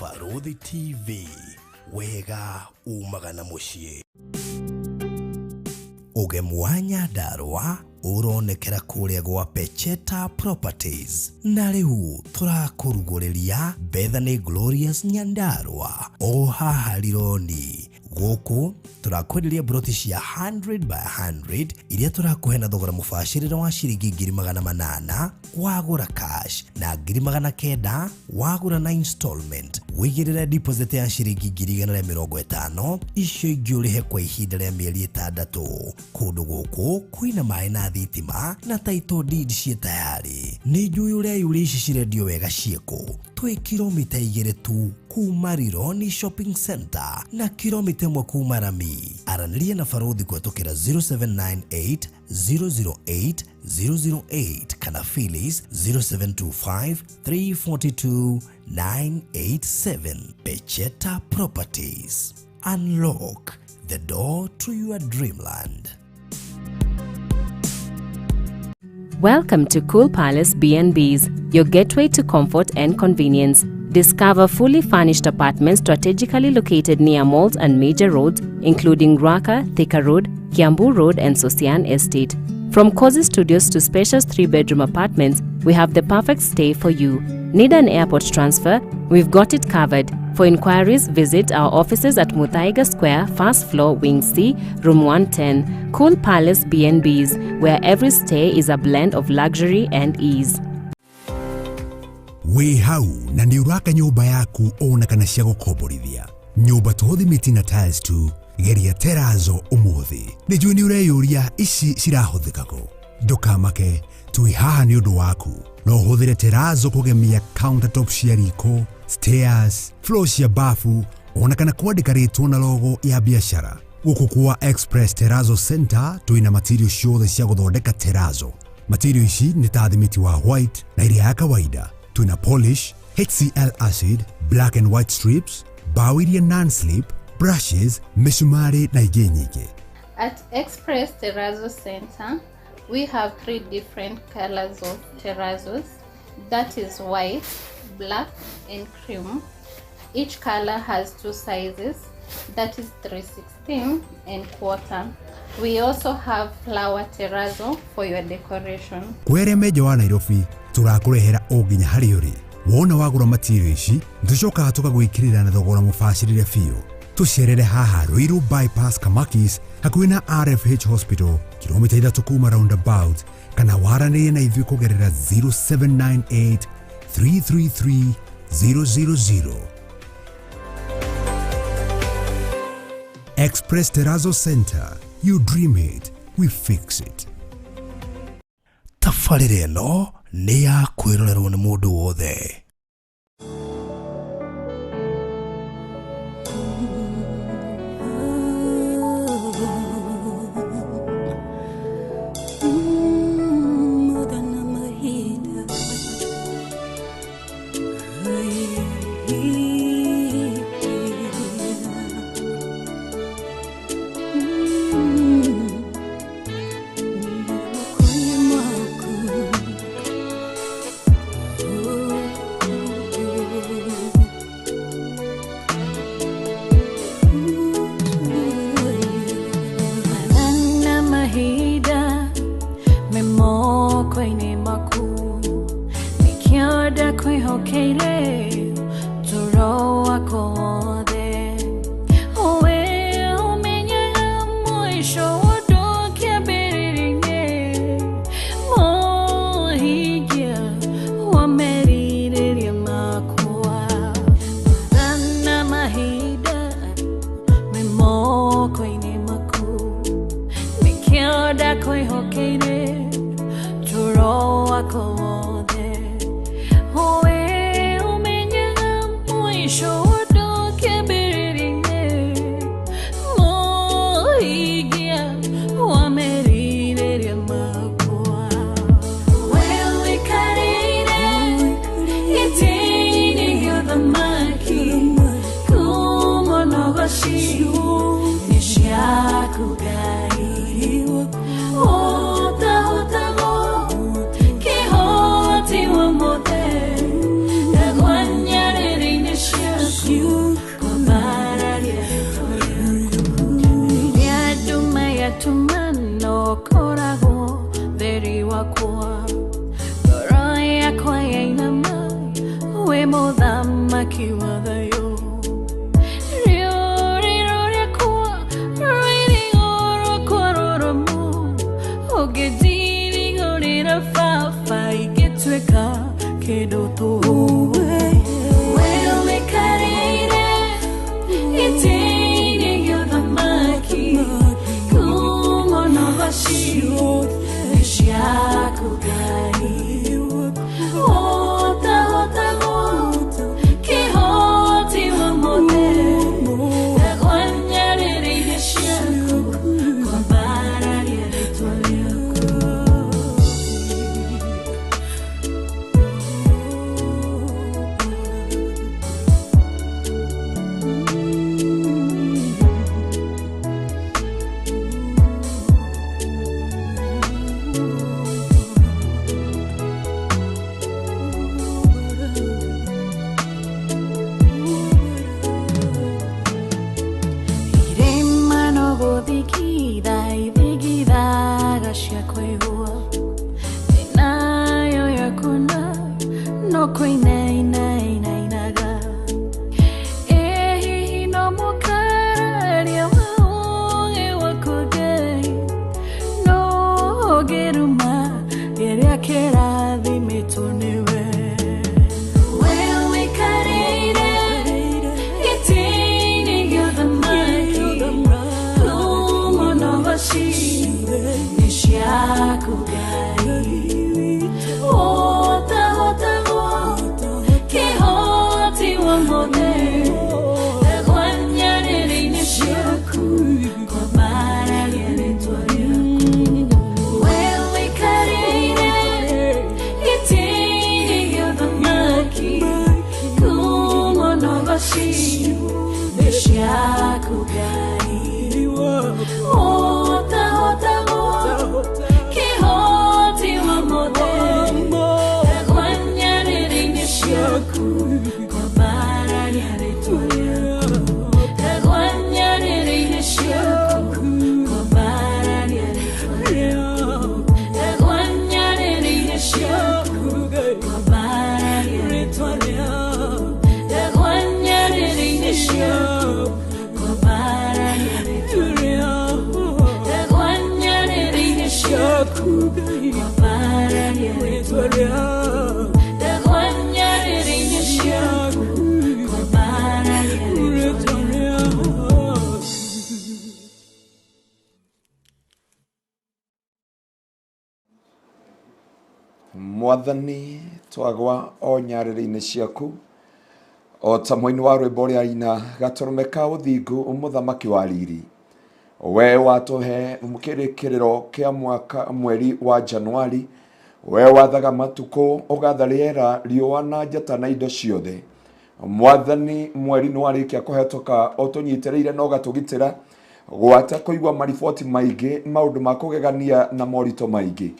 Farodhi TV, wega umagana mushie. Ugemwanya darwa uronekera kuria gwa Pecheta Properties. Na riu turakurugureria Bethany Glorious Nyandarua o haha Rironi. Goku turakwenderia broti cia 100 by 100 iria turakuhe na thogora mubashirira wa ciringi 800 wagura cash na 900 wagura na installment. Wigirira deposit ya ciringi 150 icio ingĩ urihe kwa ihinda rĩa mĩeri 6. Kundu guku kwina mai na thitima na title deed cie tayari. Ni njui uria yuri ici cirendio wega cieko. Twi kilomita 2 tu kuma Rironi Shopping Center na kilomita 1 kuma Rami. Araniria na Farodhi kwetukira 0798 008 008 kana Phyllis 0725 342 987. Pecheta Properties. Unlock the door to your dreamland. Welcome to Cool Palace B&Bs, your gateway to comfort and convenience. Discover fully furnished apartments strategically located near malls and major roads, including Raka, Thika Road, Kiambu Road, and Sosian Estate. From cozy studios to spacious 3-bedroom apartments, we have the perfect stay for you. Need an airport transfer? We've got it covered. For inquiries, visit our offices at Muthaiga Square, first floor, Wing C, room 110. Cool Palace B&Bs, where every stay is a blend of luxury and ease. We hau na ni uraka nyumba yaku ona kana cia gukomborithia. Nyumba tuthimiti na tiles tu, geria terazo umuthi. Ni njui ni ureyuria ici cirahuthikago. Ndukamake, tui haha ni undu waku. No uhuthire terazo kugemia countertop cia riko, stairs, floor cia bafu, ona kana kwandika ritwa na logo ya biashara. Guku kwa Express Terrazzo Center tuina material ciothe cia guthondeka terrazzo. Material ici ni ta thimiti wa white na iria ya kawaida. Tuna polish, HCl acid, black and white strips, bao iria non-slip, brushes, misumari na ingĩ nyingĩ. At Express Terrazzo Center, we have 3 different colors of terrazzos. That is white, black, and cream. Each color has 2 sizes. That is 3/16 and 1/4. We also have flower terrazzo for your decoration. Kwere meja wa Nairobi, turakurehera o nginya hari uri. Wona wagura material ici, nducoka tukagwikirira na thogora mubashirire fiu. Tucerere haha Ruiru Bypass Kamakis, hakuhĩ na RFH Hospital, kilomita 3 kuma roundabout, kana waranĩrie na ithuĩ kugerera 0798 333 000. Express Terrazzo Center. You dream it, we fix it. Tafarĩra ĩno nĩ ya kwĩrorerwo nĩ mũndũ wothe. Show muthamaki wa thayu riori kwa raini oro kwa roromu ogediri gorira fafa igetweka kedo tuwe wewe karire itini yothamaki kumono vashiyo nishiakugai ota ota ota kihoti wa mote ekwanyariri nishiaku kwa barari eritwaliaku Mwathani twagwa o nyarĩrĩ-inĩ ciaku o ta mũini wa rwĩmbo rĩa ina gatũrũme ka ũthingu ũmũthamaki wa riri we watũhe kĩrĩkĩrĩro kĩa mwaka mweri wa Januari we wathaga matukũ ũgatha rĩera riũa na njata na indo ciothe Mwathani mweri nĩ warĩkia kũhetũka ũtũnyitĩrĩire na ũgatũgitĩra gwata kũigua mariboti maingĩ maũndũ ma kũgegania na moritũ maingĩ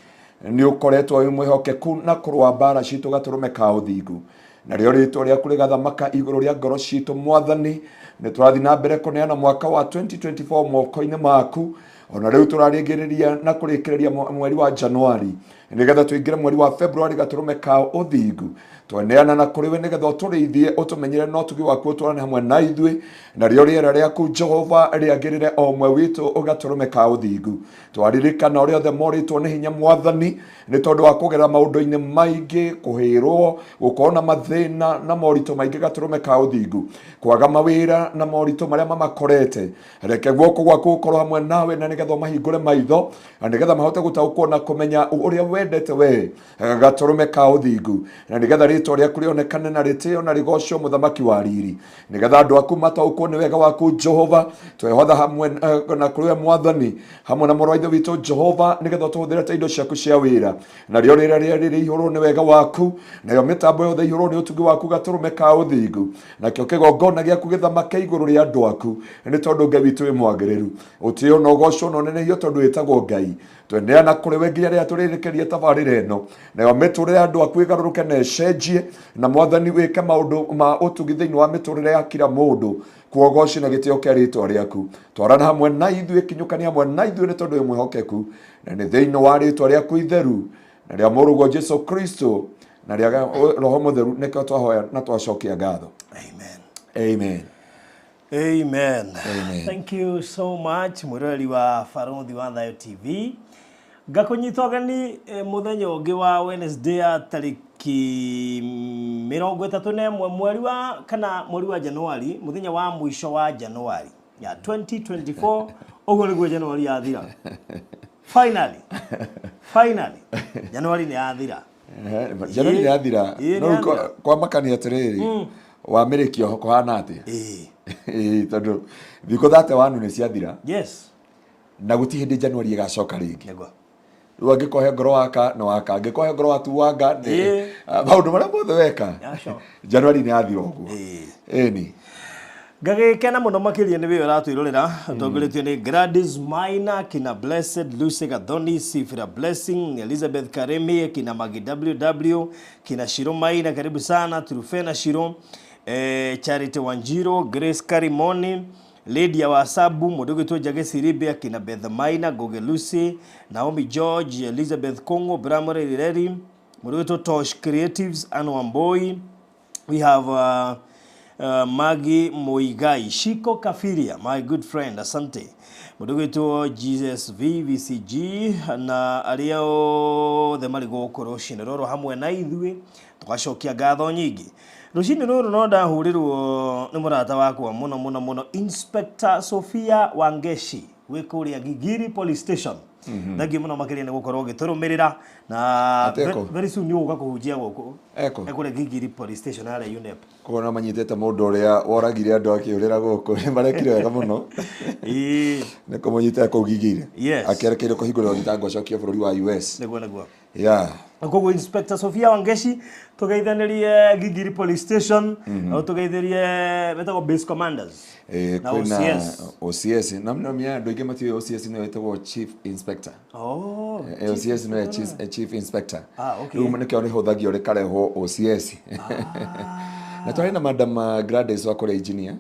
ni ukoretwo wĩ mwĩhokeku na kũrũa mbara citũ gatũrũme ka ũthingu na rĩo rĩtwa rĩaku rĩgathamaka igũrũ rĩa ngoro citũ Mwathani nĩ tũrathiĩ na mbere kũneana mwaka wa 2024 moko-inĩ maku ona rĩu tũrarĩngĩrĩria na kũrĩkĩrĩria mweri wa Januari nĩgetha tũingĩre mweri wa February gatũrũme ka ũthingu tweneana na kũrĩ we nĩgetha ũtũrĩithie ũtũmenyere no tugi waku ũtwarane hamwe na ithuĩ na rĩo rĩera rĩaku Jehova rĩagĩrĩre o ũmwe witũ ũgatũrũme ka ũthingu twaririkana ũrĩa othe morĩtwo nĩ hinya Mwathani nĩ tondũ wa kũgerera maũndũ-inĩ maingĩ kũhĩrwo gũkorwo na mathĩna na moritũ maingĩ gatũrũme ka ũthingu kwaga mawĩra na moritũ marĩa mamakorete reke guoko gwaku gũkorwo hamwe nawe na nĩgetha ũmahingũre maitho na nĩgetha mahote gũtaũkwo na kũmenya ũrĩa wendete we gatũrũme ka ũthingu na nĩgetha rĩtwa rĩaku rĩonekane na rĩtĩo na rĩgocwo mũthamaki wa riri nĩgetha andũ aku mataũkwo nĩ wega waku Jehova twehotha hamwe na kũrĩ we Mwathani hamwe na mũrũ wa ithe witũ Jehova nĩgetha tũhũthĩre ta indo ciaku cia wĩra na rĩo rĩrĩa rĩrĩ ihũrwo nĩ wega waku nayo mĩtambo yothe ihũrwo nĩ ũtugi waku gatũrũme ka ũthingu nakĩo kĩgongona gĩaku gĩthamake igũrũ rĩa andũ aku nĩ tondũ Ngai witũ wĩ mwagĩrĩru ũtĩo na ũgocwo na ũnenehio tondũ wĩtagwo Ngai tweneana kũrĩ we nginya rĩrĩa tũrĩrĩkĩrie tabarĩra ĩno nayo mĩtũrĩre andũ aku ĩgarũrũke na ĩcenjie na Mwathani wĩke maũndũ ma ũtugi thĩinĩ wa mĩtũrĩre ya kila mũndũ kuogoci na gĩtĩo kĩa rĩtwa rĩaku twarana hamwe na ithuĩ kinyũkania hamwe na ithuĩ nĩ tondũ wĩ mwĩhokeku na nĩ thĩinĩ wa rĩtwa rĩaku itheru na rĩa mũrũguo Jesu Kristo na riaga roho mutheru niko twahoya na twacokia ngatho. Amen. Thank you so much mwirori wa Faruthi wa Thayo TV. Ngakunyitogani muthenya ungi wa Wednesday tariki 31 mweri wa Januari, muthenya wa mwisho wa Januari ya 2024. Ogo niguo Januari yathira. Finally Januari ni yathira. Januari yathira. No kwa makani atiriri wa mirikio kuhana atia. Tondu thiko thate wanu ni ciathira. Yes. Na guti hindi Januari igacoka ringi. Nego. Riu angikohe ngoro waka no waka angikohe ngoro watu wanga ni maundu maria mothe weka. Januari ni yathira uguo. Eni. Ngagikena muno makiria ni we ratwirorera tongoretio ni Gladys Maina, kina Blessed Lucy Gathoni, Sifira Blessing, Elizabeth Karemi, kina Magi WW, kina Shiro Maina, karibu sana Trufena Shiro, Charity Wanjiro, Grace Karimoni, Lydia Wasabu, Modogeto Jagesi Ribia, kina Beth Maina, Goge Lucy, Naomi George, Elizabeth Kongo, Bramore Rireri, Modogeto Tosh Creatives, Anu Amboi. We have Magi Moigai, Shiko Kafiria, my good friend, asante. Mudogeto Jesus VVCG na ariao the marigo koroshine roro hamwe na ithuĩ tugacokia ngatho nyingi. Rucini ruru no ndahurirwo ni murata wakwa muno Inspector Sophia Wangeshi we kuria Gigiri Police Station. Thank muno makiria ni gukorwo giturumirira na very soon you uga kuhujia guku ekure Gigiri Police Station ara UNEP kuona manyitete mundu uria woragire andu akiurira guku marekire wega muno ne komonyite ko Gigiri akerekeire kuhingurira thitango cokia bururi wa US neguo Koguo Inspector Sophia Wangeshi tugeithanirie Gigiri Police Station au tugeithirie betagwo base commanders na OCS namna mia ndu ingi mati OCS no etagwo chief inspector OCS no chief inspector riu munike oni hothagio rekareho OCS na twari na Madam Gladys wa kule engineer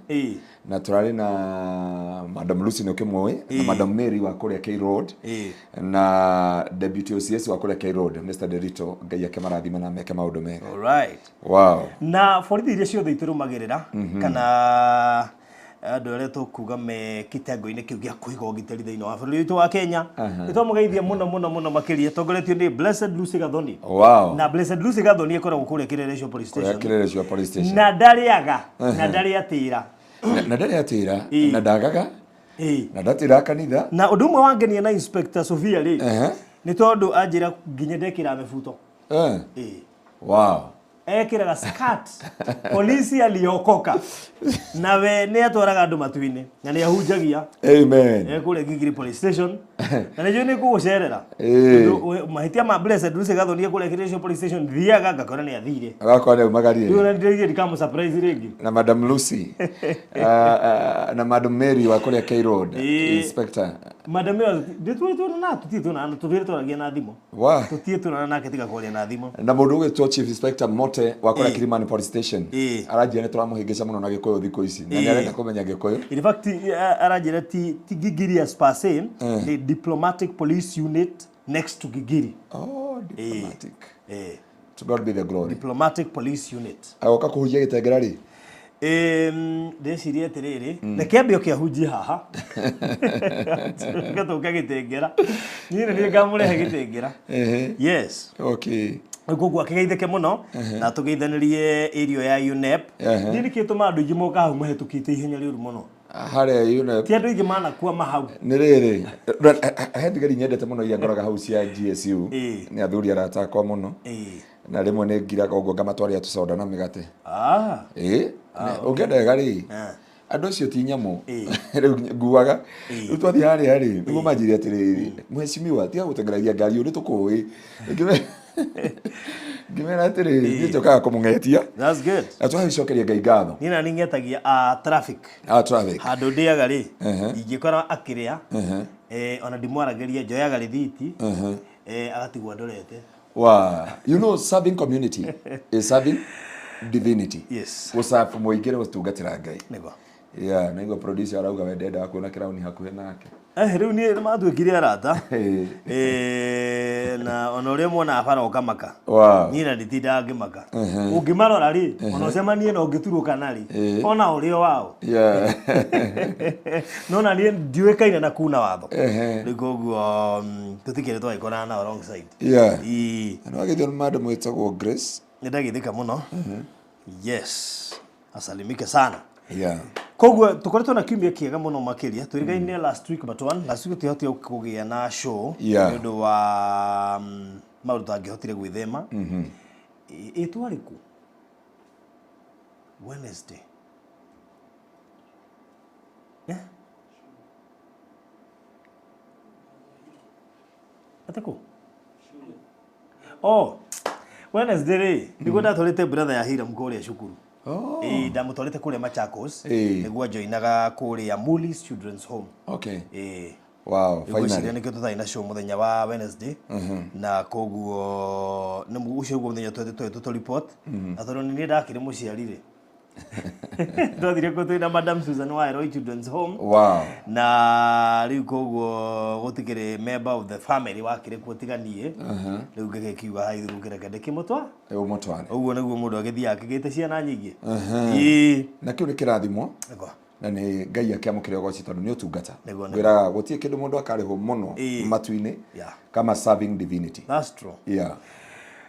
na twari na Madam Lucy no kimwe na Madam Mary wa kule K Road na Deputy OCS wa kule K Road Mr Derito ngai yake marathima na meke maundu mega. Alright. Wow. Na borithi iria ciothe iturumagirira kana andu aria tukuga me kitengo-ini kiu gia kuiga ugiteri thiini wa bururi witu wa Kenya nitumugeithia muno makiria tongoretio ni Blessed Lucy Gathoni. Wow. Na Blessed Lucy Gathoni ikoragwo kuria Kireresho Police Station. Kireresho Police Station. Na ndariaga na ndariatira na ndariatira na ndagaga na ndatira kanitha na undu umwe wangenia na Inspector Sophia ri ni tondu anjira nginya ndekira mebuto. Wow. Ekiraga skirt polisi aliokoka na we ne atwaraga andu matuine na ne ahunjagia. Amen. Ekure Gigiri Police Station na ne jone kugucerera mahitia ma Blessed Lucy Gathoni ekure Kireresho Police Station thiaga ngakora ne athire agakora ne magarire yo ndirige dikamu surprise ringi na Madam Lucy na Madam Mary wa kule K Road Inspector Madam Mary ditwetuna na tutituna na tuviritoragia na thimo tutituna na ketika kuria na thimo na mundu gitwo Chief Inspector Mote wa kule Kilimani Police Station arajia ne turamuhingica muno na gikoyo thiko ici na ni arenda kumenya gikoyo in fact arajira ti Gigiri as per se the diplomatic police unit next to Gigiri. Diplomatic to God be the glory. Diplomatic police unit agoka kuhujia gitengera ri ndecirie atiriri nekiambio kia hujia haha gatuka gitengera nyine ni ngamurehe gitengera yes okay Gugu akigeitheke muno na tugeithanirie irio ya UNEP ndini kituma andu ingi moka hau mahetukite ihenya riuru muno hare UNEP ti andu ingi mana kuwa mahau ni riri hendigari nyendete muno iya ngoraga hau cia GSU ni athuri arata kwa muno na rimwe ni ngiraga ugo ngamatwaria tucoda na migate ungenda gari andu acio ti nyamu riu nguaga riu twathi hari niguo manjiri atiriri mheshimiwa tiga gutengeragia ngari uri tukui Gimera atiriri nitokaga kumungetia. That's good. Atwahicokeria ngai ngatho. Nina ningetagia traffic. Traffic. Handu ndiaga ri ingikora akiria ona ndimwarageria njoyaga rithiti agatigwa ndorete. Wow. You know, serving community is serving divinity. Yes. Usafu muingire utungatira ngai. Nego. Yeah, nego producer arauga wendenda kuona kirauni hakuhe nake. Riu ni matwikire arata na ona uria mwana abara ukamaka nyina nditinda ngimaka ungimarora ri ona ucemanie na ungiturwo kana ri ona urio wao nona ni ndiwekaine na kuna watho rikoguo tutikire twaikona na alongside no agithio madam wetagwo Grace ndagithika muno yes asalimike sana koguo tukoretwo na kiumia kiega muno makiria twirigaine last week but one last week tuhotire kugia na show ndu wa maundu tangihotire gwithema itwariku Wednesday atako Wednesday niguo ndatwarite brother ya Hiram kuria cukuru ndamutwarite kuria Machakos niguo joinaga kuria Mulis Children's Home wow finally niko tutaina show muthenya wa Wednesday na koguo nemu ucio muthenya twetu report athoro ni ndakire muciarire twathire ko twina Madam Susan wa Roy Children's Home na riu koguo gutikire member of the family wakire kuotiganie riu ngekiuga haithurukire kende kimutwa uguo niguo mundu agithia akigite ciana nyingi na kiu ni kirathimo na ni ngai akiamukire goci tondu ni utungata wira gutie kindu mundu akariho muno matuini kama serving divinity. That's true.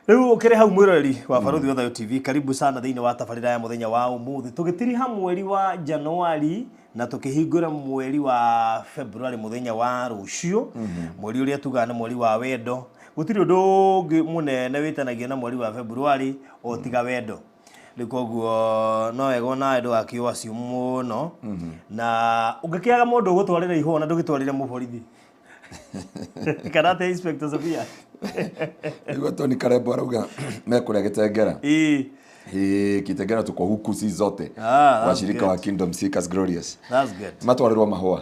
Riu ukire hau mwirori wa Baruthi Othayo TV karibu sana thiini wa tabarira ya muthenya wa umuthi tugitiriha mweri wa Januari na tukihingura mweri wa February muthenya wa rucio mweri uria tugaga na mweri wa wendo gutiri undu ungi munene witanagia na mweri wa February o tiga wendo rikoguo no ego na andu akiwa cio muno na ungikiaga mundu gutwarira iho na ndugitwarire muborithi karate inspector Sofia Igo Tony Karebo arauga mekuria gitengera kitengera tuko huku si zote washirika wa Kingdom Seekers Glorious. That's good. Matwarirwo mahua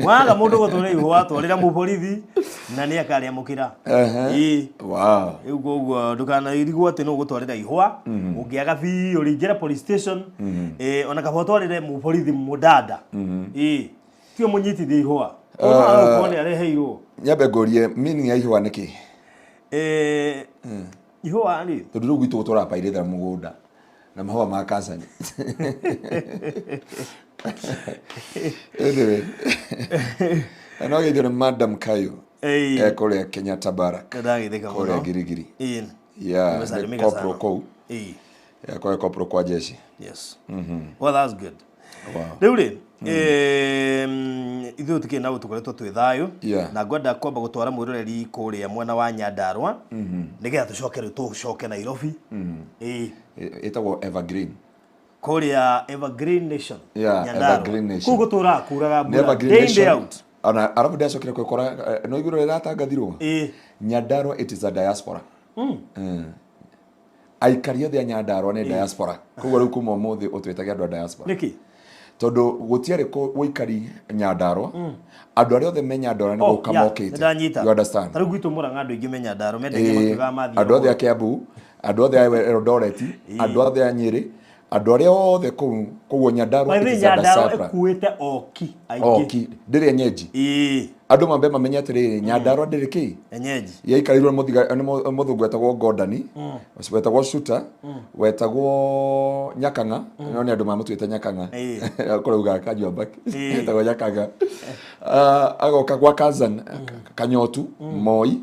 waga mundu gutwarira ihua twarira muborithi na ni akaria mukira wow uguo ndukana irigwo ati no gutwarira ihua ungiaga vi uringera police station ona kabotwarire muborithi mudada tio munyitithia ihua ona ukone areheirwo nyabe gorie meaning ya ihua niki ihua ni tondu gwitu gutora pairithera mugunda na mahua ma kansani anyway ano githire Madam Kayo kore Kenyatta Barak ndagithika muno kore girigiri corporal ko kore corporal kwa jeshi. Yes. Well, that's good. Wow. Riu ithu tukina gutukoretwo twi thayu na ngwenda kwamba gutwara mwiroreri kuria mwena wa Nyandarua nigetha tucoke riu tucoke Nairobi itagwo Evergreen kuria Evergreen Nation Evergreen Nation kugutura kuraga mbura day out ana arabu ndacokire kwikora no iguru riratangathirwo Nyandarua it is a diaspora aikari othe a Nyandarua ni diaspora koguo riu kuma umuthi utwitagia andu a diaspora niki tondu gutiare ko woikari Nyandarua andu aria othe menya Nyandarua ni gukamokite you understand taru gwitu muranga andu ingi menya Nyandarua mendagia makiga mathi andu othe a Kiambu andu othe a Eldoret andu othe a Nyeri andu aria othe kuo Nyandarua ekuite oki ndiri nyeji andu mambe mamenye atiri Nyandarua ndiri ki enyeji yaikarirwo muthungu wetagwo Gordani wetagwo Shuta wetagwo Nyakanga no ni andu mamutwite Nyakanga akorauga kajwa wetagwo Nyakanga agoka gwa Kazan Kanyotu Moi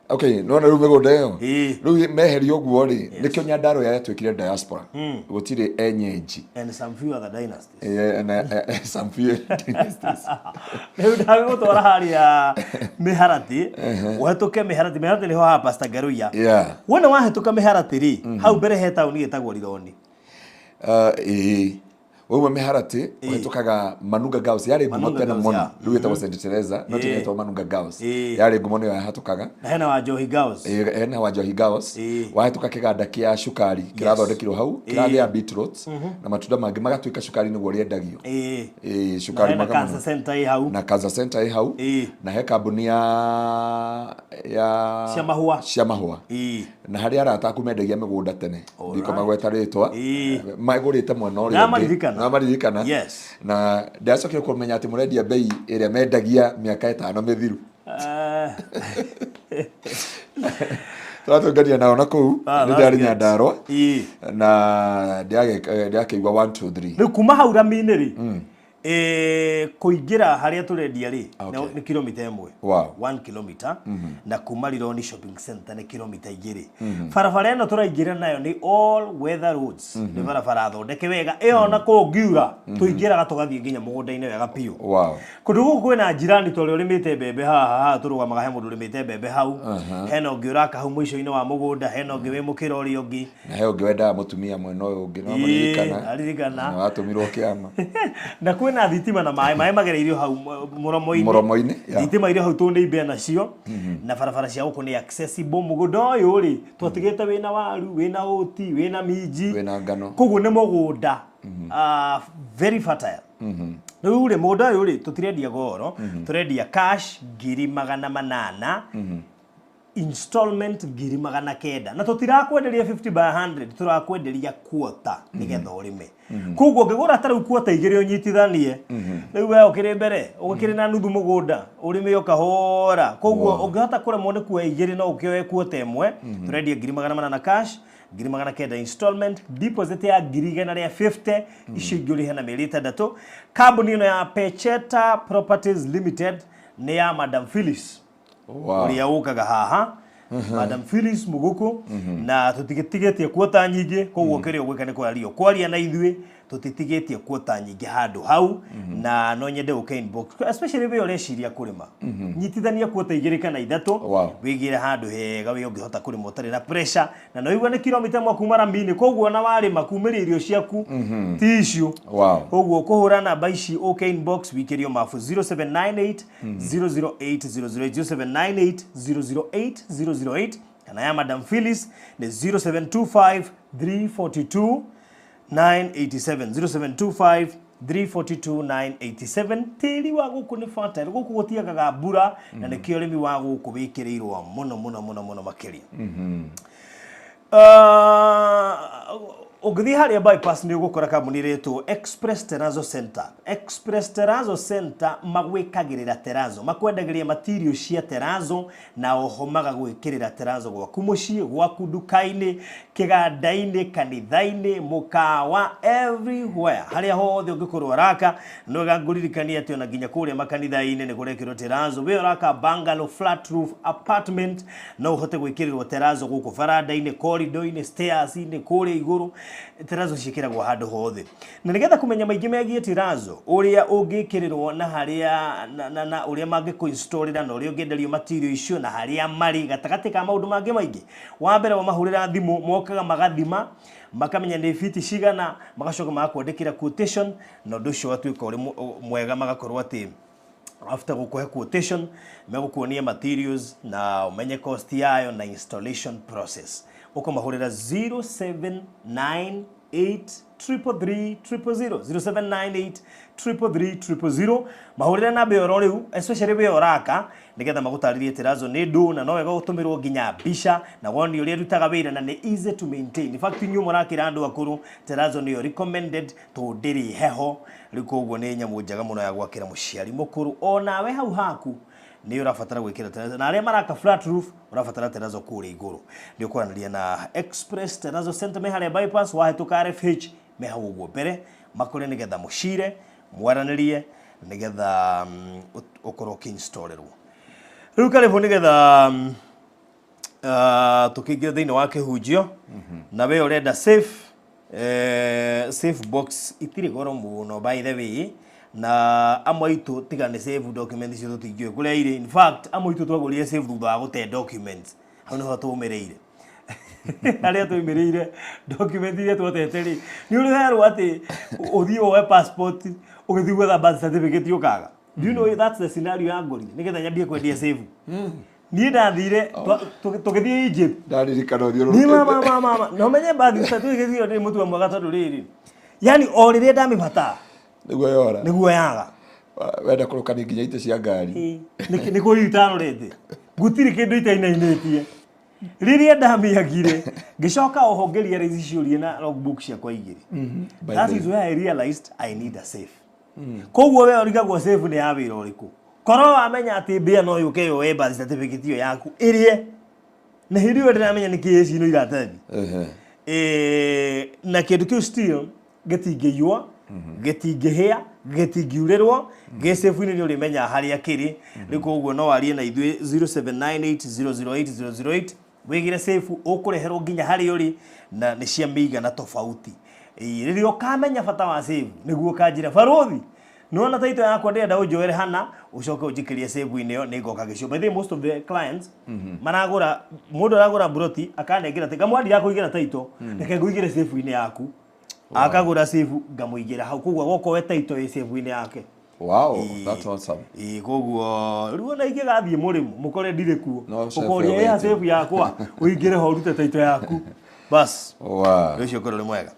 okay no na rume godeo ru meheri oguo ri nikyo Nyandarua yatwikire diaspora gutire enyeji and some few other dynasties and some few dynasties neu ndaga gutwara hari ya miharati wahituke miharati ni ho Pastor Ngaruiya wona wahituka miharati ri hau mbere he tauni getagwo Rironi wewe miharati uhitukaga Manunga Girls yari ngumo tena mono riu etagwo St Teresa no tena etagwo Manunga Girls yari ngumo ni yahatukaga hena wa Johi Girls hena wa Johi Girls wahituka kiganda kia shukari kirathondekirwo hau kirathi ya beetroot na matunda mangi magatwika shukari niguo riendagio shukari magamu na Cancer Center hau na Cancer Center hau na he kambuni ya cia mahua na hari arata kumendagia migunda tene ndiko magweta ritwa magurite mwena uri maririkana. Maririkana. Yes. Na ndacokire kumenya ati murendia bei iria mendagia miaka 5 mithiru. Turatongania nao na kuu ndari Nyandarua na ndiakeigua 1 2 3 ni kuma hau Rami-inĩ ri kuingira haria turendia ri ni kilomita 1 1 kilometer na kuma Rironi shopping center ni kilomita 2 barabara eno turaingira nayo ni all weather roads ni barabara thondeke wega iyo na kungiura tuingiraga tugathie nginya mugunda-ini wega piu kundu guku kwina jirani tore urimite mbembe haha turugamaga he mundu urimite mbembe hau hena ungiura ka hau mwisho-ini wa mugunda hena ungi wi mukira uri ungi na he ungi wenda mutumia mwena uyu ungi no maririkana na watumirwo kiama na kwina thitima na mai magereirio hau muromo-ini thitima irio hau tunde ibe nacio na barabara cia guku ni accessible mugunda uyu ri twatigite wina waru wina uti wina minji wina ngano koguo ni mugunda very fertile riu ri mugunda uyu ri tutirendia goro turendia cash 800,000 installment 900,000 na tutirakwenderia 50 by 100 turakwenderia quarter nigetha urime koguo ngigura tara quarter igiri unyitithanie riu we ukiri mbere ukiri na nuthu mugunda urime ukahora koguo ungihota kuremwo ni kuoya igiri no ukioe quarter imwe turendia 800,000 cash 900,000 installment deposit ya 150 icio inguri hena mieri 6 kambuni ino ya Pecheta Properties Limited ni ya Madam Phyllis uria ukaga haha Madam Phyllis muguku na tutitigetie kuota nyingi koguo kiri ugwika ni kwario kwaria na ithui tutitigetie kuota nyingi handu hau na no nyende uke inbox especially we ureciria kurima nyitithania kuota igiri kana ithatu wigire handu hega we ungihota kurima utari na pressure na no igwa ni kilomita mwa kuma Rami-ini koguo na wari makumiri irio ciaku tishu koguo kuhura namba ici uke inbox wikirio mafu 0798 008 008 kana ya Madam Phyllis ni 0725 342 987 0725 342 987 tiri wa guku ni fertile guku gutiagaga mbura na ni kio rimi wa guku wikirirwo muno makiria ugithi haria bypass ni ugukora kambuni retu Express Terrazzo Center. Express Terrazzo Center magwikagirira terrazzo makwendagiria material cia terrazzo na oho magagwikirira terrazzo gwaku mucii gwaku duka-ini kiganda-ini kanitha-ini mukawa everywhere haria hothe ungikorwo araka no gaguririkania ati ona nginya kuria makanitha-ini ni gurekirwo terrazzo we uraka bungalow flat roof apartment no uhote gwikirirwo terrazzo guku faranda-ini corridor-ini stairs-ini kuria iguru terrazzo cikiragwo handu hothe na nigetha kumenya maingi megie terrazzo uria ungikirirwo na haria na uria mangiko installira na uria ungenderio material icio na haria mari gatagati ka maundu mangi maingi wa mbere wa mahurira thimu mokaga magathima makamenya ni fiti cigana magacoka magakwandikira quotation na undu ucio watuika uri mwega magakorwo ati after gukuhe quotation megukuonia materials na umenye cost yayo na installation process ukamahurira 0798 333 000 0798 mahurira na beoro riu especially beoraka nigetha magutaririe terrazzo ni ndu na no wega gutumirwo nginya bisha na woni uri rutaga wira na ni easy to maintain in fact nyu murakira andu akuru terrazzo ni recommended to ndiri heho riko uguo ni nyamu njaga muno ya gwakira muciari mukuru ona we hau haku ni urafatara gwikira terrazzo na aria maraka flat roof urafatara terrazzo kuri iguru ndio kwaraniria na Express Terrazzo Center me haria bypass wahituka RFH me hau uguo mbere makore nigetha mucire mwaranirie nigetha ukorwo kiinstallirwo riu karibu nigetha tukingia thiini wa kihunjio na we urenda safe box itiri goro muno by the way na amaitu tigane save documents icio tutingiwe kuria iri in fact amaitu twagurire save thutha wa gute documents hau niho tumereire aria tumereire document iria twoteteri ni uri herwo ati uthii we passport ugithi gwetha birth certificate ukaga do you know that's the scenario ya ngori nigetha nyambie kwendia save ni ndathire tugithii Egypt ndaririkana thiuru ni mama no menye birth certificate iyo ni mutu wa mwaga tondu riri yani o riria ndamibata niguo yaga wenda kurukani nginya ite cia ngari ni ko itano rete gutiri kindu itainainetie riria ndamiagire ngicoka oho ngeria ici ciurie na logbook ciakwa igiri. That is where I realized I need a safe. Koguo we origagwo safe ni ya wira uriku korwo wamenya ati mbia no yuke yo birth certificate yo yaku irie na hindi we ndiramenya ni kiesi no iratathi na kindu kiu still getingiyua getingihia getingiurerwo ge safe ni uri menya haria kiri riko uguo no warie na ithui 0798008008 wigire safe ukureherwo nginya hari uri na ni cia miga na tofauti ririo kamenya bata wa safe niguo kanjira barothi nona taito yakwa ndenda unjoere hana ucoke ujikirie save inio ni ngoka gicio by the most of the clients maragura mundu aragura broti akanengira te kamwandi yako igira taito reke nguigire save ini yaku akagura save ngamuigira hau kugwa goko we taito ye save ini yake. Wow, that's awesome. Kugwa ruona igigathie murimu mukore ndire kuo ukoria ya save yakwa uigire ho rute taito yaku bas. Wow, ucio koro ni mwega.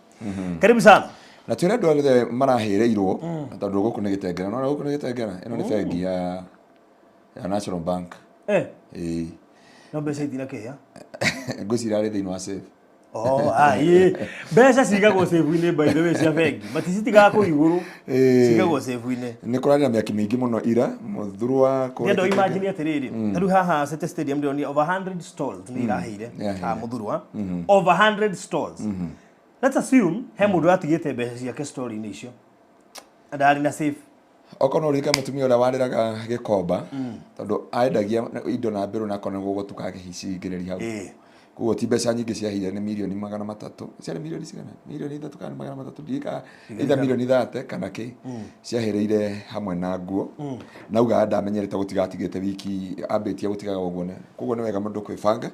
Karibu sana. Na twire ndo ale marahereirwo tondu guku ni gitengera no guku ni gitengera ino ni bengi ya National Bank no mbeca itina kia ngwicira ari thiini wa safe mbeca cigagwo safe ini by the way cia bengi maticitigaga ku iguru cigagwo safe ini ni kurarira miaki mingi muno ira muthurwa ko ndo imagine atiriri riu haha City Stadium ndio ni over 100 stalls ni iraheire muthurwa over 100 stalls. Let's assume he mundu atigite mbeca ciake story ni icio ndari na safe okono rika mutumia ura wariraga gikomba tondu aendagia indo na mbiru na kone gugo tukagihicingireri hau kuo ti mbeca nyingi cia hire ni milioni 300 ciari milioni cigana milioni 3 kana 300 ndika ida milioni 30 kana ki ciahireire hamwe na nguo nauga ndamenyerete gutigatigite wiki ambitie gutigaga uguo ne kuo ni wega mundu kwibanga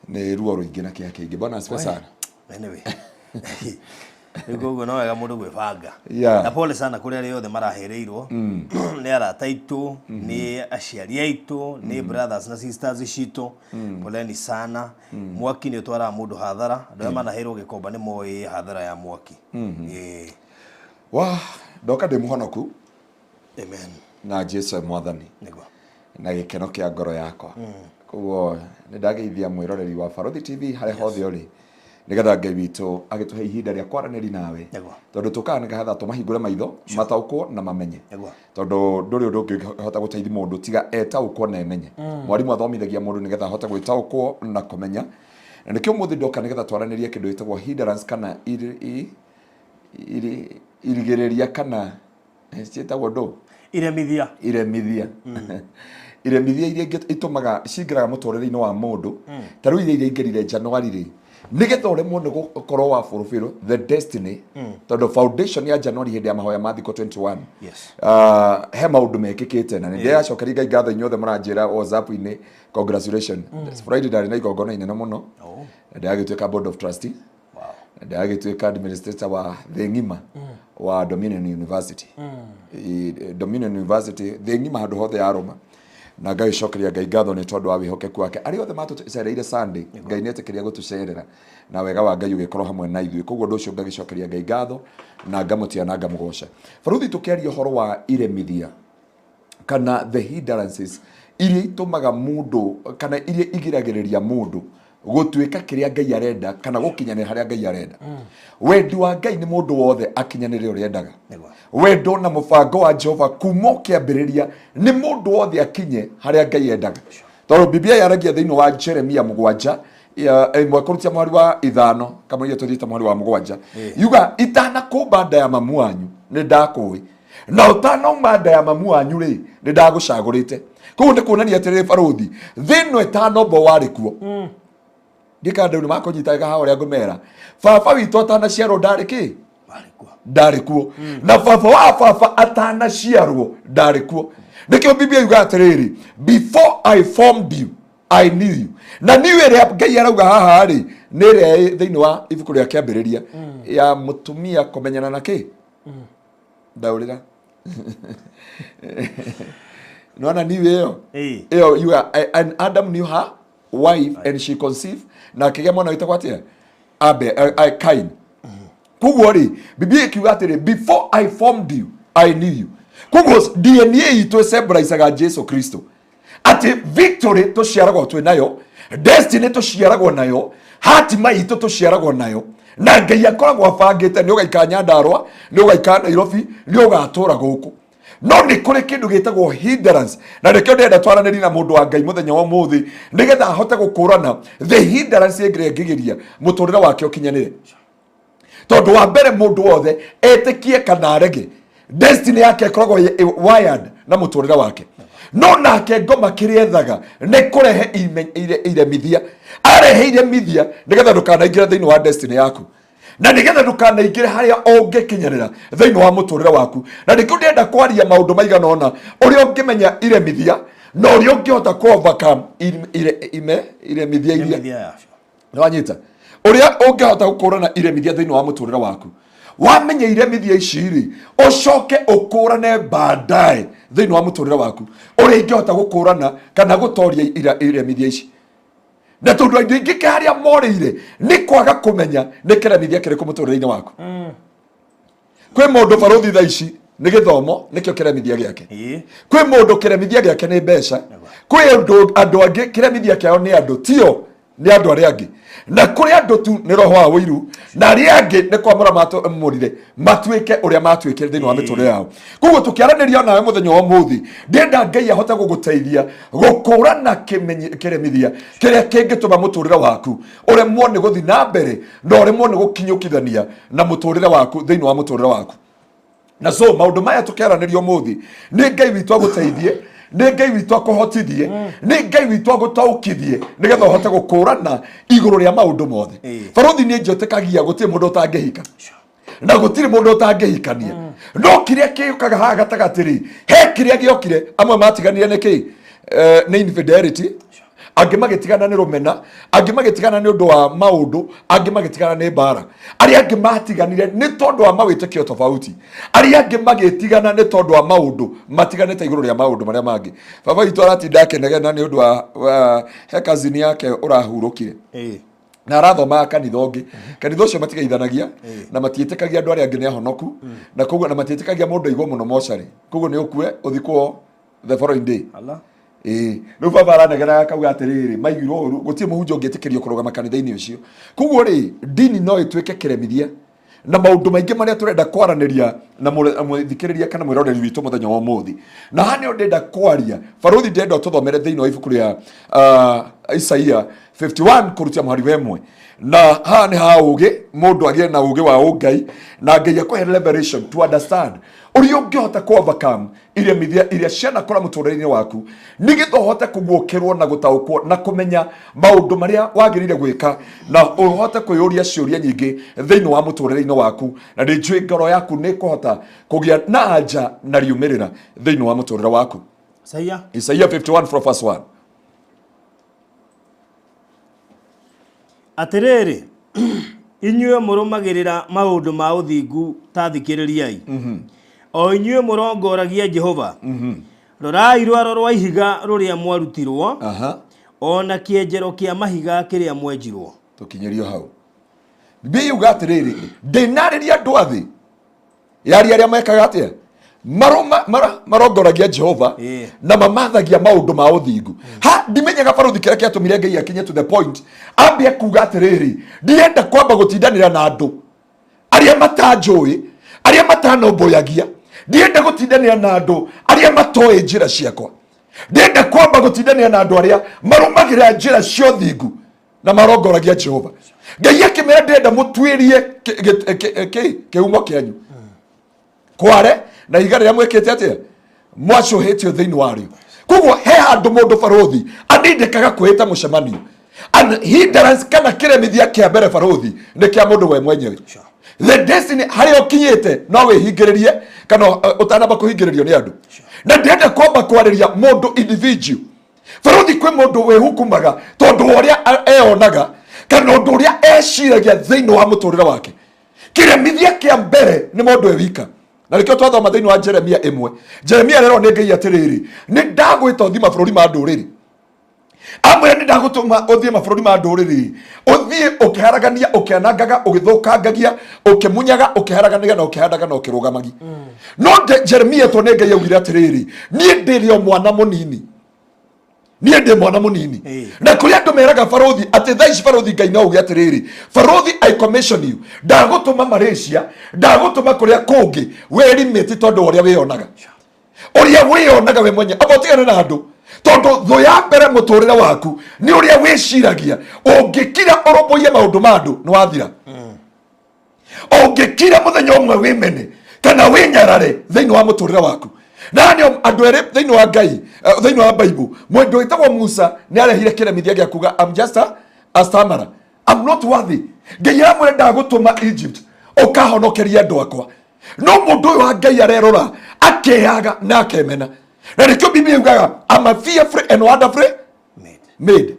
ni ruo ruingi na kia kingi bona special anyway Ego no wega mundu gwibanga na pole sana kuri ari yothe marahereirwo ni arata itu ni aciari aitu ni brothers na sisters citu poleni sana mwaki ni twara mundu hathara ndio manaheirwo gikomba ni moi hathara ya mwaki wa ndoka ndi muhonoku amen na Jesu mwathani nego na gikeno kia ngoro yakwa kuo ni ndageithia mwiroreri wa Barothi TV hare hothe uri nigetha Ngai witu agituhe ihinda ria kwaranĩri nawe tondu tukaga nigetha tumahingure maitho mataukwo na mamenye tondu nduri undu ngihota guteithi mundu tiga etaukwo na emenye mwarimu athomithagia mundu nigetha ahote gwitaukwo na kumenya na nikio muthi ndoka nigetha twaranĩrie kindu gitagwo hindrance kana irigireria kana cietagwo ndo iremithia iremithia iria itumaga cingiraga muturire-ini wa mundu taru iria ingerire January ri nigetha uremwo ni gukorwo wa fulfill the destiny tondu foundation ya January hindi ya mahoya ma thiko 21 he maundu mekikite na ndia yacokeria Ngai ngatho inyothe muranjira WhatsApp ini congratulations Friday ndari na igongona inene muno ndia agituika board of trustee ndia agituika administrator wa the ngima wa Dominion University Dominion University the ngima handu hothe ya Roma na Ngai cokeria Ngai ngatho ni tondu wa wihokeku wake ari othe matucereire Sunday Ngai netekeria gutucerera na wega wa Ngai ugikorwo hamwe na ithui koguo nducio ngagicokeria Ngai ngatho na ngamutia na ngamugoca Barothi tukiaria horo wa Iremithia kana the hindrances iria itumaga mundu kana iria igiragiriria mundu gutuika kiria Ngai arenda kana gukinyanira haria Ngai arenda wendi wa Ngai ni mundu wothe akinyanire uria endaga wendo na mubango wa Jehova kuma kiambiriria ni mundu wothe akinye haria Ngai endaga tondu Biblia yaragia thiini wa Jeremia 7 imwe kurutia mwari wa 5 kama ile tuthita mwari wa 7 yuga itana kumba nda ya mamu wanyu ni ndakui na utanauma nda ya mamu wanyu ri ni ndagucagurite koguo ni kuonania atiriri Barothi thino itano bo wari kuo ndikanda ni makonyitaga ha uria ngumera baba witu atana ciarwo ndari ki ndari kuo na baba wa baba atana ciarwo ndari kuo nikio Biblia yuga atiriri before I formed you I knew you na niwe ria Ngai arauga haha ri ni ria thiini wa ibuku ria kiambiriria ya mutumia kumenyana na ki ndaurira nona niwe yo you are and Adam knew her wife and she conceived na kigea mwana witagwo atia Cain kuguo ri Biblia ikiuga atiri before I formed you I knew you kuguo DNA itu symbolizaga Jesu Kristo ati victory tuciaragwo twi nayo destiny tuciaragwo nayo, hatima itu tuciaragwo nayo, na Ngai akoragwo abangite ni ugaika Nyandarua, ni ugaika Nairobi, ni ugatura guku. No ni kuri kindu gitagwo hindrance, na rekio ndenda twaranĩri na mundu wa Ngai muthenya wa muthi nigetha ahote gukurana the hindrance ingĩgiria muturire wake ukinyanire. Tondu wa mbere mundu wothe etikie kana arege, destiny yake ikoragwo wired na muturire wake. No nake ngoma kiriethaga ni kurehe iremithia, arehe iremithia nigetha ndukanaingire thiini wa destiny yaku, na nigetha ndukanaingire haria ungikinyarira thiini wa muturire waku. Na nikio ndenda kwaria maundu maigana ona uria ungimenya iremithia na uria ungihota ku overcome iremithia iria wanyita, uria ungihota gukurana iremithia thiini wa muturire waku. Wamenye iremithia iciri ucoke ukurane baadaye thiini wa muturire waku uria ingihota gukurana kana gutoria iremithia ici. Na tondu aingi ngikaria morire ni kwaga kumenya ni kiremithia kiriku muturire-ini waku. Kwi mundu baruthi tha ici ni githomo nikio kiremithia giake. Kwi mundu kiremithia giake ni mbeca. Kwi andu angi kiremithia kiao ni andu tio ni andu aria angi. Na kuri andu tu ni roho wa wiru, na aria angi ni kwamura matumurire matuike uria matuikire thiini wa miturire yao. Koguo tukiaraniria nawe muthenya wa muthi, ndenda Ngai ahote guguteithia gukurana kiremithia kiria kingituma muturire waku uremwo ni guthi na mbere na uremwo ni gukinyukithania na muturire waku thiini wa muturire waku. Na so maundu maya tukiaraniria muthi ni Ngai witu aguteithie, ni Ngai witu akuhotithie, ni Ngai witu agutaukithie nigetha uhote gukurana iguru ria maundu mothe. Baruthi ni njotekagia gutiri mundu utangihika na gutiri mundu utangihikania. No kiria kiukaga haha gatagatiri he kiria giokire, amwe matiganire niki ni infidelity, angi magitigana ni rumena, angi magitigana ni undu wa maundu, angi magitigana ni bara. Aria angi matiganire ni tondu wa mawitikio tofauti, aria angi magitigana ni tondu wa maundu matiganite iguru ria maundu maria mangi. Baba itu aratinda akenegena ni undu wa he kazini yake urahurukire na arathoma kanitha ungi, kanitha ucio matigeithanagia na matietekagia andu aria angi ni ahonoku, na koguo na matietekagia mundu igwo muno mochari, koguo ni ukue uthikwo the following day. No baba aranegera akauga atiriri maigirwo uru gutie muhunjia ungitikirio kurugama kanitha-ini ucio. Koguo ri dini no ituike kiremithia na maundu maingi maria turenda kwaraniria na muthikiriria kana mwiroreri witu muthenya wa muthi. Na hani ndenda kwaria baruthi ndenda tuthomere thiini wa ibuku ria Isaia 51 kurutia muhari wemwe, na ha ni ha ugi mundu agie na ugi wa Ngai na Ngai akwe revelation to understand uria ungihota ku overcome iremithia iria ciana kora muturire-ini waku nigitho hote kugwokirwo na gutaukwo na kumenya maundu maria wagirire gwika na uhote kuyuria ciuria nyingi thiini wa muturire-ini waku, na ndijui ngoro yaku ni kuhota kugia na anja na riumirira thiini wa muturire waku. Isaia 51 from verse 1. Atiriri inyue murumagirira maundu ma uthingu ta thikiririai. O inyue murongoragia Jehova. Rorai rwaro rwa ihiga ruria mwarutirwo, ona kienjero kia mahiga kiria mwenjirwo. Tukinyerio hau Biblia yuga atiriri ndinariria andu athi yari aria mekaga atia marongoragia Jehova na mamathagia maundu ma uthingu. Ha ndimenyaga baruthi kiria kiatumire Ngai akinye to the point ambia kuga atiriri ndienda kwamba gutindanira na andu aria matanjui, aria matanomboyagia, ndienda gutindanira na andu aria matoe njira ciakwa, ndienda kwamba gutindanira na andu aria marumagira njira cia uthingu na marongoragia Jehova. Ngai akimera ndienda mutwirie kiumo kianyu kware na igara ya mwekete atia mwacuhetio thiini wario. Koguo he andu mundu baruthi anindikaga kwita mucemanio, and hindrance kana kiremithia kia mbere baruthi ni kia mundu we mwenyewe. The destiny hario kinyete no wihingiririe kana utanaba kuhingiririo ni andu, na ndienda kwamba kwariria mundu individual. Baruthi kwi mundu wehukumaga tondu uria eonaga kana undu uria eciragia thiini wa muturire wake. Kiremithia kia mbere ni mundu ewika. Na likio twathoma thiini wa Jeremia 1. Jeremia rero ni Ngai atiriri ni ndagwita uthi mabururi ma nduriri, amwe ni ndagutuma uthi mabururi ma nduriri, uthi ukiharagania ukianangaga ugithukangagia ukimunyaga ukiharagania na ukihandaga na ukirugamagia. No Jeremia to ni Ngai augire atiriri ni ndirio mwana munini niä ndä mwana må nini na kå rä andå meraga barothi atä thaa ici barothi Ngai no uge atä rä rä barothi I commission you ndagå tå ma Malaysia ndagå tå ma kå rä a kå ngä werimä tondå å rä a wä yonaga å rä a wä yonaga we mwenye abotigane na andå tondå thå ya mbere må tå rä re waku nä å rä a wä ciragia å ngä kira å rå mbå maå ndå ma andå nä wathira å ngä kira må thenya å mwe wä mene kana wä nyarare thä inä wa må tå rä re waku na nä andå erä thä inä wa Ngai thä inä wa Bible mwendå wä tagwo Musa nä arehire kä remithia gä a kuga I'm just a stammerer I'm not worthy Ngai amwä ndagå tå ma Egypt å kahonokeria andå akwa no må ndå å yå wa Ngai arerora akeaga na akemena na nä kä o Biblia yugaga I'm a fearfully and wonderfully made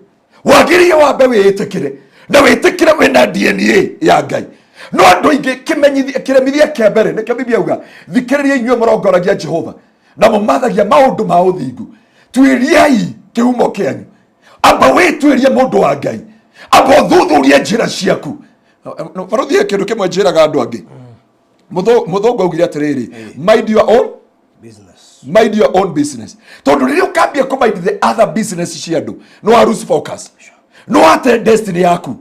wagä wambe wä ä tä kä re na wä tä kä re wä na DNA ya Ngai no andå ingä kä remithia kä mbere nä kä o Biblia yuga thikä rä ria inyuä må rongoragia Jehova na må mathagia maå ndå ma å thingu tuä riai kä humo kä anyu amba wä tuä rie må ndå wa Ngai amba å thuthu rie njä ra ciaku barothi ä kä ndå kä mwe njä raga andå angä må thångu augire atä rä rä mind your own business mind your own business tondå rä rä å kambia kå mind the other business cia andå no wa lose focus no wate destiny yaku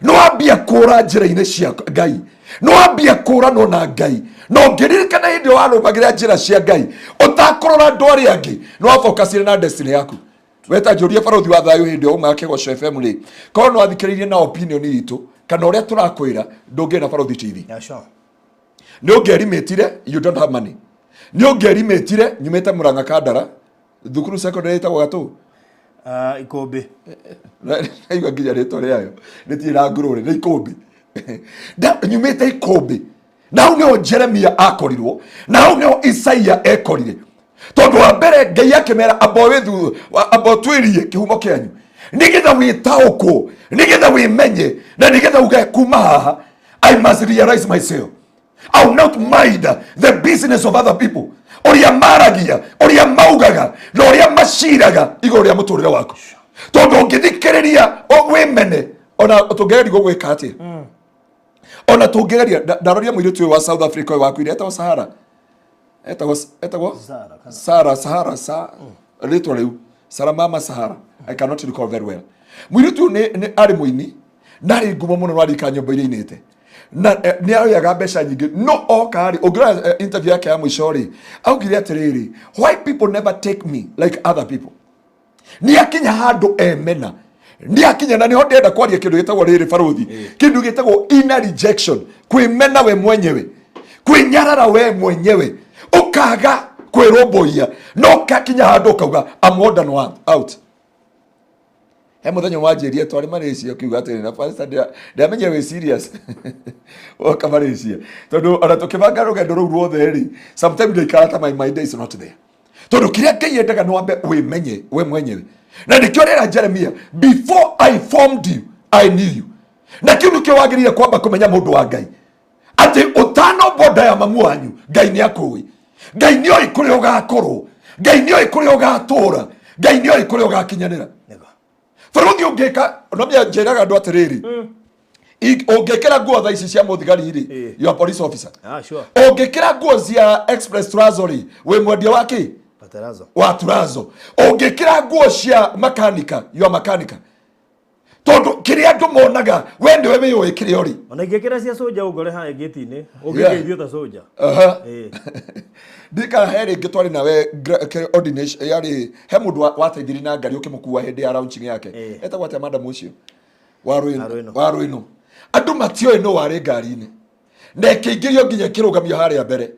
no wambia kå ra njä ra-inä cia Ngai no wambia kå ranwo na Ngai no ngä ririkana hä ndä warå magä ra njä ra cia Ngai å takå rora andå arä angä no wafocusire na destiny yaku weta njå rie barothi wa thayå hä ndä o uma kä goco FM rä korwo no wathikä rä irie na opinion itå kana å rä a tå rakwä ra ndå ngä na barothi TV nä å ngä erimä tire you don't have money nä å ngä erimä tire nyumä te må ranga kandara thukuru secondary ĩtagwo gatå ikũmbĩ naigua nginya rĩtwa rĩayo rĩtirĩ na ngũrũre nĩ ikũmbĩ nyumĩte ikũmbĩ na hau nĩho Jeremia akorirwo na hau nĩho Isaia ekorire tondũ wa mbere Ngai akĩmera amba twĩrie kĩhumo kĩanyu nĩgetha wĩtaũkwo nĩgetha wĩmenye na nĩgetha uge kuma haha I must realize myself I will not mind the business of other people oria maragia oria maugaga na oria maciraga igå rä a må tå rä re waku tondå ngä thikä rä ria wä mene ona tå ngä geria gå gwä ka atä ona tå ngä geria ndaroria må irä tu wa South Africa wakuire etagwo Sahara etagwo Sahara rä twa rä u Saramama Sahara I cannot recall very well må irä tu nä arä må ini na rä ngumo må no narika nyå mba iria inä te na nä aroyaga mbeca nyingä no oka rä å ngä rora interview yake ya må ico rä augire atä rä rä why people never take me like other people nä akinya handå emena nä akinya na nä ho ndenda kwaria kä ndå gä tagwo rä rä barothi kä ndå gä tagwo inner rejection kwä mena we mwenyewe kwä nyarara we mwenyewe å kaga kwä rå mbåia no kakinya handå å kauga amodern out he må thenya wanjäria twarä Malaysia kiuga atä na pastor ndamenya wä serious oka Malaysia tondå ona tå kä banga rå gendo rå u ruothe rä sometimes ndaikara ta my mind is not there tondå kä rä a Ngai endaga nä wambe wä menye we mwenyewe na nä kä o rä ra Jeremia before I formed you I knew you na kä u nä kä o wagä rä ire kwamba kå menya må ndå wa Ngai atä å tanombonda ya mamu wanyu Ngai nä akå ä Ngai nä oä kå rä a å gakorwo Ngai nä oä kå rä a å gatå ra Ngai nä oä kå rä a å gakinyanä ra barothi å ngä ka no mä njä raga andå atä rä rä å ngä kä ra nguo tha ici cia må thigari rä your police officer å ngä kä ra nguo cia express trazo rä wä mwendia wa kä wa turazo å ngä kä ra nguo cia makanika your makanika tondå kä rä a andå monaga we nä we wä å ä kä rä o rä ona ingä kä ra cia soja å ngore haä gä tinä å ngä geithio ta soja ndika he rä ngä twarä nawe ordination yarä he må ndå wateithirie na ngari å kä må kua hä ndä ya launching yake etagwo atä madamu å cio wa rå ä no andå matioä no warä ngari-inä na kä ingä rio nginya kä rå gamio harä a mbere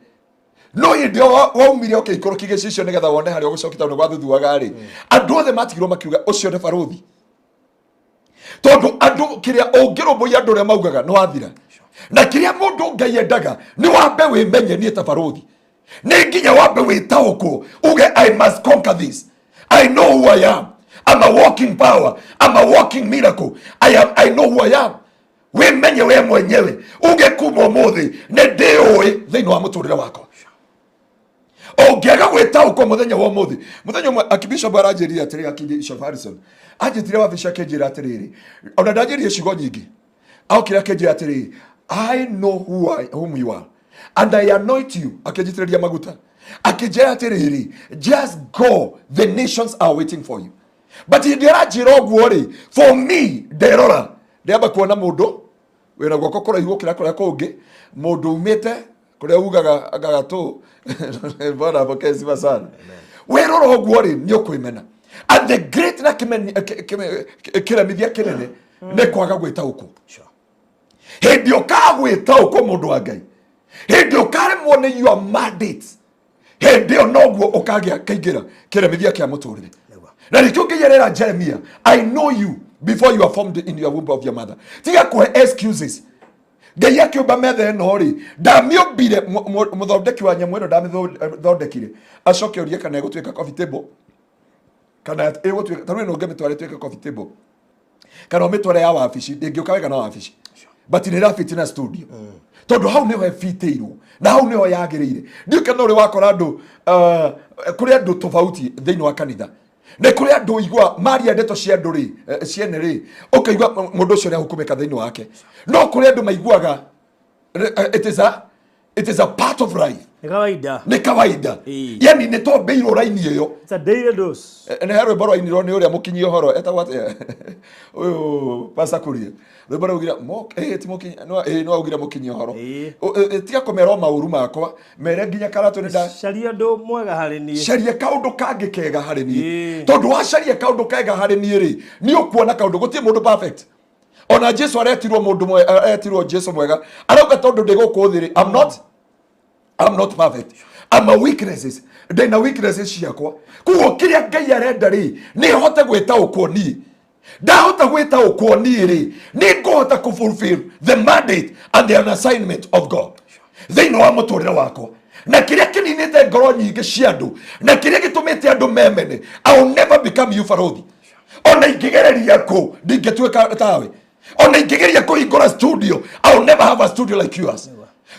no hä ndä o waumire å kä ikå rå kä gä cicio nä getha wone harä a å gå coki tondå gwathuthuaga rä andå othe matigirwo makiuga å cio nä barothi tondå andå kä rä a å ngä rå mbå ia andå rä a maugaga nä wathira na kä rä a må ndå Ngai endaga nä wambe wä menye niä ta barothi nä nginya wambe wä taå kwo uge I must conquer this I know who I am I'm a walking power I'm a walking miracle I know who I am wä menye we mwenyewe uge kuma må thä nä ndä å ä thä inä wa må tå rä re wakwa å ngä aga gwä taå kwo må thenya wa må thenya mwe akibishop aranjä rire atä rä akibishop Harrison anjä tire wabici akä njä ra atä rä rä ona ndanjä rire ciugo nyingä akä rä akä njä ra atä rä rä I know whom you are and I anoint you akä ria maguta akä njä ra atä rä rä just go the nations are waiting for you but ndira njira ogwo ri for me nderora ndiamba kuona mundu wena gwako kuraihu kira kuria kungi mundu umite kuria ugaga agagatu bora bokezi basana werora ogwo ri ni ukwimena and the great na Iremithia kinene ne kwaga gwita uko hindi ukagwita uko mundu wa Ngai hindi ukaremwo ni your mandate hindi onogwo ukagia kaingira Iremithia kia muturire na nikiongerera Jeremiah I know you before you are formed in your womb of your mother tiga kwa excuses Ngai akiumba methe no ri ndamiombire muthondeki wa nyamweno ndamithondekire acoke urie kana egutwika coffee table kana egutwika tarwe no ngemitware twika coffee table kana omitware ya wabici ndingiuka wega na wabici but ni rafiti na studio tondu hau niho efiteirwo na hau niho yagirire ndiuke no ri wakora andu kuri andu tofauti thiini wa kanitha ne kuri andu igwa maria ndeto cia andu ri ciene ri ukaigwa mundu ucio ni hukumika thiini wake no kuri andu maiguaga it is a part of life ni kawaida yani ne to beiro raini iyo it's a daily dose ne haro baro iniro ni uria mukinyi horo eta what uyu pasa kuria we baro ugira ti mukinyi no ugira mukinyi horo tiga komero mauru makwa mere nginya karatu ni da sharia ndo mwega hari ni sharia kaundu kangi kega hari ni tondu wa sharia kaundu kega hari ni ri ni ukuona kaundu gutie mundu perfect ona Jesu aretirwo mundu aretirwo Jesu mwega arauga tondu ndigukuthiri I'm not perfect. I'm a weaknesses. Then a weaknesses ciakwa. Kuo kiria Ngai arenda ri ni hote gwita ukoni. Da hote gwita ukoni ri ni ngota ku fulfill the mandate and the assignment of God. They know wa muturire wako. Na kiria kininite ngoro nyingi cia andu na kiria gitumite andu memene I will never become you farothi. Ona ingigereria ku ndingetwika tawe. Ona ingigereria ku ingora studio I will never have a studio like yours.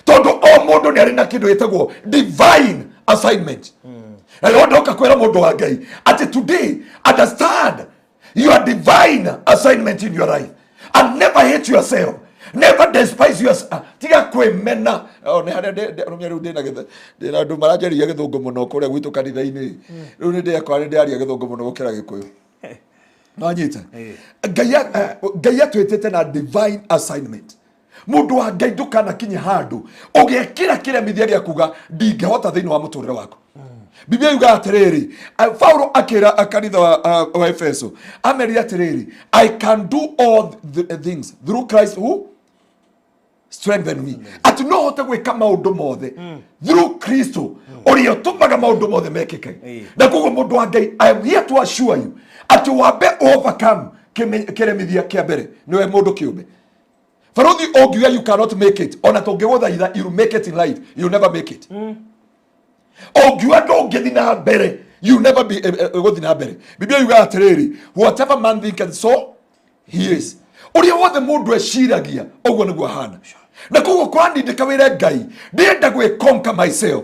Todo o mundu ni arina kindu etagwo divine assignment. Na yondo kakwera mundu wa Ngai ati today understand your divine assignment in your life and never hate yourself, never despise yourself. Tiga kwemena ne hade rumyeru de na getha de na ndu marajeri githungu muno kuria gwitu kanitha-ini riu ni de kwa ndi aria githungu muno gukira gikuyu no nyita Ngai atwitete na divine assignment. Mundu wa Ngai ndukana kinya handu ugekira Iremithia gia kuga ndingehota thiini wa muturire wako. Biblia yuga atiriri Paulo akira akanitha wa Efeso ameria atiriri I can do all the things through Christ who strengthen me. Ati no hote gwika maundu mothe through Kristo uria tumaga maundu mothe mekike. Na kugo mundu wa Ngai I am here to assure you ati wabe overcome Iremithia kia mbere niwe mundu kiumbe. Farothi ogiwa you cannot make it. Ona tongewotha either you make it in life, you never make it. Ogiwa don't get in a bere, you never be go in a bere. Biblia yuga atiriri, whatever man thinketh so he is. Uria wothe mundu eciragia ogwo niguo hana. Na kugo kwani ndikawira Ngai, ndienda gwe conquer myself.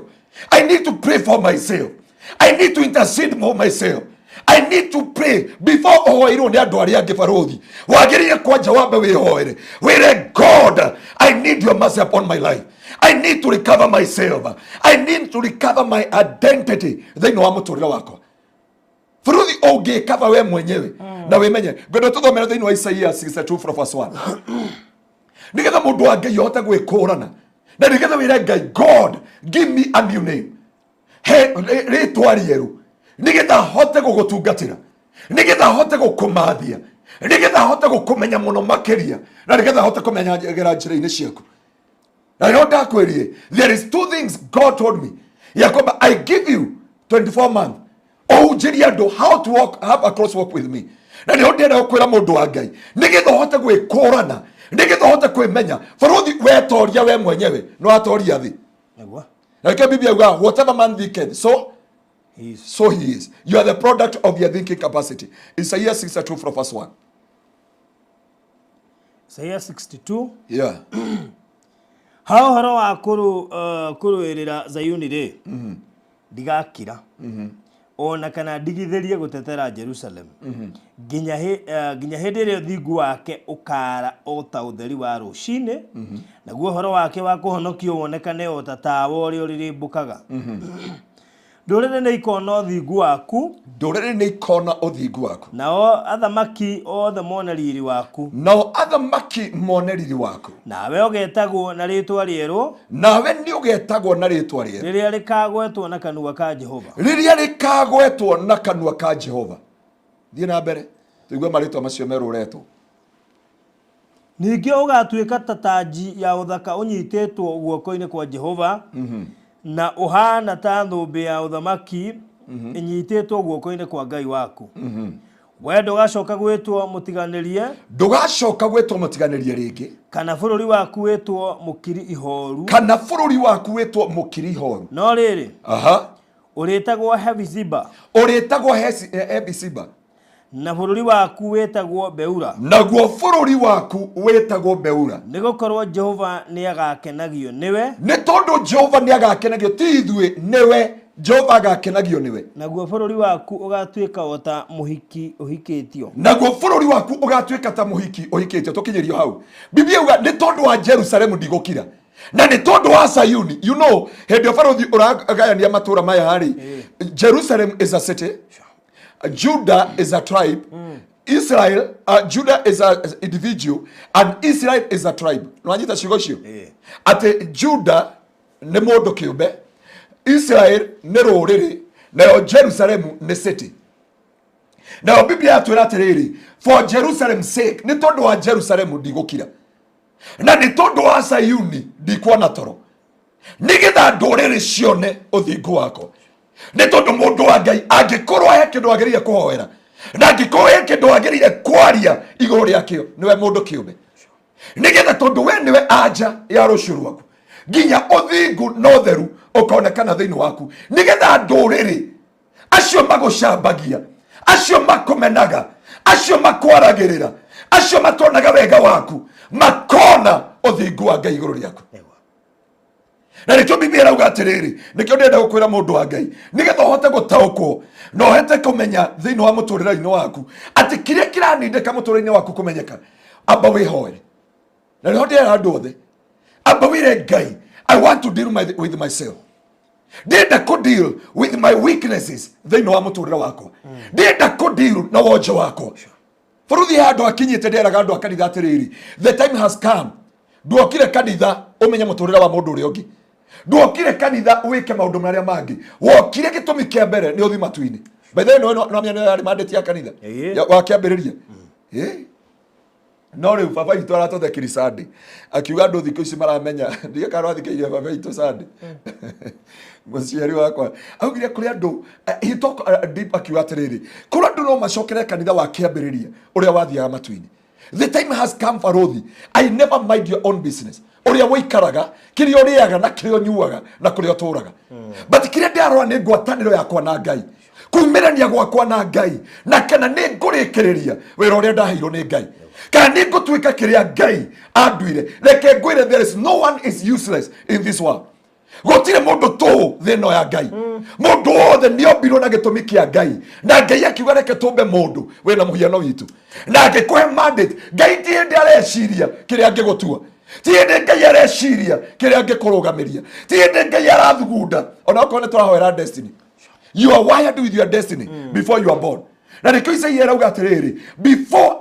I need to pray for myself. I need to intercede for myself. I need to pray before ohoirwo ni andu aria angi farothi wagirie kwanja wambe wihoere wire God I need your mercy upon my life. I need to recover myself. I need to recover my identity thiini wa muturire wako. Farothi ungikava we mwenyewe na wimenye ngwenda tuthomera thiini wa Isaia 62:1 nigetha mundu wa Ngai yote gwikurana na nigetha wire Ngai God give me a new name ritwa rieru nigetha hote gugutungatira nigetha hote gukumathia nigetha hote gukumenya muno makiria na nigetha hote kumenya gera njira-ini ciaku. Na no ndakwirie there is two things God told me yakoba I give you 24 months ujiri andu how to walk have a cross walk with me. Na ni ndenda gukwira mundu wa Ngai nigetha hote gwikurana nigetha hote kwimenya farothi wetoria we mwenyewe no atoria thi niguo. Na Biblia yuga whatever man thinketh so he is. You are the product of your thinking capacity. Isaiah 62:1. Isaiah 62. Yeah. Hao haro wa kuruirira Zayuni ri. Ndigakira. Ona kana ndigithĩrie gutetera Jerusalem. Nginya hĩndĩ ĩrĩa ũthingu wake ũkara o ta ũtheri wa rũcinĩ. Naguo horo wake wa kũhonokio wonekane o ta tawa ũrĩa ũrĩrĩmbũkaga. ndũrĩrĩ nĩ ikona ũthingu waku ndũrĩrĩ nĩ ikona ũthingu waku nao athamaki othe mone riri waku nao athamaki mone riri waku nawe ũgetagwo na rĩtwa rĩerũ nawe nĩ ũgetagwo na rĩtwa rĩerũ rĩrĩa rĩkagwetwo na kanua ka Jehova rĩrĩa rĩkagwetwo na kanua ka Jehova thiĩ na mbere tũigue marĩtwa macio merũretwo ningĩ ũgatuĩka ta tanji ya ũthaka ũnyitĩtwo guoko-inĩ kwa Jehova na ũhana ta thũmbĩ ya ũthamaki inyitĩtwo guoko-inĩ kwa Ngai waku we ndũgacoka gwĩtwo mũtiganĩrie rĩngĩ kana bũrũri waku wĩtwo mũkiri ihoru no rĩrĩ ũrĩtagwo Hefiziba na bũrũri waku wĩtagwo Beura naguo bũrũri waku wĩtagwo Beura nĩgũkorwo Jehova nĩagakenagio nĩwe nĩ tondũ Jehova nĩagakenagio ti ithuĩ nĩwe Jehova agakenagio nĩwe naguo bũrũri waku ũgatuĩka o ta mũhiki ũhikĩtio tũkinyĩrio hau Biblia yuga nĩ tondũ wa Jerusalemu ndigũkira na nĩ tondũ wa Sayuni you know hĩndĩ barũthi ũragayania matũra maya harĩ Jerusalem is a city Judah is a tribe Israel Judah is a individual and Israel is a tribe nwanyita ciugo cio ati Judah nĩ mũndũ kĩũmbe Israel nĩ rũrĩrĩ nayo Jerusalem nĩ city nayo Biblia yatwĩra atĩrĩrĩ for Jerusalem sake nĩ tondũ wa Jerusalem ndigũkira na nĩ tondũ wa Sayuni ndikuona toro nĩgetha ndũrĩrĩ cione ũthingu wako nĩ tondũ mũndũ wa Ngai angĩkorwo he kĩndũ agĩrĩire kũhoera na angĩkorwo he kĩndũ agĩrĩire kwaria igũrũ rĩakĩo nĩwe mũndũ kĩũmbe nĩgetha tondũ we nĩwe anja ya rũciũ rwaku nginya ũthingu na ũtheru ũkonekana thĩinĩ waku nĩgetha ndũrĩrĩ acio magũcambagia acio makũmenaga acio makwaragĩrĩra acio matonaga wega waku makona ũthingu wa Ngai igũrũ rĩaku na nĩkĩo Biblia irauga atĩrĩrĩ nĩkĩo ndĩrenda gũkwĩra mũndũ wa Ngai nĩgetha ũhote gũtaũkwo na ũhote kũmenya thĩinĩ wa mũtũrĩre-inĩ waku atĩ kĩrĩa kĩranindĩka mũtũrĩre-inĩ waku kũmenyeka amba wĩhoere na nĩho ndĩrera andũ othe amba wĩre Ngai I want to deal with myself ndĩrenda kũ deal with my weaknesses thĩinĩ wa mũtũrĩre wakwa ndĩrenda kũ deal na wonje wakwa bũrũthi handũ akinyĩte ndĩraga andũ a kanitha atĩrĩrĩ the time has come nduokire kanitha ũmenye mũtũrĩre wa mũndũ ũrĩa ũngĩ nduokire kanitha wĩke maũndũ marĩa mangĩ wokire gĩtũmi kĩa mbere nĩ ũthi matu-inĩ bethe no yarĩ mandate ya kanitha wa kĩambĩrĩria no rĩu baba witũ aratũthekiri Sunday akiuga andũ thikũ ici maramenya ndiye kana wathikĩire baba witũ Sunday mũciari wakwa augire kũrĩ andũ he talk deep akiuga atĩrĩrĩ kũrĩ andũ no macokere kanitha wa kĩambĩrĩria ũrĩa wathiaga matu-inĩ the time has come Farothi I never mind your own business ũrĩa wĩikaraga kĩrĩa ũrĩaga na kĩrĩa ũnyuaga na kũrĩa ũtũraga but kĩrĩa ndĩarora nĩ ngwatanĩro yakwa na Ngai kuumĩrania gwakwa na Ngai na kana nĩ ngũrĩkĩrĩria wĩra ũrĩa ndaheirwo nĩ Ngai kana nĩ ngũtuĩka kĩrĩa Ngai anduire reke ngwĩre there is no one is useless in this world gũtirĩ mũndũ tũũ thĩno ya Ngai mũndũ wothe nĩombirwo na gĩtũmi kĩa Ngai na Ngai akiuga reke tũmbe mũndũ wĩna mũhiano witũ na angĩkũhe mandate Ngai ti hĩndĩ areciria kĩrĩa angĩgũtua ti hĩndĩ Ngai areciria kĩrĩa angĩkũrũgamĩria ti hĩndĩ Ngai arathugunda ona okorwo nĩ tũrahoera destiny you are wired with your destiny before you are born na nĩkĩo Isaia arauga atĩrĩrĩ before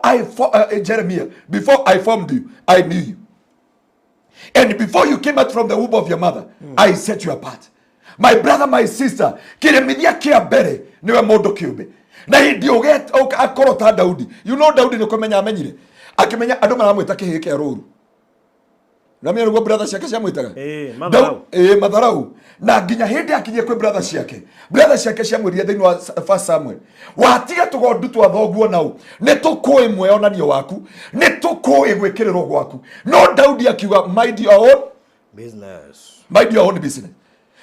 Jeremiah before I formed you I knew you and before you came out from the womb of your mother I set you apart my brother my sister Iremithia kĩa mbere nĩwe mũndũ kĩũmbe na hĩndĩ akorwo ta Daudi you know Daudi nĩ kũmenya amenyire akĩmenya andũ maramwĩta kĩhĩĩ kĩa rũũru na mimi nĩguo brother ciake ciamwĩtaga matharau na nginya hĩndĩ akinyie kwĩ brother ciake ciamwĩrire thĩinĩ wa 1 Samuel watiga tũgondu twa thoguo nau nĩ tũkũĩ mwĩonanio waku nĩ tũkũĩ gwĩkĩrĩrwo gwaku no Daudi akiuga mind your own business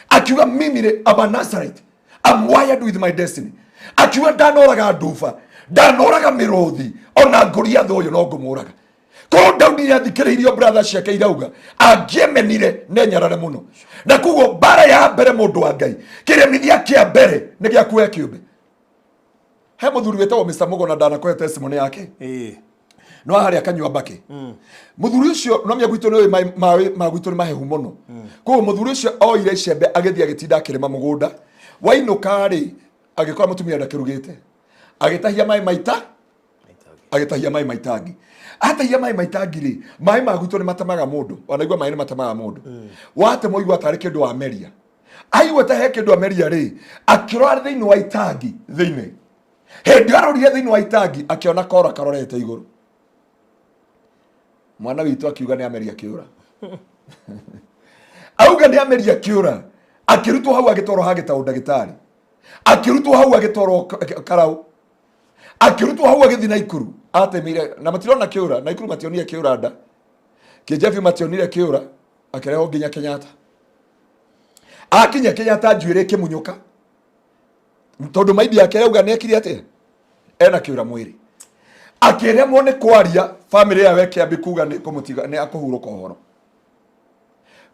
akiuga mimi nĩ aba Nazareth I'm wired with my destiny akiuga ndanoraga nduba ndanoraga mĩrũthi ona Goliath ũyũ no ngũmũraga ko Daudi athikĩrĩirio brother ciake irauga angĩemenire nĩ nyarare mũno na kuguo bara ya mbere mũndũ wa Ngai Iremithia kĩa mbere nĩ gĩakuoya kĩũmbe he mũthuri wĩtagwo Mr. Mũgona ndanakohe testimony yake no harĩa akanyua mbake mũthuri ũcio no mĩa gwitũ nĩ ma gwitũ nĩ mahehu mũno kuguo mũthuri ũcio oire icembe agĩthiĩ agĩtinda akĩrĩma mũgũnda wainuka ri agikora mutumia ndakirugite agitahia mai maita agitahia mai maitangi atahia mai maitangi ri mai maguto ni matamaga mundu wanaigua mai ni matamaga mundu wate moigwa tari kindu wa meria aigua ta he kindu wa meria ri akirora thiini wa itangi thiini hindi arorire thiini wa itangi akiona kora karorete iguru mwana witu akiuga ni ameria kiura auga ni ameria kiura akirutwo hau agitoro hagita ndagitari akirutwo hau agitoro karau akirutwo hau agithi na ikuru atemire na matirona kiura na ikuru mationire kiura nda kijefi mationire kiura akireho nginya Kenyatta akinya Kenyatta njuire kimunyuka tondu maidi yake auga ni akiri atia ena kiura mwiri akiremwo ni kwaria family ya weke abikuga ni kumutiga ni akuhuruka horo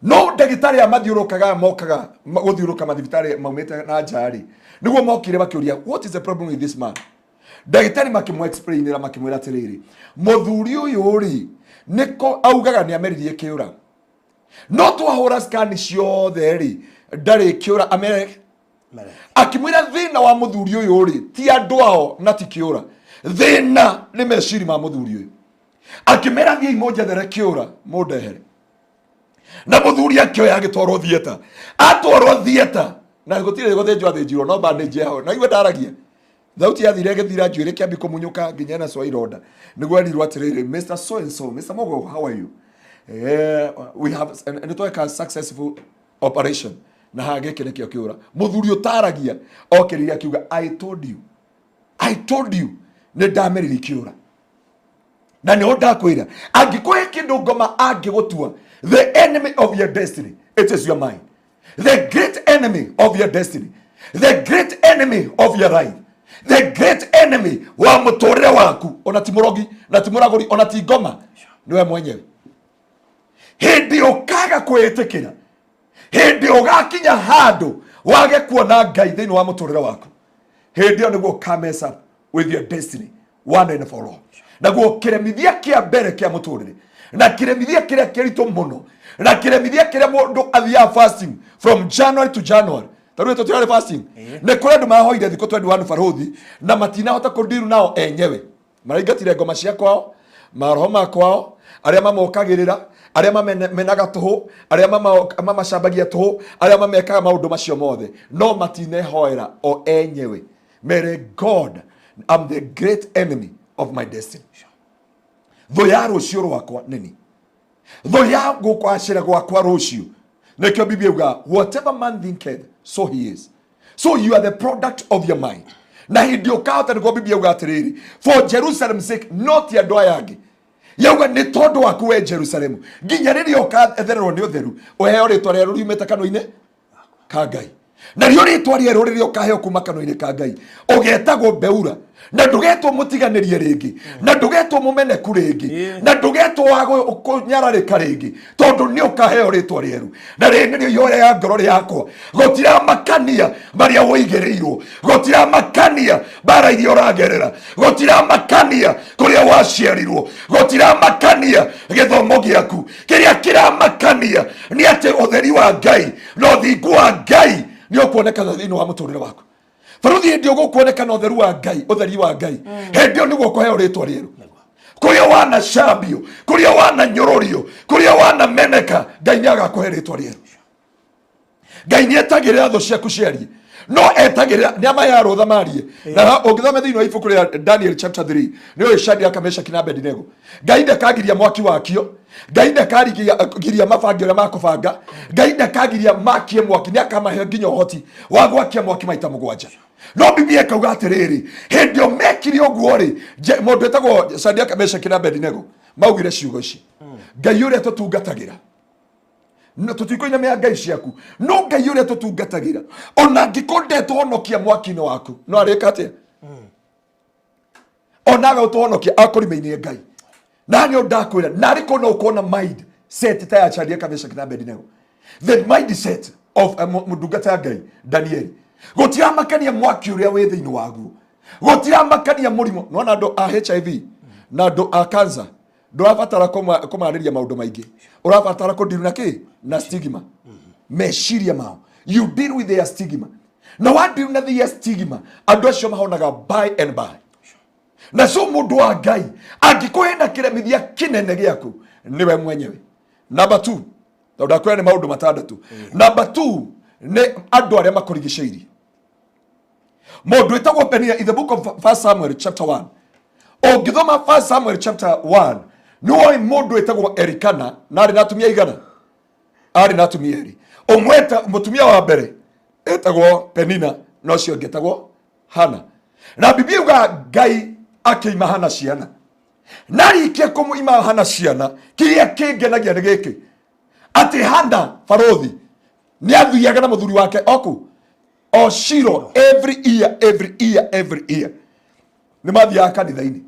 no ndagitari amathiurukaga mokaga guthiuruka mathibitari maumite na njari niguo mokire bakiuria what is the problem with this man ndagitari makimwe explainira makimwira atiriri muthuri uyu ri niko augaga ni ameririe kiura no twahura scan ciothe ri ndari kiura amere akimwira thina wa muthuri uyu ri ti andu ao na ti kiura thina ni meciri ma muthuri uyu akimera thii moja there kiura mundehere na muthuri akioya agitwarwo thieta atwarwo thieta na gutire guthinjwo athinjirwo no bandage hao na iwe ndaragia thauti yathire githira njuire kiambi kumunyuka nginya na swa ironda niguo erirwo atiriri Mr. So and so Mr. Mogo how are you we have and it a successful operation na hage kile kio kiura muthuri utaragia okiriria kiuga I told you ne dameriri kiura na ne odakwira angikoe kindu ngoma angigutua the enemy of your destiny it is your mind the great enemy of your destiny the great enemy of your life the great enemy wa mutorere waku ona timurogi na timuragori ona ti ngoma niwe mwenyewe hindi ukaga kwetekera hindi ugakinya handu wage kuona Ngai thiini wa mutorere waku hindi niguo ka mess up with your destiny one and for all naguo kiremithia kia mbere kia mutorere na kiremithia kiria kirito muno na kiremithia kiria mundu athia fasting from January to January tarure tutire fasting ne kure ndu mahoire thiko 21 farothi na matina hota kundiru nao enyewe maraingatire ngoma cia kwao maroho makwao aria mamokagirira aria menaga tuhu aria mamacambagia tuhu aria mamekaga maundu macio mothe no matine hoera o enyewe mere God I'm the great enemy of my destiny tho ya rucio rwakwa nini tho ya gukwacira gwakwa rucio nekio Biblia uga whatever man thinketh so he is so you are the product of your mind na hindio kaota niguo Biblia uga atiriri for Jerusalem's sake not ya ndoa yangi yauga ni tondu waku we Jerusalemu nginya riria ukathererwo ni utheru uheo ritwa rieru riumite kanua-ini ka Ngai na rio ritwa rieru riria ukaheo kuma kanua-ini ka Ngai ugetagwo Beura na ndugetwo mutiganirie ringi na ndugetwo mumeneku ringi na ndugetwo wago kunyararika ringi tondu ni ukaheo ritwa rieru na ringi yore ya ngoro yakwa gotira makania maria woigereirwo gotira makania bara iria uragerera gotira makania kuria waciarirwo gotira makania githomo giaku kiria kira makania ni ati utheri wa Ngai no thingu wa Ngai ni ukuonekana thiini wa muturire waku faruthi ndio gukuonekana utheru wa Ngai utheri wa Ngai hendio niguo kuheo ritwa rieru kuria wana shambio kuria wana nyororio kuria wana meneka Ngai ni agakuhe ritwa rieru Ngai ni etagirira tho ciaku ciarie no etagirira ni amaya rutha marie na ungithome thiini wa ibuku ria Daniel chapter 3 ni oyo Shadraka Meshaki na Abednego Ngai ndakagiria mwaki wakio Ngai ndakagiria mabangi uria makubanga Ngai ndakagiria makie mwaki ni akamahe nginya uhoti wa gwakia mwaki maita mugwanja no Biblia kauga atiriri hindio mekiri oguo ri mundu etagwo Shadraka Meshaki na Abednego maugire ciugo ici Ngai uria tutungatagira no tutikoina me Ngai ciaku no Ngai uria tutungatagira ona ngikondetwo honokia mwaki-ini waku no arikate onaga utuhonokia akurimeini Ngai na nyo ndakwira na riko no kuona mind set ta ya Shadraka Meshaki na Abednego the mind set of mudungata Ngai Daniel gotira makania mwaki uria wi thiini waguo gotira makania murimo no na ndo a HIV na ndo a cancer ndurabatara kumariria maundu maingi urabatara kundiru na ki na stigma meshiria mao you deal with their stigma na wadi na the stigma andu acio mahonaga by and by na so mundu wa Ngai angikuhe na kiremithia kinene giaku niwe mwenyewe. Number 2 tondu akwira ni maundu matandatu. Number 2 ni andu aria makurigiceirie. Mundu etagwo Penina in the book of 1 Samuel chapter 1. Ongithoma 1 Samuel chapter 1 ni woi mundu etagwo Erikana na ari natumia igana, ari natumia eri. Omweta mutumia wa mbere etagwo Penina no cio ngetagwo Hana. Na Biblia yuga Ngai akiima Hana ciana. Na rikia kumuima Hana ciana kiria kingenagia ni giki ati Hana Farothi ni athuiaga na muthuri wake oku o Shiro every year ni mathiaga kanitha-ini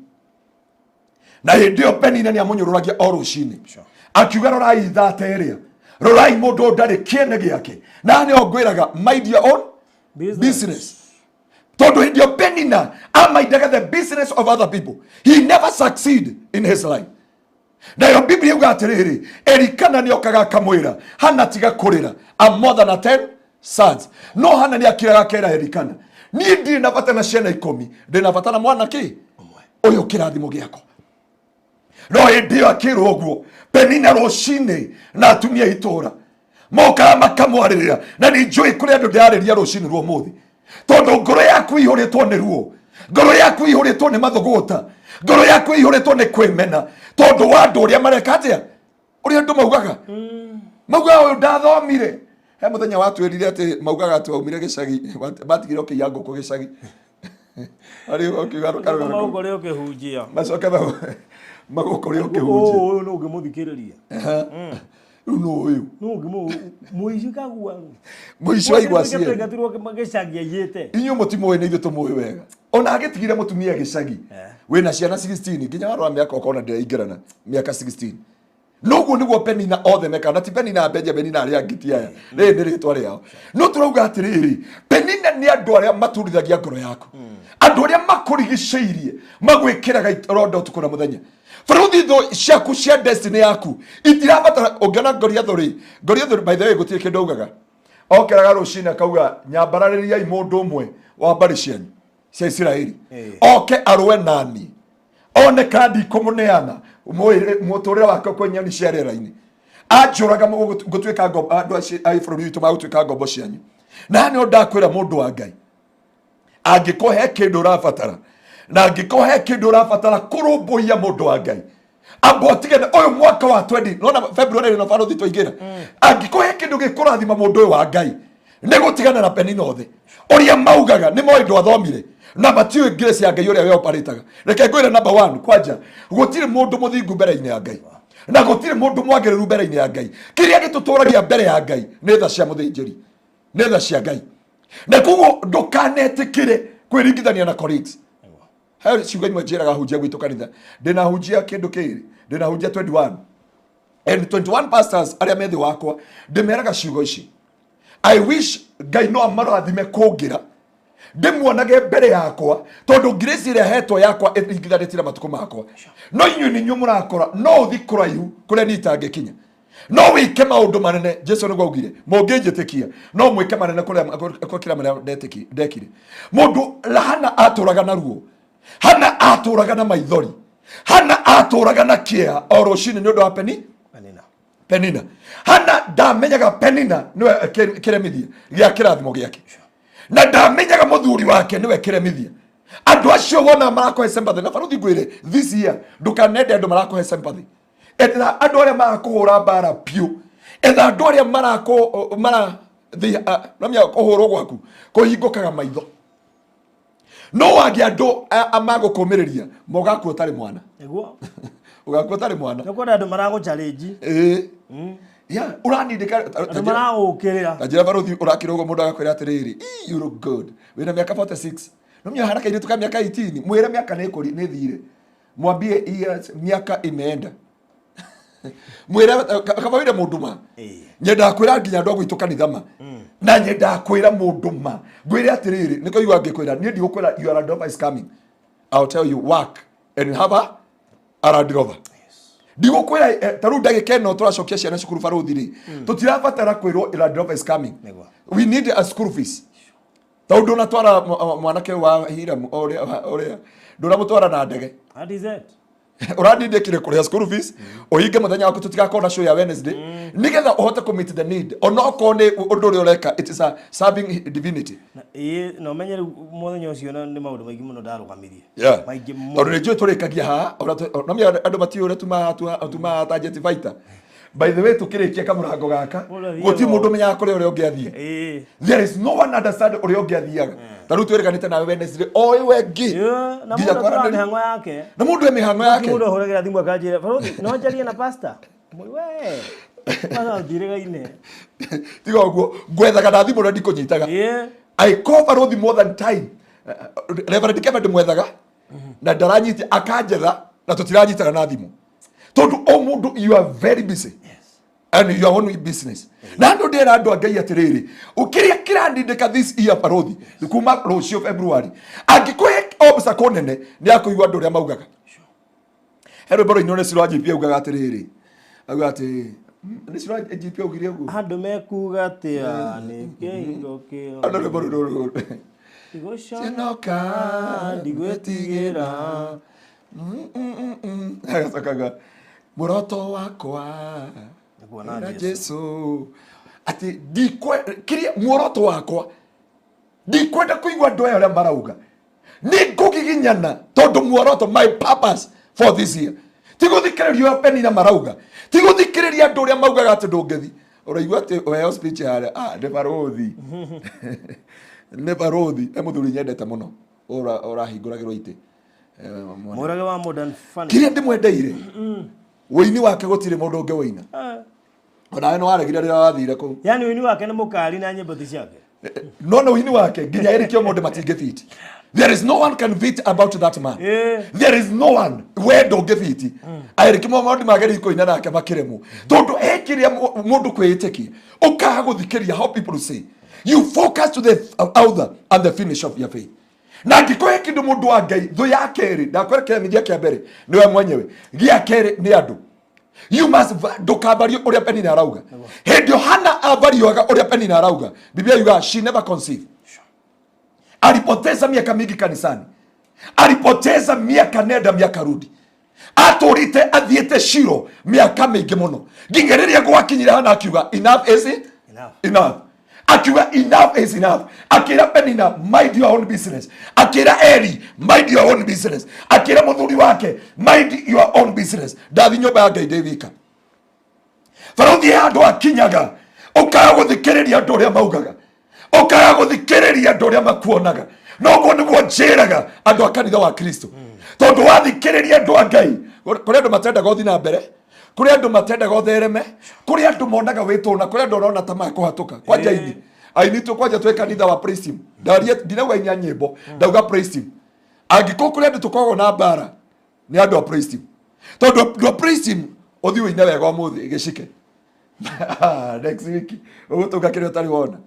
na hindio Penina ni amunyururagia o rucini akiuga rorai thate iria rorai mundu ndari kiene giake na ni ongwiraga mind your own business. Todo hindio Penina amaidaga the business of other people. He never succeed in his life. Na yo Biblia yuga atiriri Erikana ni okaga kamwira Hana tiga kurira a more than 10 sons. No Hana ni akiraga kera Erikana ni ndi na bata na ciana 10 ndi na bata na mwana ki oyo kirathimo giako. No hindio akirwo guo Penina rucini na atumia itura moka makamwarira na ni njui kuri andu ndiariria rucini ruo muthi tondu ngoro yaku ihuritwo ni ruo, ngoro yaku ihuritwo ni mathugota, ngoro yaku ihuritwo ni kwimena tondu wa andu uria mareka atia uria andu maugaga maugaga uyu ndathomire. He muthenya watwirire ati maugaga ati waumire gicagi batigire ukiya nguku gicagi ari ukigaruka magukore ukihunjia macoka magukore ukihunjia uyu no ngimuthikiriria no uyu muici kagua muici wa igwacie ngatirwo magicagi yete inyu mutimo ni ithu tumuwe wega ona agitigire mutumia gicagi wina ciana 16 nginya warwa miaka ukona ndiraingirana miaka 16 noguo niguo Penina othe meka na ti Penina Benjamin aria ngiti aya ni ritwa riao no turauga atiriri Penina ni andu aria maturithagia ngoro yaku andu aria makurigiceirie magwikiraga rondo tukuna muthenya Faruthi tho ciaku cia destiny yaku itirabatara ongana Goliathori by the way gutire kindu ugaga okeraga rucina kauga nyambarariria mundu umwe wa mbari cianyu cia Israeli oke arwe nani one kandi kumuneana muturira wake kwenyani cia rera-ini ajuraga gutwika ngombo andu ai bururi witu magutwika ngombo cianyu na ni ndakwira mundu wa Ngai angikohe kindu rabatara na angikohe kindu rabatara kurumbuia mundu wa Ngai abotige oyo mwaka wa 20 nona February na Farothi twaingira angikohe kindu gikurathima mundu wa Ngai ni gutigana na Penina othe uria maugaga ni moi ndu athomire na matiwe grace ya Ngai uria we operataga reke ngwire number 1 kwanja gutire mundu muthingu mbere-ini ya Ngai na gutire mundu mwagiriru mbere-ini ya Ngai kiria gituturagia mbere ya Ngai ni tha cia muthinjiri ni tha cia Ngai na kuguo ndukanetikire kwiringithania na colleagues. Hayo ciuga imwe njiraga hunjia gwitu kanitha ndina hunjia kindu kiri ndina hunjia 21 and 21 pastors aria methi wakwa ndimeraga ciugo ici I wish Ngai no amarathime kungira ndimuonage mbere yakwa tondu grace iria hetwo yakwa iringithanitire matuko makwa no inyu ni nyu murakora no uthi kuraihu kuria nitangikinya no wike maundu manene Jesu niguo augire munginjitikia no mwike manene kuria kira maria ndekire mundu Hana aturaga na ruo Hana aturaga na maithori Hana aturaga na kia o rucini ni undu wa Penina Hana ndamenyaga Penina niwe kiremithia gia kirathimo giake na ndamenyaga muthuri wake niwe kiremithia andu acio wona marakohe sympathy na Farothi ngwire this year ndukanende andu marakohe sympathy etha andu aria marakuhura bara piu etha andu aria namya kuhurwo gwaku kuhingukaga maitho no wagi andu amagukumiriria mogaku utari mwana eguo ugaku utari mwana no kwenda andu marago challenge ya uranindika maragukirira tajira Farothi urakirogo mundu agakwira atiriri you look good wina miaka 46 no mya haraka ile tuka miaka 18 mwira miaka ni thire mwambie miaka imeenda mwira kawaida mundu ma nyenda kwira nginya ndogo itukanithama na nyenda kwira mundu ma ngwire atiriri niko yu angikwira ni ndigukwira your Radova is coming. I'll tell you work and have a Radova. Digo kwira taru ndagike no turacokia ciana cukuru Farothi ri tutirabatara kwirwo Radova is coming. We need a school fees Tau ndunatwara mwanake wa Hiramu oria ndunamutwara na ndege. That is it. Urandindikire kuria school fees ohinge muthenya waku tutigakona show ya Wednesday nigetha uhote ku meet the need onoko ni undu uri ureka it is a serving divinity no menye muthenya ucio ni maundu maingi muno ndarugamirie maingi muno tondu njui turikagia ha nomia andu matiure tuma target fighter. By the way tukirikia kamurango gaka guti mundu menyaga kuri uri ungiathie there is no one understand uri ungiathiaga taru twiriganite nawe Wednesday oi wengi na mundu twa mihango yake na mundu mihango yake mundu horagira thimu akanjira barothi no njarie na pastor we bana ndirigaine tiga uguo gwethaga na thimu na ndikunyitaga I call barothi more than time Reverend Kevin mwethaga na ndaranyiti akanjetha na tutiranyitaga na thimu tondu o mundu you are very busy and you are on business na ndo ndera andu angai atiriri ukiria kirandindika this year barothi kuma rucio February angikuhe obsa konene ni akuigwa andu ria maugaga hero baro inone siro GP ugaga atiriri auga ati ni siro GP ugire ugu andu mekuga atia ni kihingo kio andu baro igoshonoka ndigwetigira sakaga muroto wakwa na Jesu ati dikwe kiria muroto wakwa dikwenda kuigwa andu aya marauga ni ngugiginyana tondu muroto my purpose for this year tiguthikiririo Penina marauga tiguthikiriria andu ria maugaga ati ndungithi uraigwa ati we speech hare ne barothi ne barothi emuthuri nyendete muno urahinguragirwo ite murage wa modern funny kiria ndimwendeire wini wake gutire mundu unge wina ona no aregire rira wathire ku yani wini wake ni mukari na nyimbo ciake no wini wake nginya erikio mundu matingefiti there is no one can beat about that man there is no one where do give it airikimo mundu mageri koina nake makiremu tondu ekiria mundu kwiteki ukaga guthikiria how people say you focus to the outer and the finish of your faith na ngikoe kindu mundu wa Ngai thu ya keri ndakwereke mithia kia mbere niwe mwenyewe gia keri ni andu you must ndukambari uria Penina arauga hendio hana abarioga uria Penina arauga Biblia yuga she never conceived alipoteza miaka mingi kanisani alipoteza miaka nenda miaka rudi aturite athiete Shiro miaka mingi muno ngingereria gwakinyira hana akiuga enough is enough akiuga enough is enough akira Penina mind your own business akira Eli mind your own business akira muthuri wake mind your own business ndathi nyumba ya Ngai ndivika barothi andu akinyaga ukaga guthikiriria andu ria maugaga ukaga guthikiriria andu ria makuonaga noguo niguo njiraga andu a kanitha wa Kristo tondu wathikiriria andu a Ngai kuri andu matendaga uthi na mbere kuri andu matendaga uthereme kuri andu monaga wituna kuri andu orona ta makuhatuka kwanja ini ainitwo kwanja twe kanitha wa praise team ndaria ndinauga inya nyimbo ndauga praise team angiko kuri andu tukoragwo na bara ni andu a praise team tondu praise team uthi wina wega umuthi gicike next week ugutuga kiri utari wona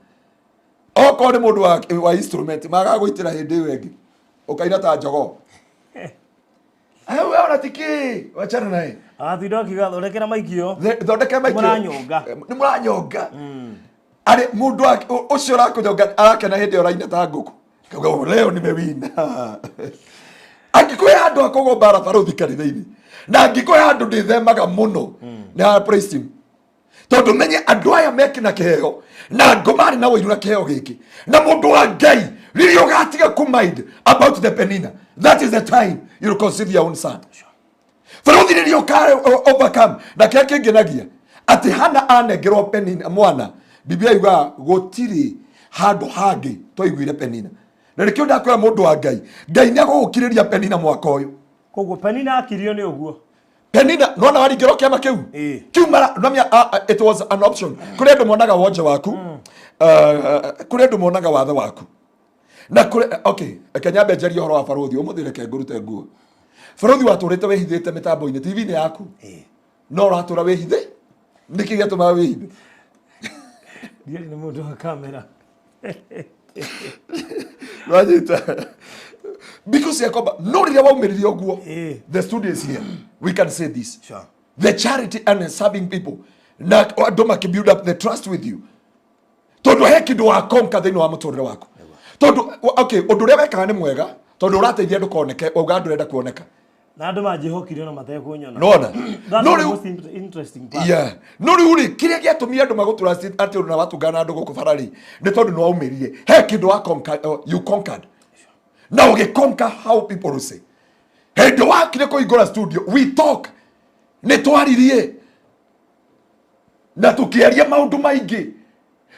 oko ni mundu wa instrument magaga guitira hindi wengi ukaina ta njogo wewe unatiki wachana naye athindo kiga thondekera maikio thondeke maikio muranyonga ni muranyonga ari mundu ucio rakunyonga arakena hindi oraina ta nguku kauga leo nimewina angikoya andu akugombara barothi kanitha-ini na angikoya andu ndithemaga muno na praise team tondu menye andu aya mekina kiheo na ngomari na wiru na kiheo giki na mundu wa Ngai ririo gatiga ku mind about the Penina that is the time you conceive your own son barothi ririo kare overcome na kia kingenagia ati hana anengerwo Penina mwana Biblia yuga gutiri handu hangi toiguire Penina na rikio ndakwira mundu wa Ngai Ngai ni agukiriria Penina mwaka uyu koguo Penina akirio ni uguo Penina nona waringiro kiama kiu kiumara nomia it was an option kuri andu monaga wonje waku kuri andu monaga wathe waku na kuri okay kanyambe njeri horo wa barothi umuthire ke ngurute nguo barothi waturite wehithite mitambo-ini TV ni yaku no ratura wehithe niki giatuma wehithe ndiye ni mundu wa kamera Rajita because yakoba no riria waumiririe oguo the studio is here we can say this sure the charity and serving people na andu build up the trust with you tondu he kindu wa conquer thini wa muturire waku tondu okay undu ria wekaga ni mwega tondu urateithia ndukoneke uga ndurenda kuoneka na andu majihokire na matekunyona nona no most interesting part yeah no riu kiria giatumia andu magutura ati na watungana andu guku farari ni tondu no aumirie he kindu wa conquer you conquered now we conquer how people will say hey do wakire kuingura studio we talk ni twaririe na tukiaria maundu maingi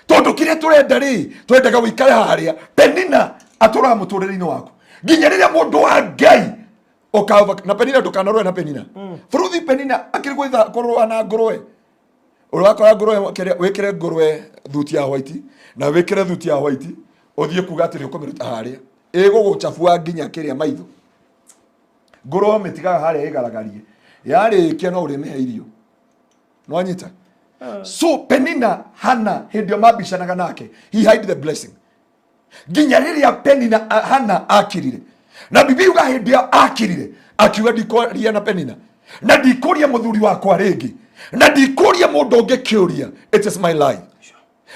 tondu kiria turenda ri twendaga wikare haria Penina atura muturire-ini waku nginya riria mundu wa Ngai okava na Penina ndukanarwe na Penina furuthi Penina akirigwitha korwa na ngurwe urakora ngurwe wikire ngurwe thuti ya white na wikire thuti ya white uthie kuga atiri ukumiruta haria iguguchafua nginya kiria maitho ngurwe mitigaga haria igaragarie yari kia no urimihe irio no anyita so Penina Hana hindio mabishanaga nake he hide the blessing nginya riria Penina Hana akirire na bibi uga hindio akirire akiuga ndikoria na Penina na ndikoria muthuri wakwa ringi na ndikoria mundu ungi kiuria it is my life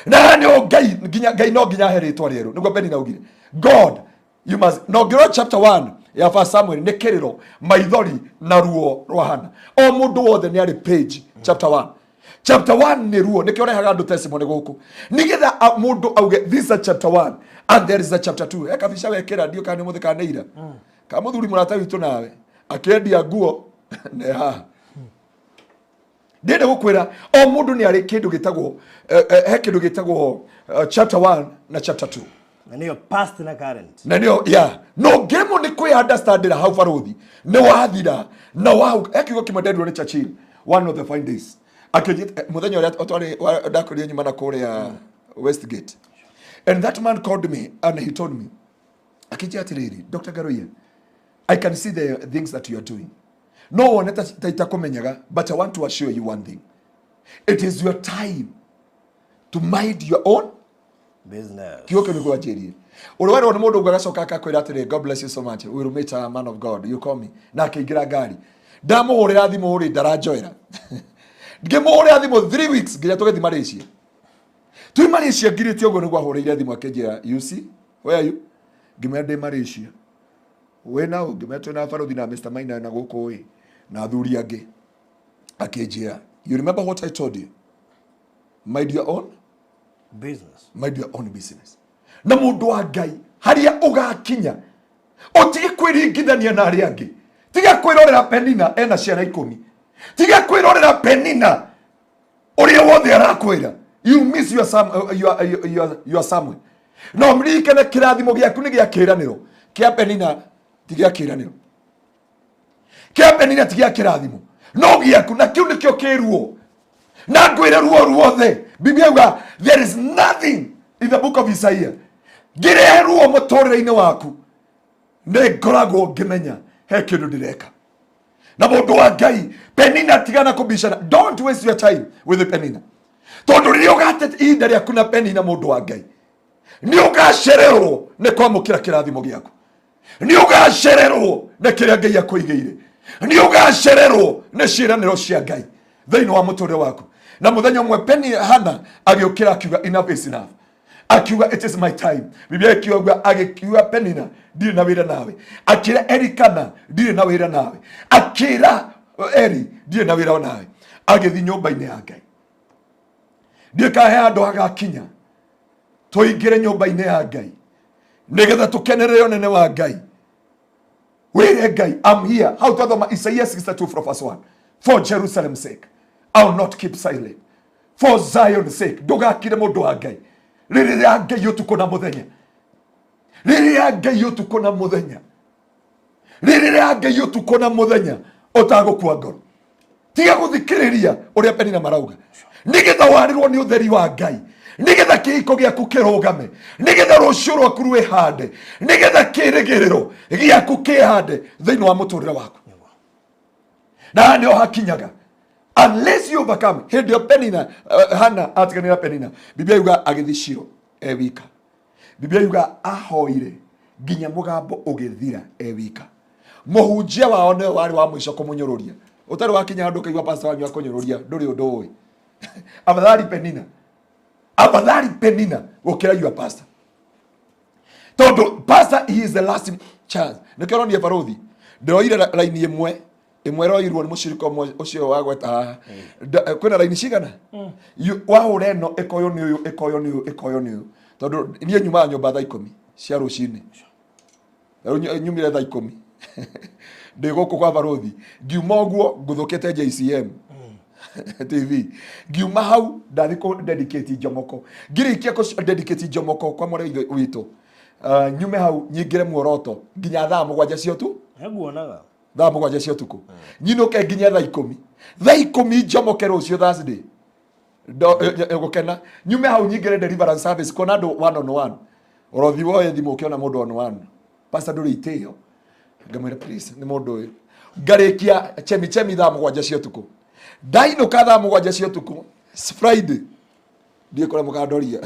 na ni Ngai no nginya heritwa rieru niguo Penina ugire God you must no Ngaruiya chapter 1 ya fa Samuel ni kiriro maithori na ruo rwa Hana o mundu wothe ni ari page chapter 1 chapter 1 ni ruo nikio rehaga andu testimony guku nigetha mundu auge this is chapter 1 and there is a chapter 2 ekabisha wekera ndio kana muthika neira ka muthuri murata witu nawe akendia nguo ne ha ndende gukwira o mundu ni ari kindu gitagwo he kindu gitagwo chapter 1 na chapter 2 na niyo past na current na niyo yeah no gemo ni kwi understand how faruthi ne wathira na wow ekigo kimendedwo ni Churchill one of the fine days akijit muthenya uria otwari ndakuria nyuma na kuria Westgate and that man called me and he told me akijia atiriri Dr. Ngaruiya I can see the things that you are doing no one taitakumenyaga but I want to assure you one thing it is your time to mind your own business kioke ni kwa jerie urwaro ni mundu ugacoka akakwira atire God bless you so much we will meet a man of God you call me na akigira gari ndamuhurira thimu uri ndarajoera ngimuhurira thimu 3 weeks nginya tugethi Malaysia tui Malaysia ngirite ugo niguo ahurire thimu akenjira you see where are you ngimende Malaysia we now ngimetwe na faruthi na Mr. Maina na guku we na thuri angi akenjira you remember what I told you mind your own business mind your own business na mundu wa Ngai haria ugakinya utige kwiringithania na aria angi tiga kwirorera Penina ena ciana 10 tiga kwirorera Penina uria wothe arakwira you miss your Samuel no mrikene kirathimo giaku ni gia kiraniro kia Penina tiga kiraniro kia Penina tiga kirathimo no giaku na kiu nikio kiruo na ngwire ruo ruothe Biblia yuga there is nothing in the book of Isaiah ngire ruo mutorire-ini waku ne ngoragwo ngimenya he kindu ndireka na mundu wa Ngai Penina tigana kubishana don't waste your time with the Penina tondu riria ugate ihinda riaku na Penina mundu wa Ngai ni ugacererwo ni kwamukira kirathimo giaku ni ugacererwo ni kiria Ngai akuigeire ni ugacererwo ni ciiraniro cia Ngai thiini wa muturire waku na muthenya umwe Penina Hana agiukira akiuga enough is enough akiuga it is my time Biblia ikiuga agikiuga Penina ndire na wira nawe akira Erikana ndire na wira nawe akira Eri ndire na wira nawe agithi nyumba-ini ya Ngai ndire kahe andu agakinya tuingire nyumba-ini ya Ngai nigetha tukenerere onene wa Ngai wire Ngai I'm here how to thoma Isaiah 62 from verse 1 for Jerusalem's sake I will not keep silent for Zion's sake ndugakire mundu wa Ngai ririria Ngai utuko na muthenya ririria Ngai utuko na muthenya ririria Ngai utuko na muthenya utagukua ngoro tiga guthikiriria uria Penina marauga nigetha warirwo ni utheri wa Ngai nigetha kihiko giaku kirugame nigetha rucio rwaku rwihande nigetha kirigiriro giaku kihande thiini wa muturire waku na ndio hakinyaga unless you overcome hindio Penina Hana atiganira Penina Biblia yuga agithishiro wika Biblia yuga ahoire nginya mugambo ugithira wika muhunjia wao ne wari wa mwisho kumunyururia utari wakinya andu kaigwa pastor wanyu akunyururia nduri undu afadhali Penina gukira your pastor Todo pastor, he is the last chance. Nikero ni barothi. Ndoire line imwe roirwo ni mushirika ucio wagweta. Kwina line cigana? Wa ureno ekoyo ni uyu. Todo niye nyuma nyumba thaa 10 cia rucini. Nyumire thaa 10. Ndiguku kwa barothi. Ngiuma uguo nguthukite JCM. TV. Ngiuma hau ndathi ko dedicate Jomoko. Ngirikia ko dedicate Jomoko kwa mwere witu. Nyume hau nyingire muoroto nginya thaa 7 cio tu. Heguonaga. Thaa 7 cio tuku. Nyinuke nginya thaa 10. Thaa 10 Jomoko rucio Thursday. Egukena. Nyume hau nyingire deliverance service kona ndo 1-on-1. Orothi woye thimu ukiona mundu on 1. Pastor nduri itio. Ngamwira please ni mundu uyu. Ngarikia chemi thaa 7 cio tuku. Daino kadha 7 cio tuku. Friday. Ndiye kora mukandoria.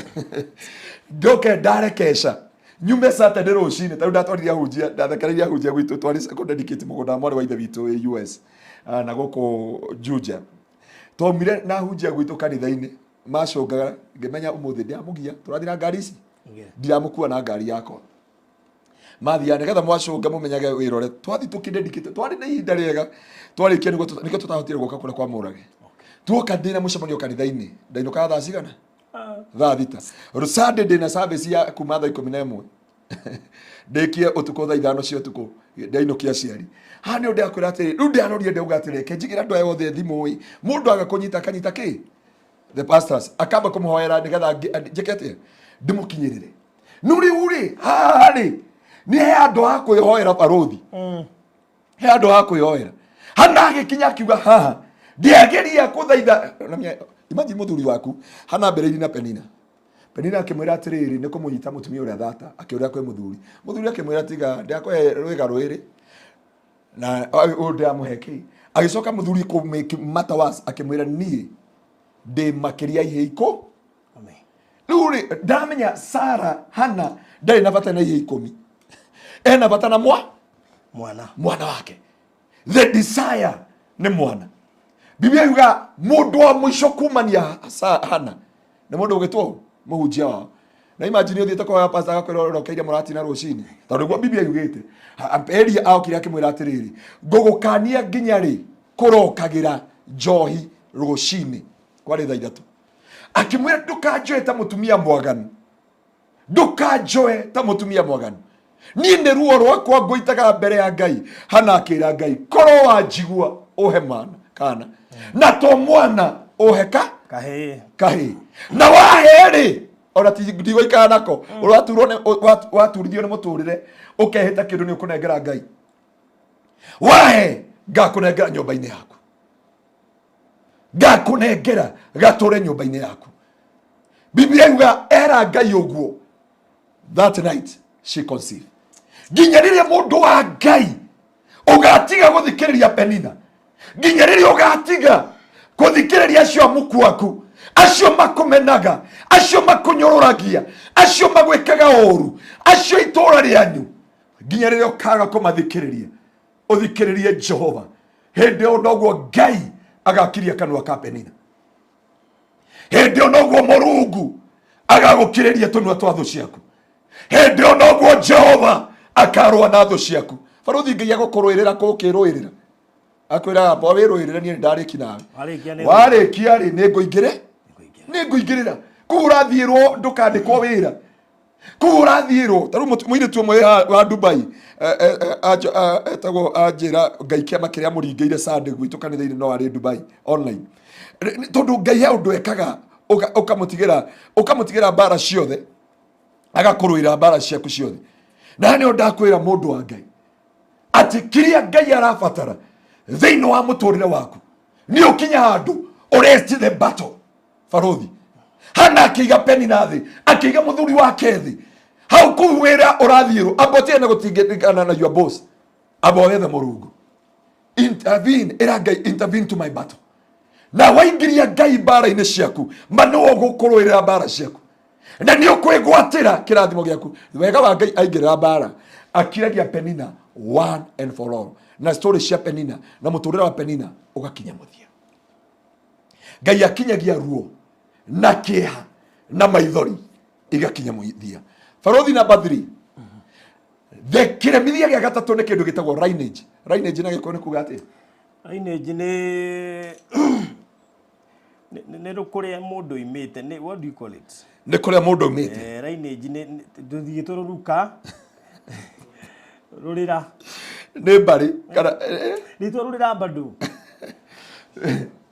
Ndoke ndarekesha. Nyume Saturday rucini tau ndatwarithia hunjia ndathekereria hunjia gwitu twari second dedicate mugunda mwari wa ithe witu US na goko Juja. Tomire na hunjia gwitu kanitha-ini macungaga ngimenya umuthi ndiamugia turathira ngari ici. Ndiramukua na ngari yakwa. Mathia nigetha mwacunga mumenyage wirore twathi tukidedicate twari na ihinda riega twarikia niko tutahotire guka kure kwa murage. Tuoka ndina mucemanio kanitha-ini ndainoka thaa cigana? Thaa 6. Rusade ndina service ya kuma thaa 11. Ndekie utuko thaa 5 cio tuko ndainokia ciari. Hani ode akwira atiri ru ndianorie ndauga atiri ke njigira ndo yothe thimu i mundu agakunyita kanyita ki the pastors akamba kumuhoera nigetha njikete ndimukinyirire nuri uri hari ni he andu akwihoera barothi he andu akwihoera hana agikinya kiuga haha ndiageria kuthaitha imagine muthuri waku hana mbere-ini na Penina akimwira atiriri ni kumunyita mutumia uria thata akiuria kwe muthuri akimwira tiga ndiakwe rwiga rwiri na ode amuheki agicoka muthuri ku make matter was akimwira ni de makiria ihiko amen luri ndamenya Sara hana ndari na bata na ihe 10 ena bata na mwana wake the desire ni mwana Biblia yuga mundu wa mwisho kumania hana na mundu ugitwo muhunjia wao na imagine uthiete kwa pastor agakwira rokeire murati na rucini tondu gwa Biblia yugite amperi aokire akimwira atiriri ngugukania nginya ri kurokagira njohi rucini kwari thaa 3 akimwira ndukanjoe ta mutumia mwaganu nie ne ruo rwakwa ngoitaga mbere ya Ngai hana akira Ngai koro wanjigua uhe mana kana na to mwana uheka kahe na waheri ora tigo ikana nako waturithio ni muturire ukehita kindu ni ukunengera Ngai wahe ngakunengera nyumba-ini yaku ngakunengera gature nyumba-ini yaku Biblia yuga era Ngai uguo that night she conceived nginya riria mundu wa Ngai ugatiga guthikiriria Penina nginya riria ugatiga kuthikiriria acio muku waku acio makumenaga acio makunyoruragia acio magwikaga oru acio itura rianyu nginya riria ukaga kumathikiriria uthikiririe Jehova hindi onoguo Ngai agakiria kanua ka Penina hindi onoguo Murungu agagukiriria tunua twa thu ciaku hindi onoguo Jehova akarwa na thu ciaku baruthi Ngai agukurwirira kukirwirira akwira abo wirwirira ni ndariki nawe warikia ri ninguingirira kuurathirwo ndukandikwo wira kuurathirwo taru mwire tu mwe wa Dubai etago ajira ngaikia makiria muringeire sande gwitu kanitha-ini no ari Dubai online tondu Ngai he undu ekaga ukamutigira bara ciothe agakurwira bara ciaku ciothe na ni ndakwira mundu wa Ngai ati kiria Ngai arabatara thiini wa muturire waku ni ukinya handu uresti the battle farothi hana akiga Penina thi akiga muthuri wake thi hau kuwira urathiru abotie na gutingirikana na your boss aboye the Murungu intervene era Ngai intervene to my battle na waingiria Ngai bara-ini ciaku mano gukurwira bara ciaku na ni ukwigwatira kirathimo giaku wega wa Ngai aingirira bara akiragia Penina one and for all na story cia Penina na muturira wa Penina ugakinya muthia Ngai akinyagia ruo na kieha na maithori igakinya muthia farothi number 3 The Iremithia gya gatatu ni kindu gitagwo lineage. Lineage na giko ni kuga ati? Lineage ni rukuria mundu imite. What do you call it? Ni kuria mundu imite. Lineage ni duthie tururuka. Rurira. Ni bari kana ni tururira badu.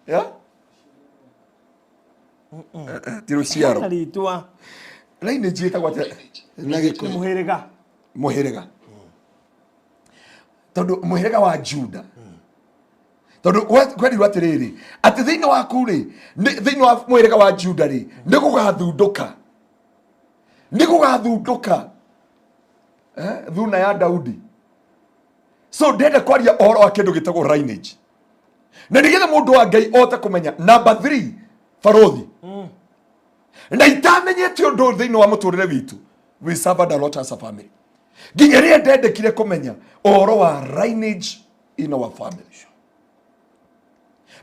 Ya? Tiruciaro. Ritwa. Lineage itagwo ati na giko muhirega. Tondu muhirega wa Juda. Tondu kweri rwatiriri ati thiini waku ri thiini wa muhirega wa Juda ri ni gugathunduka thuna ya Daudi. So ndenda kwaria ohoro wa kindu gitagwo lineage. Na nigetha mundu wa Ngai ote kumenya. Number 3 farothi. Na itamenyete undu thiini wa muturire witu. We serve a lot as a family. Ginyeria ndendekire kumenya ohoro wa lineage in our family.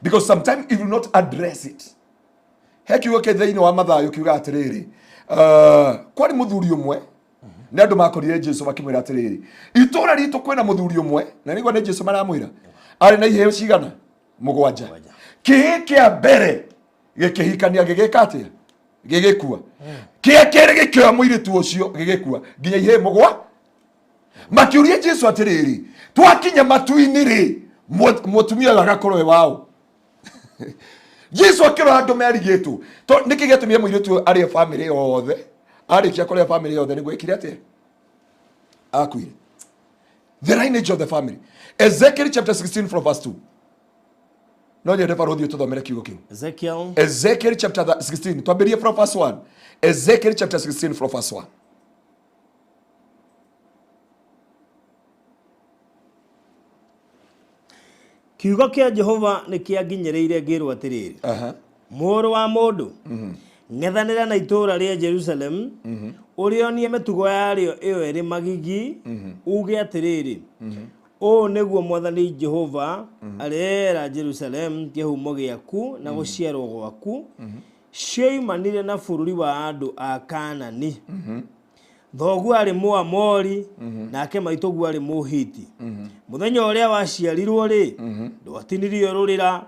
Because sometimes if you not address it. Hekiuga ke thiini wa mathayo kiuga atiriri. Kwani muthuri umwe ni andu makorire Jesu makimwira atiriri. Itura ritu kwena muthuri umwe na nigwa ni Jesu maramwira. Ari na iheo cigana 7. Kihi kia mbere gikihikania gigikatia gigikua. Kia kere gikioya muiritu ucio gigikua nginya ihe 7. Makiuria Jesu atiriri twakinya matu-ini ri mutumia gagakorwo we wao. Jesu akirora andu merigitu to niki getumia muiritu ari family yothe ari kia kore family yothe niguo ikire atia akuire. The lineage of the family. Ezekiel chapter 16 from verse 2. No nyende farothi tuthomere kiugo kiu. Ezekiel chapter 16 twambirie from verse 1. Ezekiel chapter 16 from verse 1. Kiugo kia Jehova ni kia nginyereire ngirwo atiriri. Muru wa mundu. Ngethanira na itura ria Jerusalem. Urionie mitugo yario iyo iri magigi. Uge atiriri. O niguo Mwathani Jehova arera Jerusalem kihumo giaku na guciarwo gwaku. Cioimanire na bururi wa andu a Kaanani. Thogu ari Muamori nake maitogu ari Muhiti. Muthenya uria waciarirwo ri ndwatinirio rurira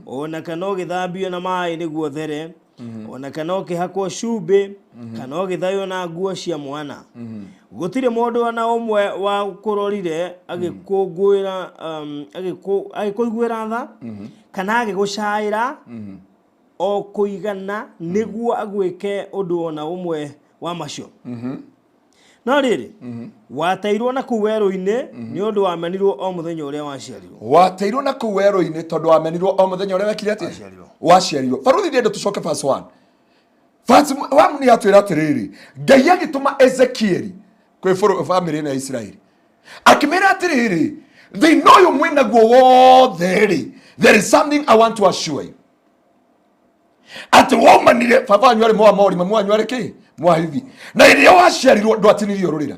ona kana githambio na mai niguo there ona kana kihakwo cumbi kana githayo na nguo cia mwana. Gutire mundu ana umwe wa kurorire agikungwira agikuiguira tha kana agigucaira o kuigana niguo agwike undu ona umwe wa macio. No riri watairwo na kuweru-ini ni undu wamenirwo o muthenya uria waciarirwo. Watairwo na kuweru-ini tondu wamenirwo o muthenya uria wekire atia waciarirwo. Faruthi ndende tucoke verse 1. Verse 1 ni atwira atiriri Ngai agituma Ezekieli kwi family ya Israeli akimera atiriri they know you mwina guo wothe. There is something I want to assure you. Ati womanire baba anyu ari Muamori mamu anyu ari ki Mwahivi na irio waciarirwo ndwatinirio rurira.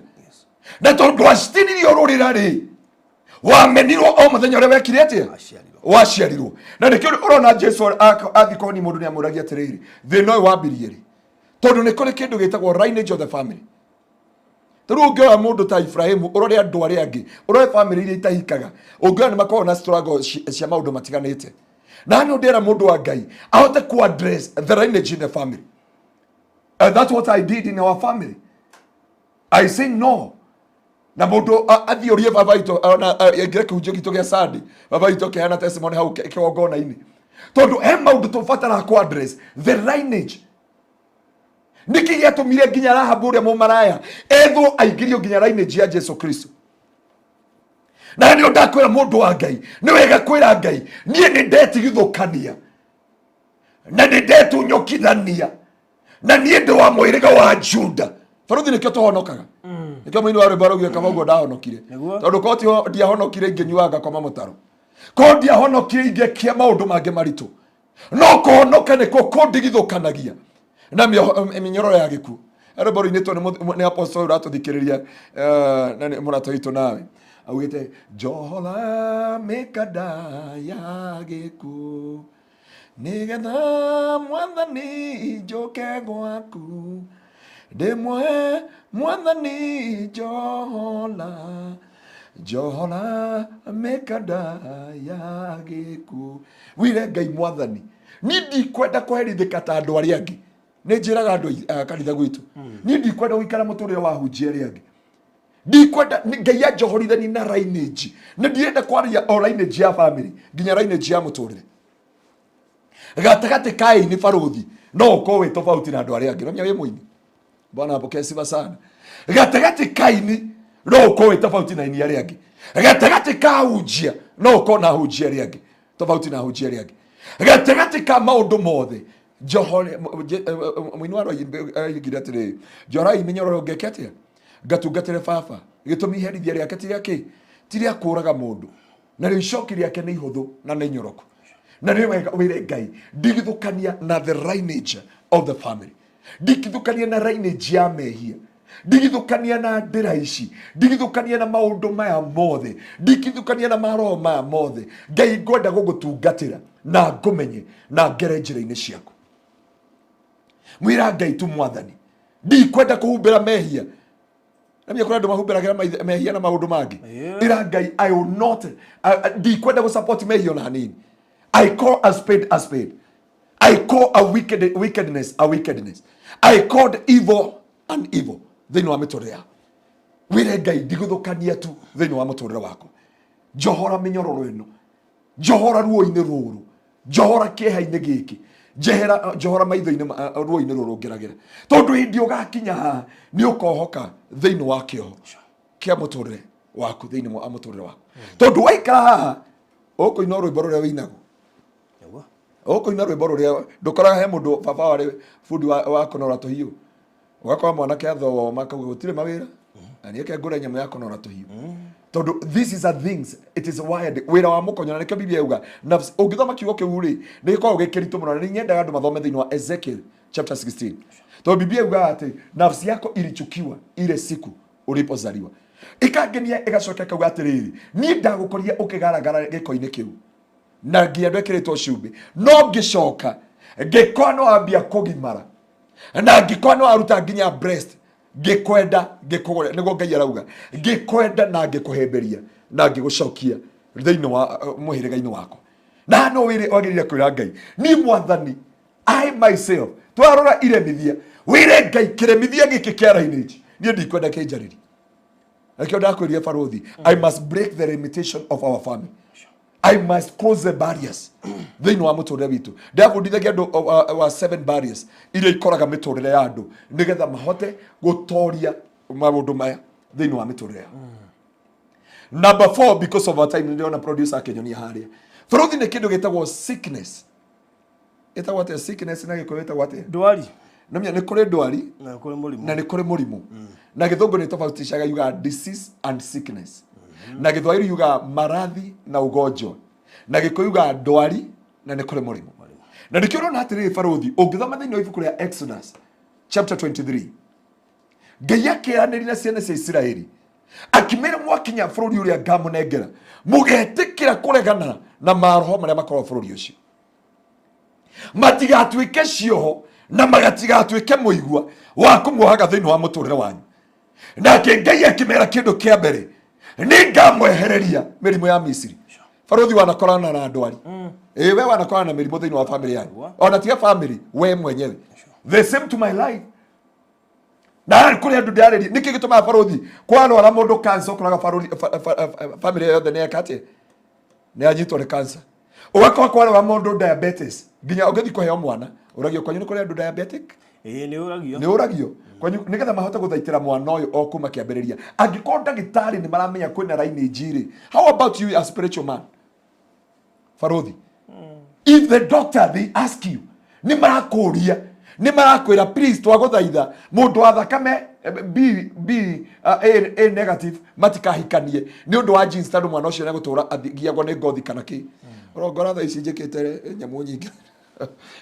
Na tondu wacitinirio rurira ri wamenirwo o muthenya uria wekire atia waciarirwo. Na nikio urona Jesu athikoni mundu ni amuragia atiriri thina uyu wambirie ri tondu ni kuri kindu gitagwo lineage of the family. Tondu ungeoya mundu ta Ibrahimu urore andu aria angi urore family iria itahikaga ungeoya ni makorwo na struggle cia maundu matiganite. Na ni ndera mundu wa Ngai ahote ku address the lineage in the family. And that's what I did in our family. I say no. Na mundu athiorie baba ito na ngire kihunjio gitu gia Sunday baba ito kihana testimony hau kiwogona ini tondu he maundu tubatara ku address the lineage. Niki giatumire nginya Rahabu uria mumaraya ethwo aingirio nginya lineage ya Jesu Kristo. Na ni ndakwira mundu wa Ngai ni wega kwira Ngai nie ni ndetigithukania na ni ndetunyokithania na nie ndo wa muhiriga wa Juda. Faruthi nikio tuhonokaga nikio mwini wa rwimbo kama uguo ndahonokire tondu koti ndiahonokire ingenyuaga kwa mamutaro ko ndiahonokire ingekia maundu mange maritu no kuhonoka niko kundigithukanagia na minyororo ya gikuo. Rwimbo ruinitwo ni apostle ratuthikiriria na ni murato itu nawe augite njohora mikada ya gikuo nigetha Mwathani njoke gwaku ndimwe mwathani njohora mekada ya giku wire Ngai mwathani ni ndikwenda kweherithika ta andu aria angi ni njiraga andu kanitha gwitu ni ndikwenda guikara muturire wa hunjia aria angi ndikwenda Ngai anjohorithani na lineage na ndirenda kwaria o lineage ya family nginya lineage ya muturire gatagati kai ni faruthi no ko tofauti na andu aria angi nomya wi muini bwana apokea sifa sana gatagati kai ni no ko tofauti na ini aria angi gatagati ka hunjia no ko na hunjia aria angi tofauti na hunjia aria angi gatagati ka maundu mothe njohore muini wa yigira atiri njora imenyororo ngeketia gatungatire baba gitumi herithia riake tiria kuraga mundu na ricoki riake ni ihuthu na ni nyoroku na ni wire Ngai ndigithukania na the lineage of the family ndigithukania na lineage ya mehia ndigithukania na ndira ici ndigithukania na maundu maya mothe ndigithukania na maroho maya mothe Ngai ngwenda gugutungatira na ngumenye na ngere njira-ini ciaku mwira Ngai tu mwathani ndikwenda kuhumbira mehia namia kuna andu mahumbiragira mehia na maundu mangi ira Ngai I will not ndikwenda gusupport mehia na hanini I call a spade I call a wickedness I called evil an evil thini wa miturire wire Ngai ndigithukania tu thini wa muturire wako njohora minyororo ino njohora ruo-ini ruru njohora kieha-ini giki njohora maitho-ini ruo-ini ruru ngeragira tondu hindi ugakinya haha ni ukohoka thini wa kioho kia muturire waku thini wa muturire waku tondu waikara haha ukuina rwimbo ruria winagu ukuina rwimbo ruria ndukoraga he mundu baba wari fundi wa kunora tuhiu ugakora mwanake athoma akauga gutire mawira na nieke ngura nyamu ya kunora tuhiu tondu this is a things it is wired wira wa mukonyo na nikio Biblia yuga nafsi ungithoma kiugo kiu ri ni gikoragwo gikiritu muno na nyendaga andu mathome thiini wa Ezekiel chapter 16 tondu Biblia yuga ati nafsi yako ilichukiwa ile siku ulipozaliwa ikangenia igacoka kauga atiriri ni ndagukoria ukigaragara giko-ini kiu na ngia ndekiritwo cumbi no ngicoka ngikwa no ambia kugimara na ngikwa no aruta nginya breast ngikwenda ngikugore niguo Ngai arauga ngikwenda na ngikuhemberia na ngigucokia thiini wa muhiriga-ini wako na no wire wagirire kwira Ngai ni mwathani I myself twarora Iremithia wire Ngai kiremithia giki kia lineage ni ndikwenda kinjariri akio ndakwiria faruthi I must break the limitation of our family I must close the barriers thiini wa muturire witu ndabundithagia andu wa 7 barriers iria ikoraga miturire ya andu nigetha mahote gutoria maundu maya thiini wa miturire number 4 because of our time ndiona producer akenyonia haria faruthi ni kindu gitagwo sickness etagwo ate sickness na gikuitagwo ate ndwari namya ni kuri ndwari na ni kuri murimu na githungu ni tofautishaga yuga disease and sickness na githwahili yuga marathi na ugonjwa na gikuyu yuga ndwari na ni kuri murimu na nikirona atiriri faruthi ungithoma thiini wa ibuku ria Exodus chapter 23 Ngai akiraniri na ciana cia Israeli akimera mwakinya bururi uria ngamunengera mugetikira kuregana na maroho maria makorwo bururi ucio matigatuike cioho na magatigatuike muigua wa kumuhaga thiini wa muturire wanyu nake Ngai akimera kindu kia mbere ni ngamwehereria mirimu ya Misiri faruthi wanakorana na ndwari we wanakorana na mirimu thiini wa family yanyu ona tiga family we mwenyewe the same to my life na kuri andu ndareri niki gituma faruthi kwarwara mundu cancer kuraga faruthi family yothe ne akate ne anyitwo ni cancer ugakora kwarwara mundu diabetes nginya ugethi kuheo mwana uragio kwanyu ni kuri andu diabetic ni uragio kwanyu nigetha mahote guthaitira mwana uyu o kuma kiambiriria angikorwo ndagitari ni maramenya kwina lineage ri how about you a spiritual man faruthi if the doctor they ask you ni marakuria ni marakwira please twaguthaitha mundu wa thakame A negative matikahikanie ni undu wa genes tandu mwana ucio negutura athigiagwo ni ngothi kana ki urongora tha ici njikite nyamu nyingi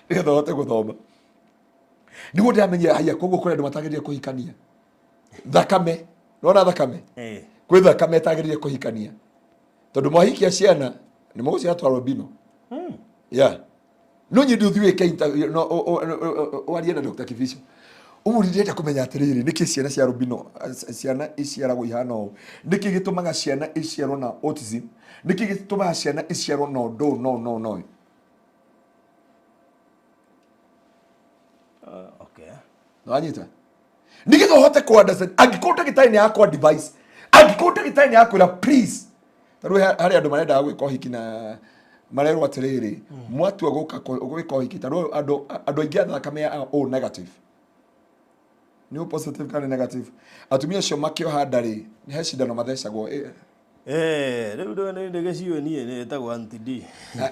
nigetha hote guthoma niguo ndamenye haya koguo kuri andu matagiririe kuhikania thakame nona thakame kwi thakame itagiririe kuhikania tondu mwahikia ciana ni muguciatwarwo bino no nyi nduthiwe ke no waria na Dr. Kivisho umurinde kumenya atiriri niki ciana cia rubino ciana iciaragwo ihana o niki gitumaga ciana iciarwo na autism niki gitumaga ciana iciarwo no Okay. Wanyita niki hote ku understand agikuta gitani yako device agikuta gitani yako la please taru hari andu marenda gwika hiki na marero atiriri mwatu agoka gwika hiki taru andu aingi athakame ya o negative ni positive kana negative atumia cio makio handari ni he cindano mathecagwo riu ndo ndege cio nie ni etagwo anti-D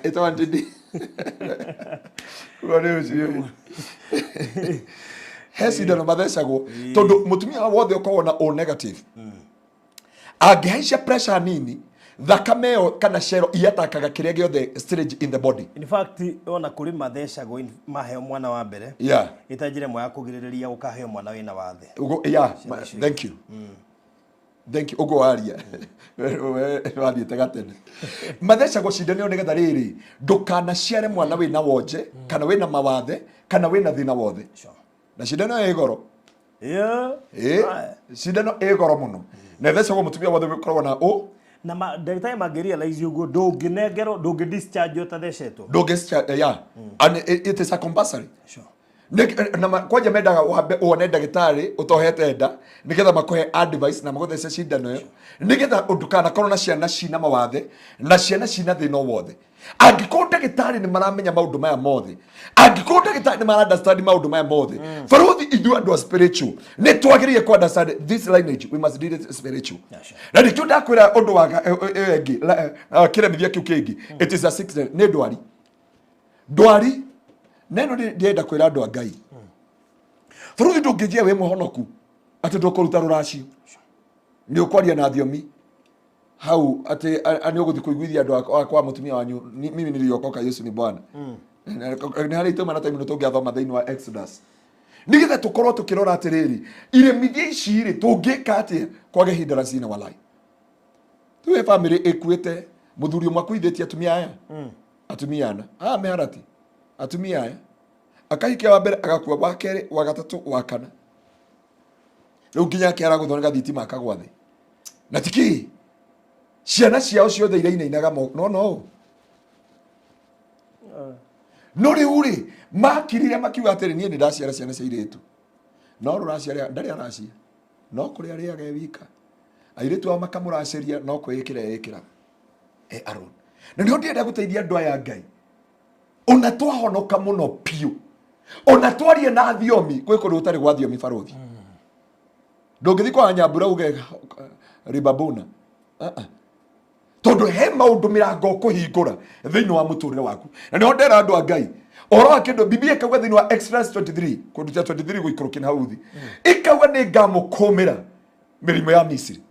etagwo anti-D ro cio he cindano mathecagwo tondu mutumia wothe ukorwo na o negative angihaicia pressure nini thakame yo kana cero iatakaga kiria giothe stage in the body. In fact ona kuri mathecagwo maheo mwana wa mbere itanjire mwa kugiriria gukaheo mwana wina wathe thank you thank you ugo aria wathi tegatene mathecagwo cindano nigetha riri ndukana ciare mwana wina wonje kana wina mawathe kana wina thina wothe na cindano ĩ goro cindano ĩ goro muno na thecagwo mutumia wothe wikoragwo na o na ndagitari mangerealize ugo ndunginengero discharge utathecetwo discharge and it is a compulsory na kwaje mendaga wone ndagitari utohete nda nigetha makuhe advice na maguthece cindano yo nigetha ndukana korwo na ciana cina mawathe na ciana cina thina wothe angiko ndagitari ni maramenya maundu maya mothe angiko ndagitari ni mara understand maundu maya mothe faruthi ithu andu spiritual ni twagiriye ku understand this lineage we must deal it spiritual na nikyo ndakwira undu waga engi kiremithia kiu kingi it is a sickness ni ndwari neno ndienda kwira andu a Ngai faruthi ndungijia we muhonoku ati ndukuruta ruracio ni ukwaria na thiomi hau ati ani uguthi kuiguithia andu akwa mutumia wanyu mimi niliokoka Yesu ni Bwana ni hari ituma na time tungiathoma thiini wa Exodus nigetha tukorwo tukirora atiriri iremithia ici ri tungika atia kwage hindrance na walai tuwe family ekuite muthuri umwe akuithitie atumia aya atumia ana meharati atumia aya akahikia wa mbere agakua wa keri wa gatatu wa kana riu nginya kiara guthoneka thitima akagwa thi na tiki ciana ciao ciothe irainainaga no riu ri makirire makiuga atiri nie ni ndaciara ciana cia iritu no ruraciara ndari aracia no kuri ari age wika airitu wa makamuraciria no kwikira ikira Aaron na ndio ndienda guteithia andu aya Ngai ona twahonoka muno piu ona twarie na thiomi kwi kundu utari gwa thiomi faruthi ndungithi kwa nyambura uge ribabuna tondu he maundu mirango kuhingura thiini wa muturire waku na ndio ndera andu a Ngai oro akindo biblia kauga thiini wa Exodus 23 kundu cha 23 guikurukina hauthi ikauga ni ngamukumira mirimo ya Misiri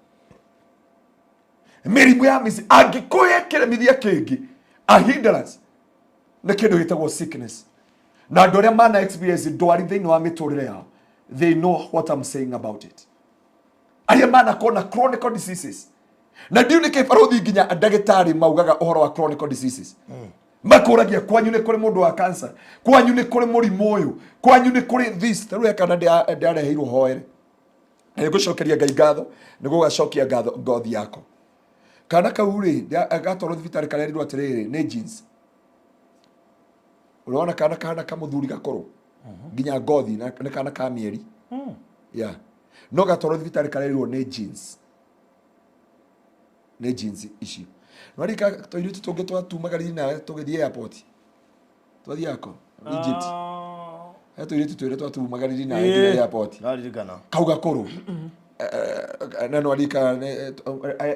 angikuye kiremithia kingi a hindrance na kindu gitagwo sickness na andu aria mana experience ndwari thiini wa miturire yao they know what I'm saying about it aria mana kona chronic diseases na ndiu ni kifaruthi nginya ndagitari maugaga uhoro wa chronic diseases makuragia kwanyu ni kuri mundu wa cancer kwanyu ni kuri murimu uyu kwanyu ni kuri this taruya kana ndareheirwo hoere ngucokeria Ngai ngatho nigugacokia ngatho ngothi yako kana kauri agatoro thibitari karerirwo atiriri ni jeans urona kana kamuthuri gakoro nginya ngothi na kana ka mieri no gatoro thibitari karerirwo ni jeans icio Marika toiletu tunge twatumagariri nawe tugithie airport twathi yako Egypt toiletu twire twatumagariri nawe airport kauga koro na no alika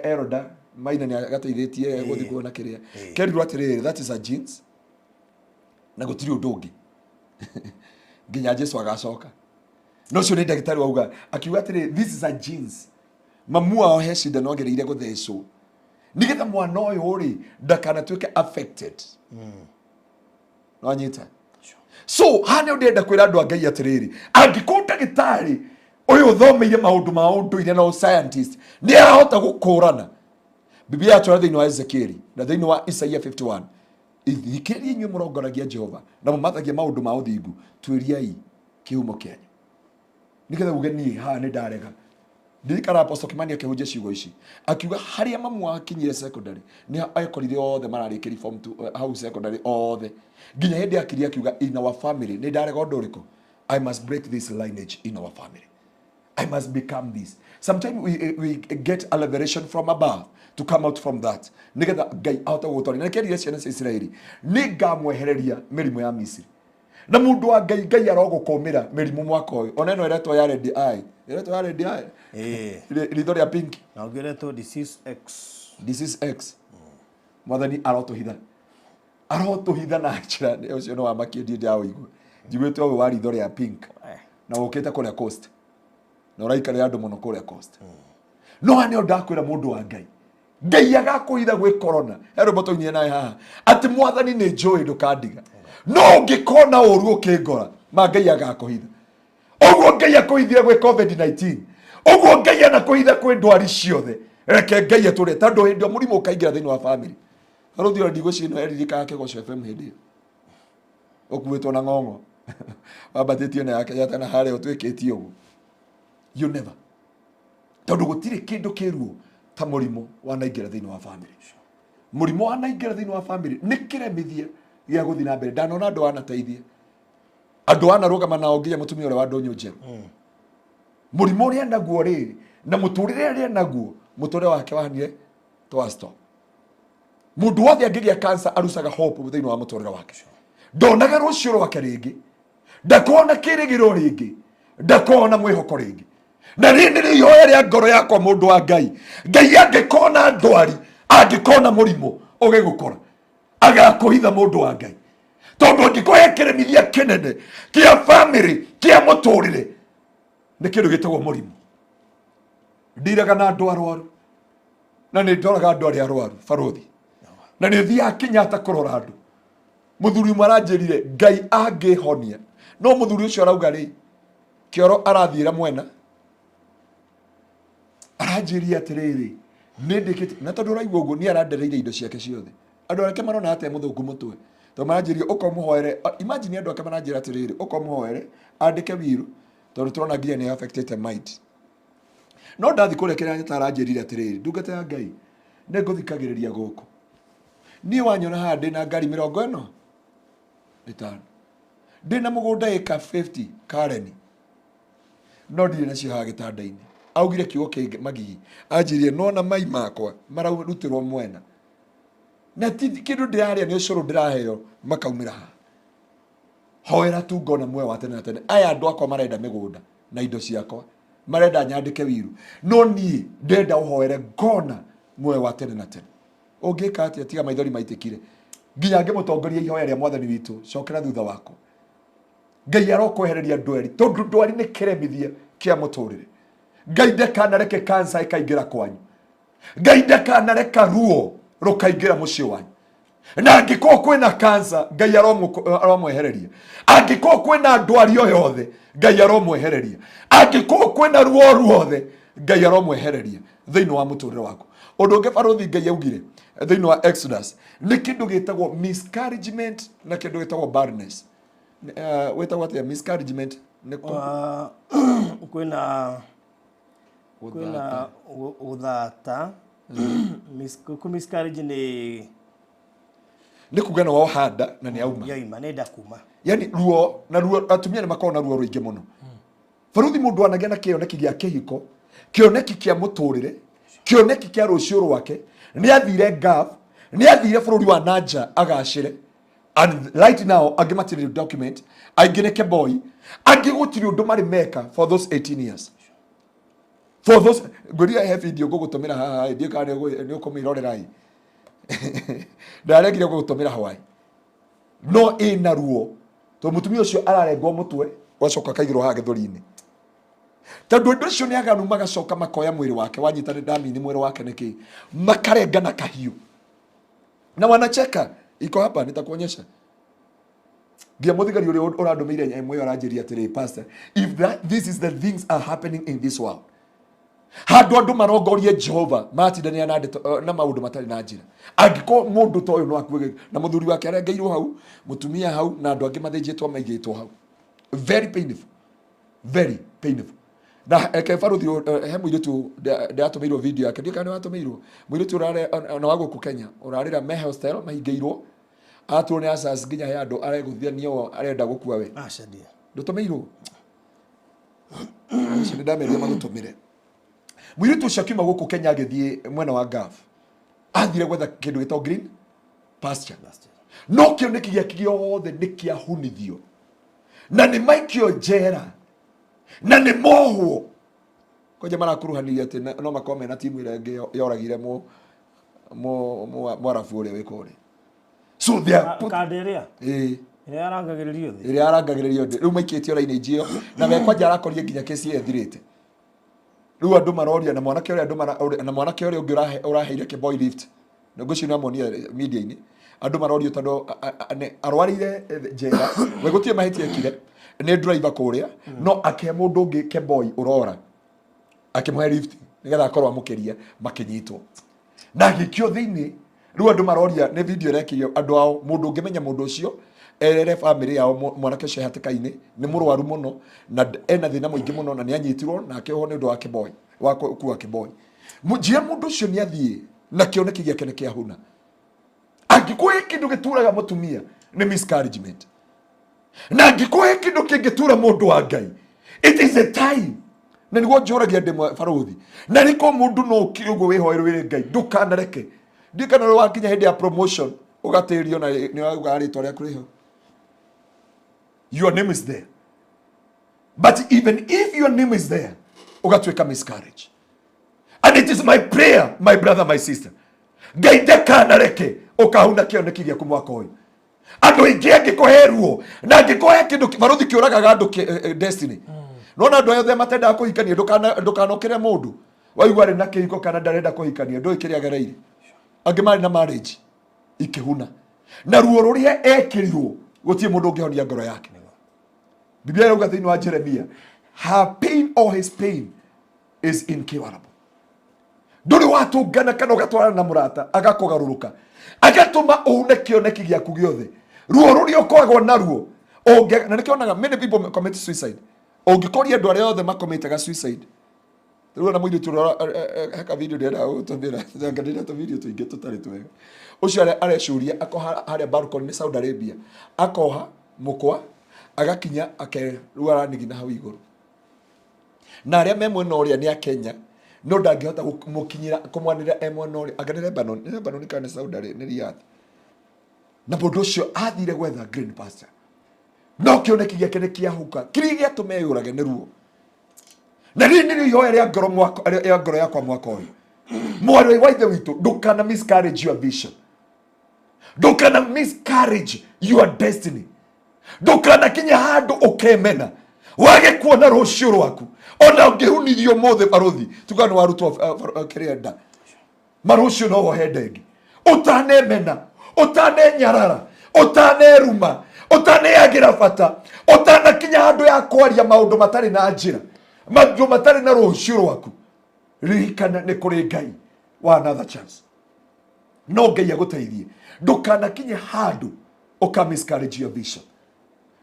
eroda maina ni agateithitie guthi kuona kiria kerirwo atiriri that is a jeans na gutiri udungi nginya Jesu agacoka no cio ni ndagitari wauga akiuga atiriri this is a jeans mamua o hecida no gereire guthecwo nigetha mwana uyu ri ndakana tuike affected no anyita so hane ndenda kwira andu a Ngai atiriri angikuta gitari uyu thomeire maundu ma unduire no scientist ni arahota gukurana Biblia yatwara thiini wa Ezekiel na thiini wa Isaiah 51 ithikiri inyu murongoragia Jehova na mumathagia maundu ma uthingu twiriai kihumo kianyu nigetha uge ni ha ni ndarega ndirikana Apostle Kimani akihunjia ciugo ici akiuga haria mamu akinyire secondary ni akorire othe mararikiri form 2 hau secondary othe nginya hindi akiria akiuga in our family ni ndarega undu uriku I must break this lineage in our family. I must become this. Sometimes we get a liberation from above to come out from that. Nigetha Ngai ahota gutori na kerire ciana cia Israeli ni ngamwehereria mirimu ya Misiri na mundu wa Ngai arogukomira mirimu mwaka uyu ona ino iretwo ya red eye ritho ria pink na ugiretwo disease X mwathani arotuhitha na njira ucio no wamakiendie ndawoigua njiguite uyu wa ritho ria pink na ukite kuria coast na uraikare andu muno kuria coast no ani ndakwira mundu wa Ngai agakuitha gwi corona ero botoinie nae haha ati mwathani ni njui ndukandiga no ngikona uru ukingora ma Ngai agakuitha oguo Ngai akuithire gwi COVID-19 oguo Ngai anakuitha kwi ndwari ciothe reke Ngai ature tondu hindi murimu ukaingira thiini wa family aruthi ora ndigo cino eririka Kegosho FM hindi okuwetwo na ngongo wambatitio na yake yatana hare utwikitie uguo you never tondu gutire kindu kiruo ta murimu wanaingira thiini wa family murimu wanaingira thiini wa family ni kiremithia gia guthi na mbere ndanona andu anateithia andu anarugama nao nginya mutumia ule wa ndonyo njeru murimu uri naguo riri na muturire uri naguo muture wake wanire twasto mundu wothe angigia cancer arucaga hope thiini wa muturire wake ndonaga rucio rwake ringi ndakona kirigiro ringi ndakona mwihoko ringi na rindi ni ihoya ria ngoro yakwa mundu wa Ngai angikona ndwari angikona murimu ugigukora agakuhitha mundu wa Ngai tondu angikoya kiremithia kinene kia family kia muturire ni kindu gitagwo murimu ndiraga na andu arwaru na ni ndoraga andu aria arwaru baruthi na ni thia kinyata kurora andu muthuri maranjirire Ngai angihonia no muthuri ucio arauga ri kioro arathira mwena aranjiria atiriri nindikite na tondu raigua uguo ni arandereire indo ciake ciothe andu areke marona ate muthungu mutwe to maranjiria ukomuhoere imagine andu ake maranjira atiriri ukomuhoere andike wiru tondu turona nginya ni affected mind no ndathi kurekera nyata aranjirire atiriri ndungata ya Ngai ne nguthikagiriria guku ni wanyona ha ndi na ngari 40 itano ndi na mugunda eka 50 Karen no ndi na cio ha gitanda-ini augire kiugo kingi magigi anjirie nona mai makwa mararutirwo mwena na kindu ndiraria ni ucuru ndiraheo makaumira ha hoera tu ngona mwe wa tene na tene aya andu akwa marenda migunda na indo ciakwa marenda nyandike wiru no ni ndenda uhoere ngona mwe wa tene na tene ungika atia tiga maithori maitikire nginya ngimutongoria ihoya ria mwathani witu cokera thutha wako Ngai arokwehereria ndwari tondu ndwari ni kiremithia kia muturire Ngai ndakanareke cancer ikaingira kwanyu Ngai ndakanareka ruo rukaingira mucii wanyu na angiko kwina cancer Ngai aromwehereria angiko kwina ndwari o yothe Ngai aromwehereria angiko kwina ruo ruothe Ngai aromwehereria thiini wa muturire wako undu ungi baruthi Ngai augire thiini wa Exodus ni kindu gitagwo miscarriagement na kindu gitagwo barrenness wetagwo atia miscarriagement ni kwina uthata miscarriage ni kugana wao hada na ni auma yaima nenda kuma yani ruo na ruo atumia ni makao na ruo ruingi muno baruthi mundu anagia na kioneki gia kihiko kioneki kia muturire kioneki kia rucio rwake ni athire gaf ni athire bururi wa nanja agacire and right now agimatire document aingineke boy agigutiri undu mari meka for those 18 years for those Ngaruiya have video gugutumira haha ndio kana ni ukomirorera i ndaregire gugutumira hawai no ina ruo to mutumia ucio ararengwo mutwe wacoka kaigirwo ha githuri-ini tondu ndu cio ni aganu magacoka makoya mwiri wake wanyitane ndami-ini mwiri wake niki makarenga na kahiu na wanacheka iko hapa nitakuonyesha Gia muthigari uri urandumiire imwe aranjiria atiri pastor if this is the things are happening in this world handu andu marongorie Jehova matindania na maundu matari na njira angiko mundu toyo no akuge na muthuri wake arengeirwo hau mutumia hau na andu angi mathinjitwo maigitwo hau very painful na eke baruthi he muiritu ndatumirwo video yake ndika ni watumirwo muiritu urare na wago ku Kenya urarira me hostel mahingeirwo atwo ni asas nginya he andu areguthia nio arenda gukua we aca ndia ndutumirwo cinde ndameria magutumire muiritu ucio kiuma guku Kenya agithie mwena wa Gulf athire gwetha kindu gitwa green pasture no kio nikigia giothe nikiahunithio na ni maikio njera na ni mohwo koja marakuruhaniria ati no makome na timu ile nge yoragire mwarafu ule wikore so they are kaderia ile arangagiririo thi ile arangagiririo thi riu maikitio raini njio na mekwa njara korie nginya kesi ethirite riu andu maroria na mwanake ule na mwanake ule ungi uraheire ke boy lift ngo cina monia media ini andu marorio tando arwarire njera we gutie mahitie kire ni driver kuria no ake mundu ungi ke boy urora akimwe lift nigetha akorwo amukiria makinyitwo na gikio thiini riu andu maroria ni video rekirio andu ao mundu ungimenya mundu ucio erere family yao mwanake ucio hatikaini ni murwaru muno na ena thina muingi muno na ni anyitirwo na akeho ni undu wa kiboy wa kuwa kiboy mujia mundu ucio ni athie na kioneki giake ni kiahuna angikuhe kindu gituraga mutumia ni miscarriagement na angikuhe kindu kingitura mundu wa Ngai it is a time na niguo njoragia ndimwe baruthi na niko mundu no kiugo wihoerwo wiri Ngai ndukanareke ndikana ro wakinya hindi ya promotion ugatirio na ni wauga ritwa ria kuriho your name is there but even if your name is there ugatweka miscarriage and it is my prayer my brother my sister Ngai ndakanareke ukahuna kioneki gia kumwaka uyu andu ingi angikuherwo na angikuhe kindu baruthi kiuragaga andu destiny nona andu yothe matenda kuhikania ndukanokere mundu waigwa ri na kihiko kana ndarenda kuhikania ndu ikiri agereire angi mari na marriage ikihuna na ruo ruria ekirirwo gutie mundu ungihonia ngoro yake Biblia yauga thiini wa Jeremia her pain or his pain is incurable nduri watungana kana ugatwara na murata agakugaruruka agatuma uhune kioneki giaku giothe ruo ruria ukoragwo naruo na nikionaga many people commit suicide ungikoria andu aria othe makomitaga suicide riu na mwiri turora haka video ndira utumira ngandira to video tuinge tutari twega ucio arecuria akoha haria balcony ni Saudi Arabia akoha mukwa agakinya riu aranigina hau iguru na aria memwe no ria ni a Kenya no ndangihota mukinyira kumwanira emwe no ria aganire Lebanon kana Saudi Arabia ni Riyadh na mundu ucio athire gwetha green pasture no kioneki giake ni kiahuka kiri giatume yurage ni ruo na nini ihoya ria ngoro yakwa mwaka uyu mwari wa ithe witu ndukana miscarriage your vision ndukana miscarriage your destiny ndukana kinya handu ukemena wage kuona rucio rwaku ona ungihunithio mothe baruthi tukana warutwo kirenda marucio no ho hendengi utanemena utanenyarara utaneruma utaneagira bata utanakinya handu ya kwaria maundu matari na njira maundu matari na rucio rwaku ririkana ni kuri Ngai wa another chance no Ngai aguteithie ndukanakinya handu ukamiscarriage your vision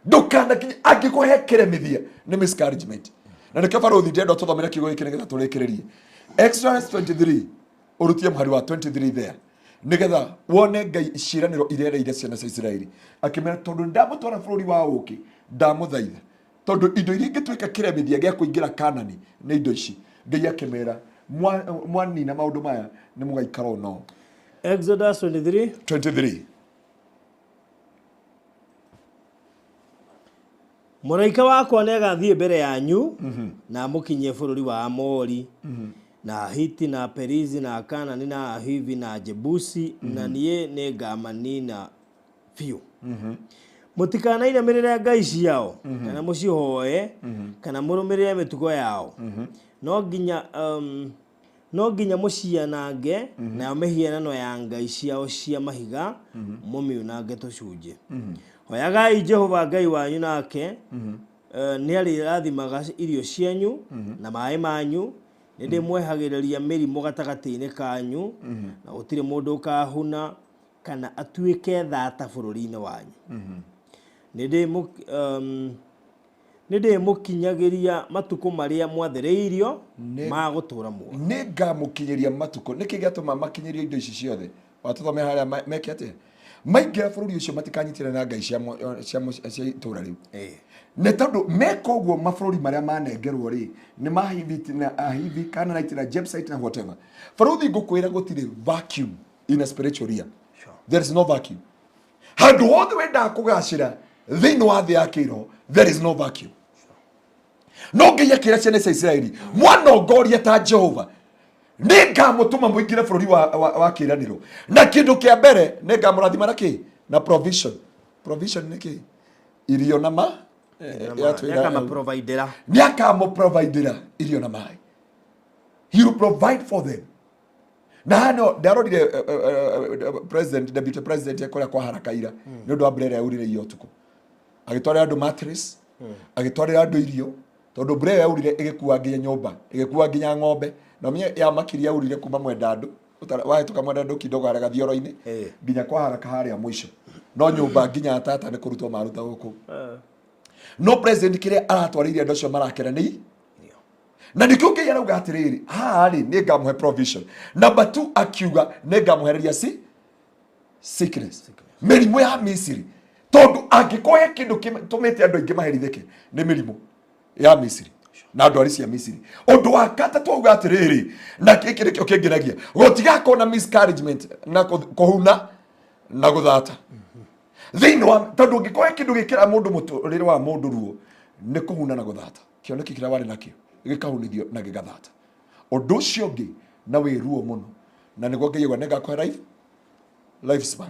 ndukanakinya angikuhe Iremithia ni miscarriagement na ni kabaruthi ndendo tuthomera kiugo giki nigetha turikiririe Exodus 23 urutie muhari wa 23 there nigetha wone Ngai ciraniro irereire ciana cia Israeli akimera tondu ndamutwara bururi wa uki ndamuthaitha tondu indo iria ingituika Iremithia gia kuingira Kanani ni indo ici Ngai akimera mwani na maundu maya ni mugaikara no Exodus 23 Muraika wakwa negathie mbere yanyu na mukinye bururi wa Amori na Hiti na Perizi na Kanani na Ahivi na Jebusi na nie ne ngamanina fiu mutikanaina mirire ngai ciao kana mucihoe kana murumirire mitugo yao no nginya mucianange na mehianano ya ngai ciao cia mahiga mumiunange tucunje hoyagai Jehova Ngai wanyu nake ni arirathimaga irio cianyu na mai manyu nindi mwehagiriria mirimo gatagati-ini kanyu na gutire mundu ukahuna kana atuike thata bururi-ini wanyu ninde mukinyagiria matuko maria mwathereirio ma gutura muo nega mukinyeria matuko niki gatuma makinyeria indo ici ciothe watuthome haria meke atia maingira bururi ucio matikanyitira na ngai cia itura riu ne tondu meka uguo mabururi maria manengerwo ri ni mahiviti na ahivi kana na itina website na whatever faruthi ngukwira gutire vacuum in a spiritual realm. There is no vacuum. Handu hothe wenda kugacira thiini wa thi ya kiro there is no vacuum. No nginya kira ciana cia Israeli mwana ongoria ta Jehova ningamutuma muingire bururi wa kiraniro na kindu kia mbere ningamurathima na ki na provision niki irio na ma niakama providera irio na mai. He will provide for them. Na hano ndarorire president deputy president yakola kwa haraka ira ni undu wa mbere ya urire iyo tuko agitwara andu mattress agitwara andu irio tondu mbere ya urire igikuwa nginya nyumba igikuwa nginya ng'ombe na mie ya makiria urire kuma mwenda andu wahituka mwenda andu kidogo haraka thioro-ini nginya kwa haraka haria mwisho no nyumba nginya tata ni kurutwo maruta guku no president kire aratwaririe andu acio marakera ni na nikio nginya rauga atiriri hari ningamuhe provision. Number 2 akiuga ningamuhereria sickness mirimu ya Misiri tondu angikohe kindu tumite andu ingi maherithike ni mirimu ya Misiri na ndwari cia Misiri. Undu wa gatatu auga atiriri na kiki nikio kingiragia gutigakona miscarriage na kuhuna na guthata thiini wa tondu ngikohe kindu gikira mundu muturire wa mundu ruo ni kuhuna na guthata kioneki kira wari nakio gikahunithio na gigathata undu ucio ngi na wiruo muno na niguo ngiyegwa ningakwe life span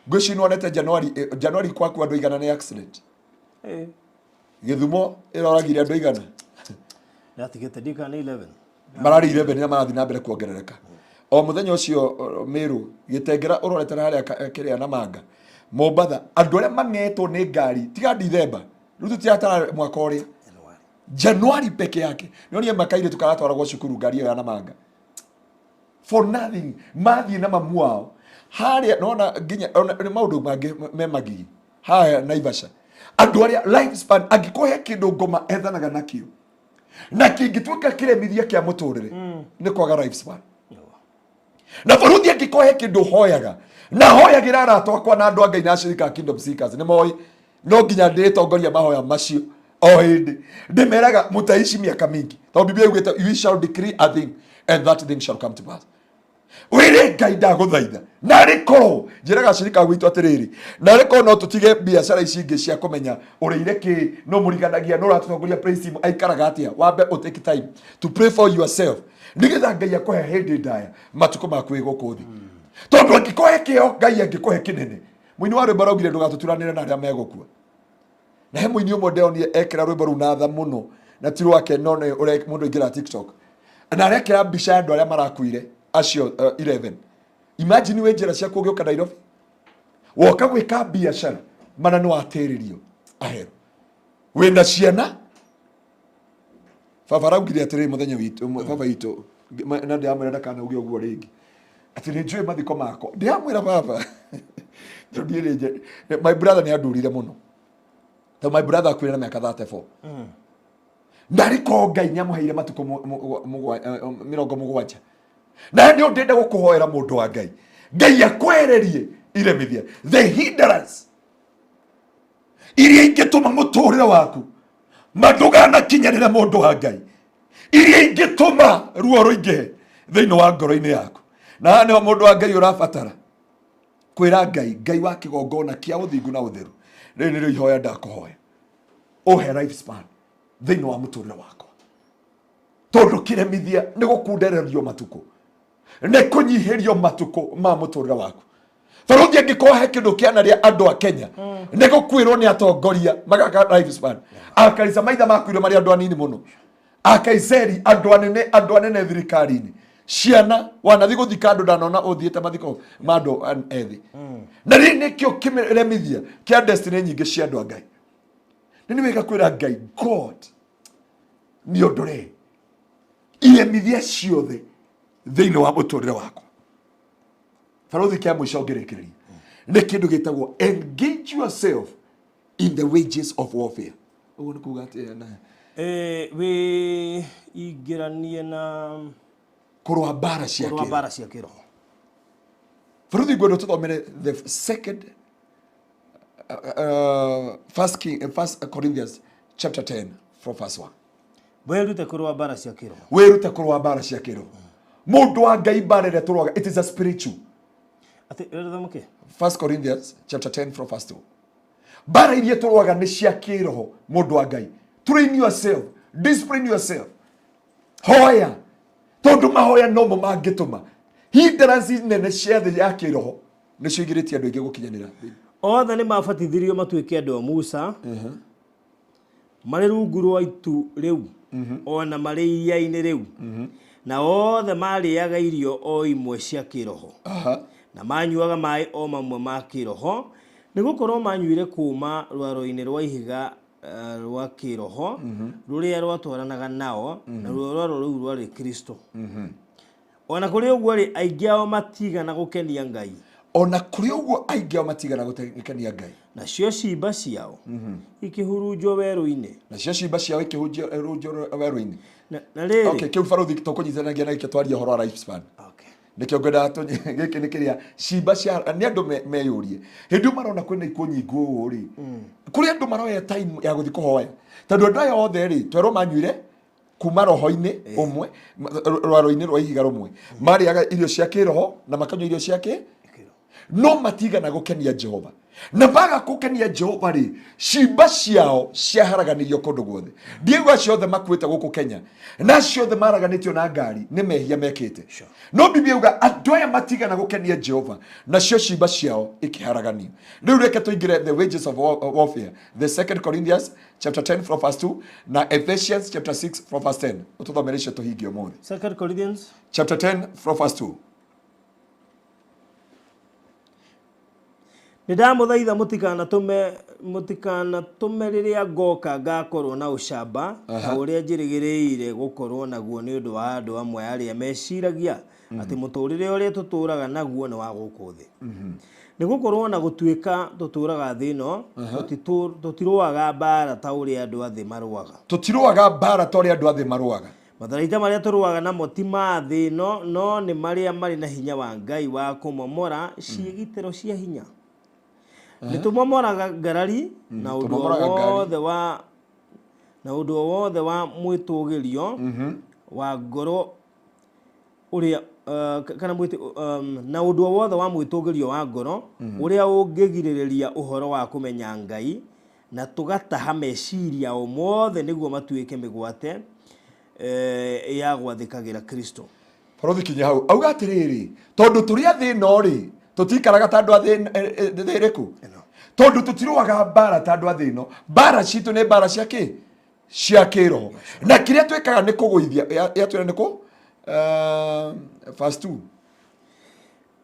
gwici nonete January kwaku andu igana ni accident Githumo iroragire andu igana natigete dika ni 11 marari 11 na marathi na mbere kuongerereka o muthenya ucio Meru Gitengera uroretera haria kiria na Manga Mombatha andu aria mangetwo ni ngari tiga Dithemba riu tiatara mwaka uria January peke yake nionie makaire tukaratwaragwo cukuru ngari yo ya na Manga for nothing mathi na mamu wao haria nona nginya ni maundu mangi memagi haya Naivasha andu aria life span angikohe kindu ngoma ethanaga nakio na kingituika kiremithia kia muturire ni kwaga life span na baruthi angikohe kindu hoyaga na hoyagira aratwakwa na andu angai na shirika Kingdom Seekers ni moi no nginya nditongoria mahoya macio o hindi ndimeraga mutaishi miaka mingi tondu Biblia yugite you shall decree a thing and that thing shall come to pass. Wire Ngai ndaguthaitha na riko njiraga shirika gwitu atiriri na riko no tutige biashara ici ingi cia kumenya urire ki no muriganagia no ratutongoria praise team aikaraga atia wambe o take time to pray for yourself nigetha Ngai akohe hindi ndaya matuko maku igukuthi tondu angikohe kio Ngai angikohe kinene muini wa rwimbo raugire ndugatuturanire na aria megukua na he muini umwe ndeonire ekira rwimbo ru na tha muno na ti rwake no ne ure mundu ingira TikTok na arekira mbica andu aria marakuire acio 11 imagine we njira cia kugiuka Nairobi woka gwika biashara mana no atiririo ahero wenda ciana baba raugire atiri muthenya witu baba itu na ndiamwira ndakana ugi uguo ringi ati ni njui mathiko mako ndiamwira baba ndire my brother ni andurire muno to my brother akwira na miaka 34 ndariko Ngai nyamuheire matuko 70 na ndio ndenda gukuhoera mundu wa Ngai Ngai akwererie Iremithia the hindrance iria ingituma muturire waku madugana kinyanira mundu wa Ngai iria ingituma ruo ruingihe thiini wa ngoro-ini yaku na ne mundu wa Ngai urabatara kwira Ngai wa kigongona kia uthingu na utheru ri ni ihoya ndakuhoya uhe life span thiini wa muturire wakwa tondu Kiremithia ni gukundererio matuko ne kunyihirio matuko ma muturire waku baruthi angikohe kindu kianaria andu a Kenya ne gukwirwo ni atongoria magaka life span akaisa maitha makwire mari andu anini muno akaiseri andu anene thirikari-ini ciana wanathi guthika andu ndanona uthiete mathiko ma andu ethi na ri nikio Kiremithia kia destiny nyingi cia andu a Ngai ni wega kwira Ngai God ni ondore Iremithia ciothe thiini wa muturire wakwa baruthi kia mwisho ngerekereria ni kindu gitagwo engage yourself in the wages of warfare Uguo ni kuga atia na we igiranie na kurwa bara cia kurwa bara cia kiroho. Furuthi gwendo tuthomere the second First Corinthians chapter 10 from verse 1. Werute kurwa bara cia kiroho. Werute kurwa bara cia kiroho. Mundu wa Ngai bara ria turwaga, it is a spiritual. Ati rĩrĩthomoke. First Corinthians chapter 10 from verse 2. Bara iria turwaga ni cia kiroho, mundu wa Ngai. Train yourself, discipline yourself. Hoya. Tondu mahoya no mo mangituma. Hindrances nene cia thĩ ya kiroho nĩ ciĩgirĩtie andũ aingĩ gũkinyanĩra. Othe nĩ mabatithirio matuĩke andũ a Musa. Marĩ rungu rwa itu rĩu. Ona marĩ iria-inĩ rĩu. Na othe marĩaga irio o imwe cia kiroho. Na manyuaga maĩ o mamwe ma kiroho. Nĩgũkorwo manyuire kuma rwaro-inĩ rwa ihiga rwa kiroho rũrĩa rwatwaranaga nao na rwaro rũu rwarĩ Kristo. Ona kũrĩ ũguo rĩ, aingĩ ao matigana gũkenia Ngai. Ona kũrĩ ũguo aingĩ ao matigana gũkenia Ngai. Nacio ciimba ciao ikĩhurunjwo werũ-inĩ. Nacio ciimba ciao ikĩhurunjwo werũ-inĩ. Na rĩrĩ. Okay, kĩu barothi tũkũnyitithanagia na gĩkĩ twaria ũhoro wa lifespan. Okay. Nikio ngwenda gĩkĩ nĩ kĩrĩa ciimba cia nĩ andũ meyũrie. Hĩndĩ marona kwĩna ikuũ nyingĩ ũũ rĩ. Kũrĩ andũ maroya time ya gũthiĩ kũhoya. Tondũ andũ aya othe rĩ, twerwo manyuire kuma roho-inĩ ũmwe rwaro-inĩ rwa ihiga rũmwe. Marĩaga irio cia kĩroho na makanyua irio cia no matigana gũkenia Jehova. Na baga gũkenia Jehova rĩ, ciimba ciao ciaharaganĩrio kũndũ guothe. Ndiuga ciothe makuĩte gũkũ Kenya. Na ciothe maraganĩtio na ngari nĩ mehia mekĩte. No Biblia yuga andũ aya matigana gũkenia Jehova na cio ciimba ciao ikĩharaganio. Rĩu reke tũingĩre the wages of warfare. The 2 Corinthians chapter 10 from verse 2 na Ephesians chapter 6 from verse 10. Ũtũthomereshe tũhingie ũmũthĩ. 2 Corinthians chapter 10 from verse 2. Nĩndamũthaitha mũtikanatũme rĩrĩa ngoka ngakorwo na ũcamba ta ũrĩa njĩrĩgĩrĩire gũkorwo naguo nĩ ũndũ wa andũ amwe arĩa meciragia atĩ mũtũrĩre ũrĩa tũtũũraga naguo nĩ wa gũkũ thĩ. Nĩgũkorwo na gũtuĩka tũtũũraga thĩ ĩno tũtirũaga mbara ta ũrĩa andũ a thĩ marũaga. Tũtirũaga mbara ta ũrĩa andũ a thĩ marũaga. Matharaita marĩa tũrũaga namo ti ma thĩ ĩno, no nĩ marĩa marĩ na hinya wa Ngai wa kũmomora ciĩgitĩro cia hinya. Nĩtũmomoraga ngarari na ũndũ wothe wa mwĩtũgĩrio wa ngoro ũrĩa na ũndũ wothe wa mwĩtũgĩrio wa ngoro ũrĩa ũngĩgirĩrĩria ũhoro wa kũmenya Ngai na tũgataha meciria o mothe nĩguo matuĩke mĩgwate ya gwathĩkagĩra Kristo. Barothi kinya hau auga atĩrĩrĩ, tondũ tũrĩ a thĩ ĩno rĩ, tũtikaraga ta andũ a thĩ ĩrĩkũ. Tondu tũtirũaga mbara ta andũ a thĩ ĩno. Mbara citũ nĩ mbara cia kĩ? Cia kĩroho. Na kĩrĩa twĩkaga nĩ kũgũithia. Yatwĩra nĩ kũ? Verse 2.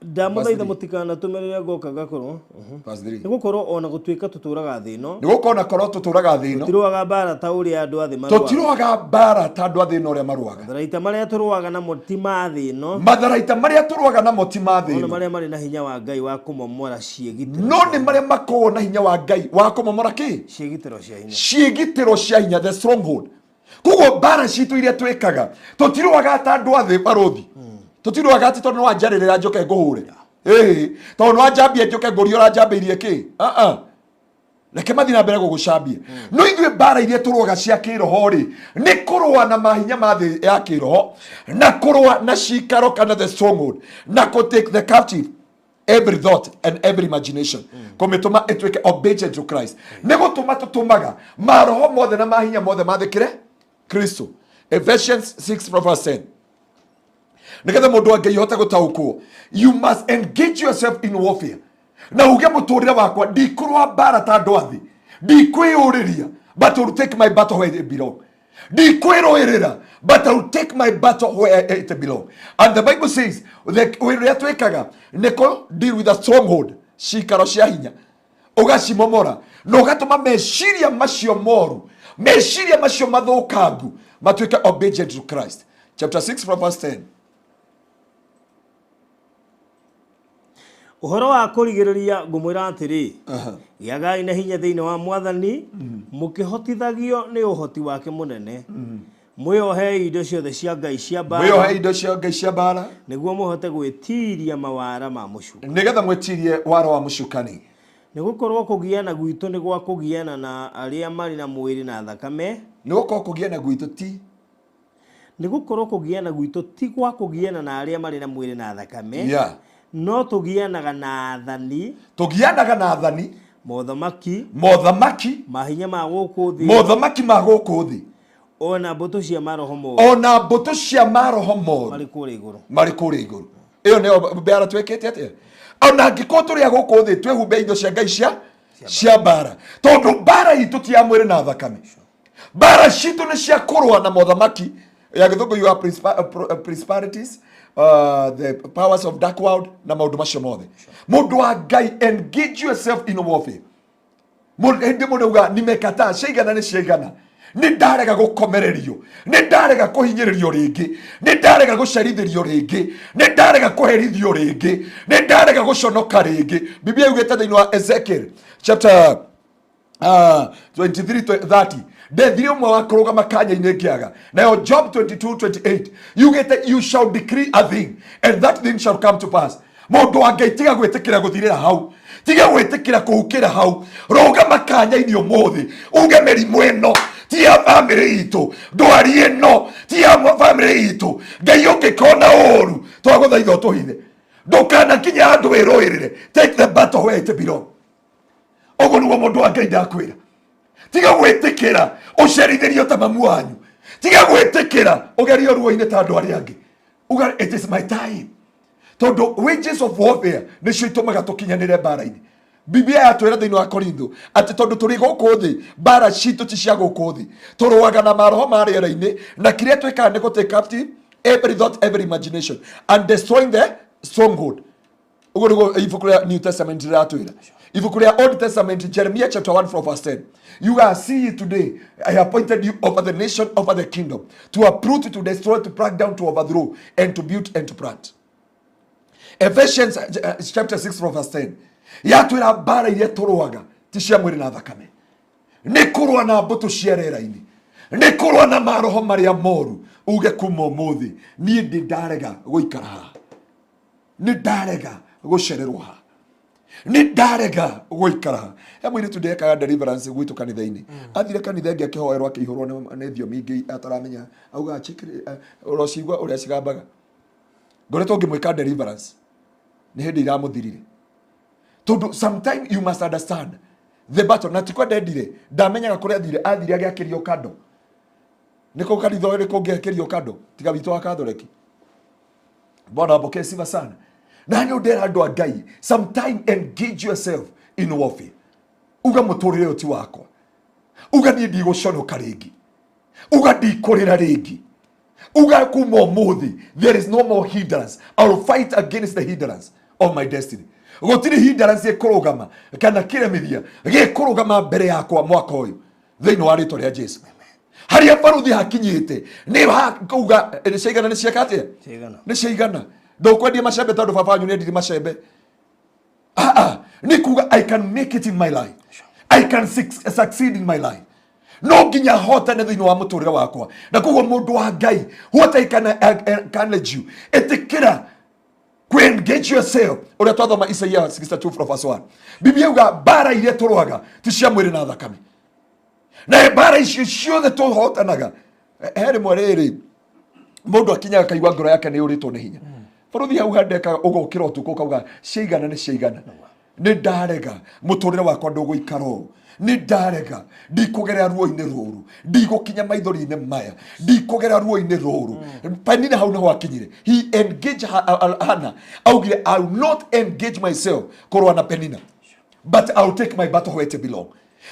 Ndamũthaitha mũtikanatũme rĩrĩa ngoka ngakorwo. Nĩgũkorwo ona gũtuĩka tũtũũraga thĩ ĩno. Nĩgũkorwo na korwo tũtũũraga thĩ ĩno. Tũtirũaga mbara ta ũrĩa andũ a thĩ marũaga. Tũtirũaga mbara ta andũ a thĩ ĩno ũrĩa marũaga. Matharaita marĩa tũrũaga namo ti ma thĩ ĩno. Matharaita marĩa tũrũaga namo ti ma thĩ ĩno. No marĩa marĩ na hinya wa Ngai wa kũmomora ciĩgitĩro. No nĩ marĩa makoragwo na hinya wa Ngai wa kũmomora kĩ? Ciĩgitĩro cia hinya. Ciĩgitĩro cia hinya, the stronghold. Koguo mbara citũ iria twĩkaga tũtirũaga ta andũ a thĩ barothi. Tũtirũaga atĩ tondũ no anjarĩrĩra njoke ngũhũre. Tondũ no anjambia njoke ngũrie ũranjambĩirie kĩ? Reke mathi na mbere gũgũcambia. No ithuĩ mbara iria tũrũaga cia kĩroho rĩ, nĩ kũrũa na mahinya ma thĩ ya kĩroho na kũrũa na cikaro kana the stronghold na take the captive every thought and every imagination. Kũmĩtũma ĩtuĩke obedient to Christ. Nĩ gũtũma tũtũmaga maroho mothe na mahinya mothe mathĩkĩre Kristo. Ephesians 6 verse 10. Nĩgetha mũndũ wa Ngai ahote gũtaũkwo, you must engage yourself in warfare. Na uge mũtũrĩre wakwa ndikũrũa mbara ta andũ a thĩ. Ndikwĩyũrĩria, but I will take my battle where it belong. Ndikwĩrũĩrĩra, but I will take my battle where it belong. And the Bible says, wĩrĩa twĩkaga nĩko deal with a stronghold, cikaro cia hinya. Ũgacimomora, na ũgatũma meciria macio moru, meciria macio mathũkangu matuĩke obedient to Christ. Chapter 6 verse 10. Uhoro wa kurigireria ngumwira atiri giagai na hinya thiini wa mwathani mukihotithagio ni uhoti wake munene mwiyohe indo ciothe cia ngai cia bara niguo muhote gwitiria mawara ma mucuka nigetha mwitirie wara wa mucukani nigukorwo kugiana gwitu ni gwa kugiana na aria mari na mwiri na thakame nigukorwo kugiana gwitu ti nigukorwo kugiana gwitu ti gwa kugiana na aria mari na mwiri na thakame no tugianaga na athani mothamaki mahinya ma guku thi ona mbuto cia maroho mo mari kuri iguru iyo neo mbara twekete atia ona ngiko turi guku thi twehumbe indo cia ngai cia bara tondu bara itu ti ya mwiri na thakame bara citu ni cia kurwa na mothamaki ya githungu you are principalities the powers of dark world na maundu macio mothe mundu wa ngai engage yourself in warfare mundu uga nimekataa ciigana ni ndarega gukomererio ni ndarega kuhinyiririo ringi ni ndarega gucarithirio ringi ni ndarega kuherithio ringi ni ndarega guconoka ringi biblia yugete thiini wa Ezekiel chapter 23:30 ndethire umwe wa kurugama kanya-ini ngiaga nayo Job 22:28 yugete you shall decree a thing and that thing shall come to pass mundu wa ngai tiga gwitikira guthirira hau tiga gwitikira kuhukira hau rugama kanya-ini umuthi uge merimu ino ti ya family itu ndwari ino ti ya family itu ngai ungikona uru twaguthaitha tuhithe ndukana kinya andu wiroirire take the battle where it belong ogo niguo mundu wa ngai ndakwira tiga gwitikira ucerithirio ta mamu wanyu tiga gwitikira ugerio ruo-ini ta andu aria angi uga it is my time tondu wages of warfare nicio itumaga tukinyanire mbara-ini biblia yatwira thiini wa Korintho ati tondu turi guku thi mbara citu ti cia guku thi turuaga na maroho ma riera-ini na kiria twikaga ni gutake captive every thought every imagination and destroying the stronghold ugo niguo ibuku ria New Testament riratwira ibuku ria Old Testament Jeremiah chapter 1:10 you guys see it today I appointed you over the nation over the kingdom to uproot to destroy to break down to overthrow and to build and to plant Ephesians chapter 6:10 yatwira bara iria turuaga ti cia mwiri na thakame ni kurwa na mbuto cia rera-ini ni kurwa na maroho maria moru uge kuma umuthi ni ndarega guikara haha ni ndarega gucererwo haha ni ndarega guikara mwiri tu ndekaga deliverance gwitu kanitha-ini athire kanitha ngi akihoerwo akihurwo ni thiomi ingi ataramenya auga chikiri urocigwa uria cigambaga ngoretwo ngimwika deliverance ni hindi iramuthirire tondu sometime you must understand the battle na tikwa ndendire ndamenyaga kuria athire agiakirio kando niko kanitha ri kungiakirio kando tiga wito wa Catholic bona boke siva sana na nyo ndera andu a ngai sometime engage yourself in warfare uga muturire uti wakwa uga ni ndi guconoka ringi uga ndi kurira ringi uga kuma umuthi there is no more hindrance I will fight against the hindrance of my destiny gutiri hindrance ikurugama kana kiremithia gikurugama mbere yakwa mwaka uyu thiini wa ritwa ria Jesu haria baruthi hakinyite ni kuga ni ciigana ni ciakate ni ciigana ndukwendia macembe tondu baba wanyu ni ndiri macembe ni kuga I can make it in my life I can succeed in my life no nginya hotane thiini wa muturire wakwa na kugo mundu wa ngai what I can encourage you etikira ku engage yourself ora twathoma Isaiah 62:1 biblia yuga bara iria turwaga ti cia mwiri na thakame na bara icio ciothe tuhotanaga heri mwariri mundu akinyaga kaigwa ngoro yake ni uritwo ni hinya baruthi hau handeka ugokira utuko kauga ciigana ni ciigana ni ndarega muturire wakwa nduguikaro ni ndarega ndikugerera ruo-ini ruru ndigukinya maithori-ini maya ndikugerera ruo-ini ruru panina hau niho akinyire he engage Hannah augire I will not engage myself kurwa na Penina but I will take my battle where it belong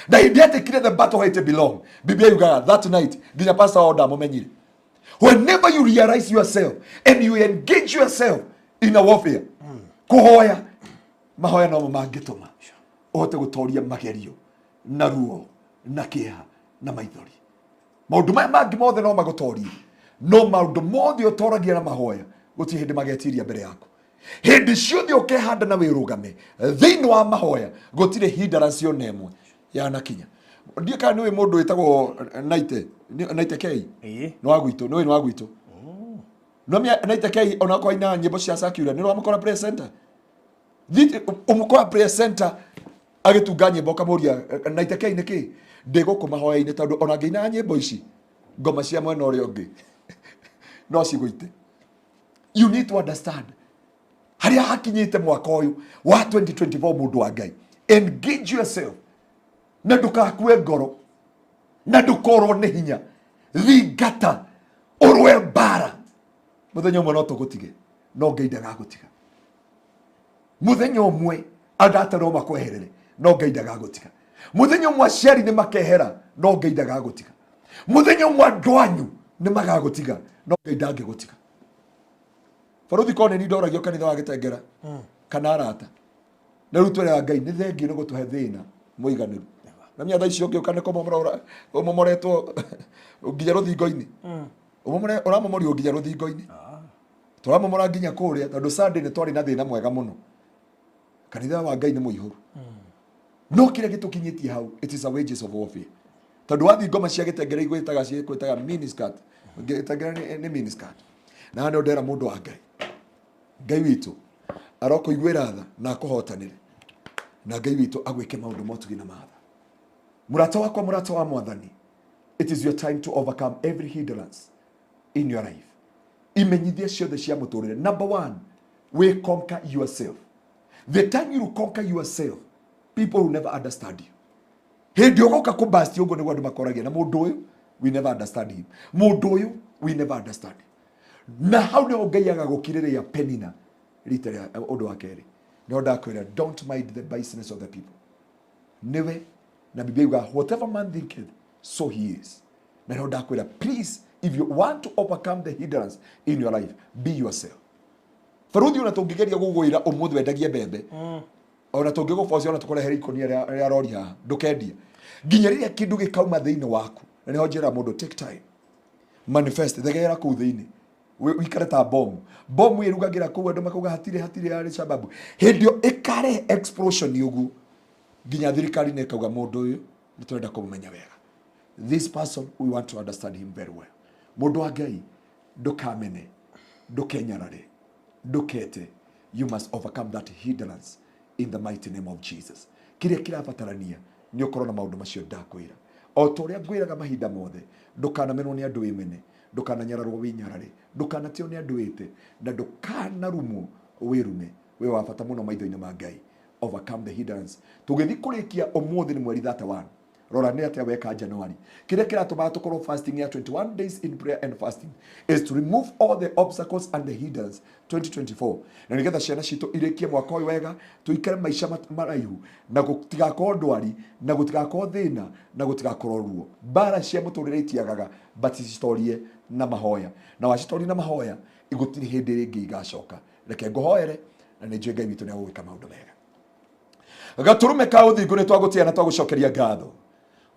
na hindi atekire the battle where it belong biblia yuga that night nginya pastor order mumenyire whenever you realize yourself and you engage yourself in a warfare kuhoya mahoya no mangituma uhote gutoria magerio na ruo na kiha na maithori maundu maya mangi mothe no magutorie no maundu mothe utoragia na mahoya guti hindi magetiria mbere yaku hindi ciothe ukehanda na wirugame thiini wa mahoya gutire hindrance ona imwe yanakinya. Ndiye kana niwe mundu witagwo Naite K no agwitu no agwitu no Naite K ona kwa ina nyimbo cia Sakura ni wamukora prayer center thithi umukora prayer center agitunga nyimbo kamuria Naite K niki ndigo mahoya-ini tondu ona ngeina nyimbo ici ngoma cia mwena uria ungi no cigwite. You need to understand haria hakinyite mwaka uyu wa 2024 mundu wa Ngai, engage yourself na ndukakue ngoro na ndukorwo ni hinya thingata urwe bara. Muthenya umwe no tugutige no Ngai ndagagutiga. Muthenya umwe andata no makweherere no Ngai ndagagutiga. Muthenya umwe aciari ni makehera no Ngai ndagagutiga. Muthenya umwe andwanyu ni magagutiga no Ngai ndangigutiga. Faruthi kone ni ndoragio kanitha wa Gitengera kana arata na riu twera Ngai ni thengio ni gutuhe thina muiganiru na mia thaici ungi ukane komomora umomoretwo nginya ruthingo-ini uramomorio nginya ruthingo-ini turamomora nginya kuria tondu Sunday ni twari na thina mwega muno. Kanitha wa Ngai ni muihuru no kire gitukinyitie hau, it is a wages of warfare. Tondu wathi ngoma cia Gitengera igwitaga cikwitaga miniskirt Gitengera ni miniskirt na hano ndera mundu wa Ngai, Ngai witu aroko igwira tha na kuhotanire na Ngai witu agwike maundu motugi na matha. Murata wakwa, murata wa Mwathani, it is your time to overcome every hindrance in your life. Imenyithia ciothe cia muturire. Number 1, we conquer yourself. The time you conquer yourself, people will never understand you. Hindi ugoka kubasti ugo niguo andu makoragia na mundu uyu we never understand him. Mundu uyu we never understand. Na hau ni Ngai agagukiriria penina rita ria undu wa keri. No ndakwira don't mind the business of the people. Niwe na Biblia whatever man thinketh so he is. Na no ndakwira please, if you want to overcome the hindrance in your life, be yourself. Faruthi una tungigeria gugwira umuthi wendagie mbembe ona tungigubocia ona tukore heri konia ria rori ha ndukendia nginya riria kindu gikauma thiini waku. Na niho njira mundu take time manifest thegera ku thiini wikare ta bomu irugagira ku andu makauga hatire ari sababu hindio ikare explosion yugu nginya thirikari ne kauga mundu uyu nitwenda kumenya wega. This person we want to understand him very well. Mundu wa Ngai ndukamene ndukenyarare ndukete. You must overcome that hindrance in the mighty name of Jesus. Kiria kirabatarania ni ukorwo na maundu macio ndakwira o turia ngwiraga mahinda mothe. Ndukanamenwo ni andu imene, ndukananyararwo winyarare, ndukanatio ni andu ite na ndukanarumo wirume. We wa bata muno maitho-ini ma Ngai. Overcome the hindrance. Tugithi kurikia umuthi ni mweri 31. Rora ni atia weka January. Kile kiratuma tukorwo fasting ya 21 days in prayer and fasting is to remove all the obstacles and the hindrance 2024. Na nigetha ciana citu irikie mwaka uyu wega, tuikare maisha maraihu na gutigakorwo ndwari na gutigakorwo thina na gutigakorwo ruo. Bara cia muturire itiagaga but citorie na mahoya. Na wacitorie na mahoya igutiri hindi ringi igacoka. Reke nguhoere na ni Ngai witu ni agwika maundu mega. Gaturume ka uthingu ni twagutia na twagucokeria ngatho.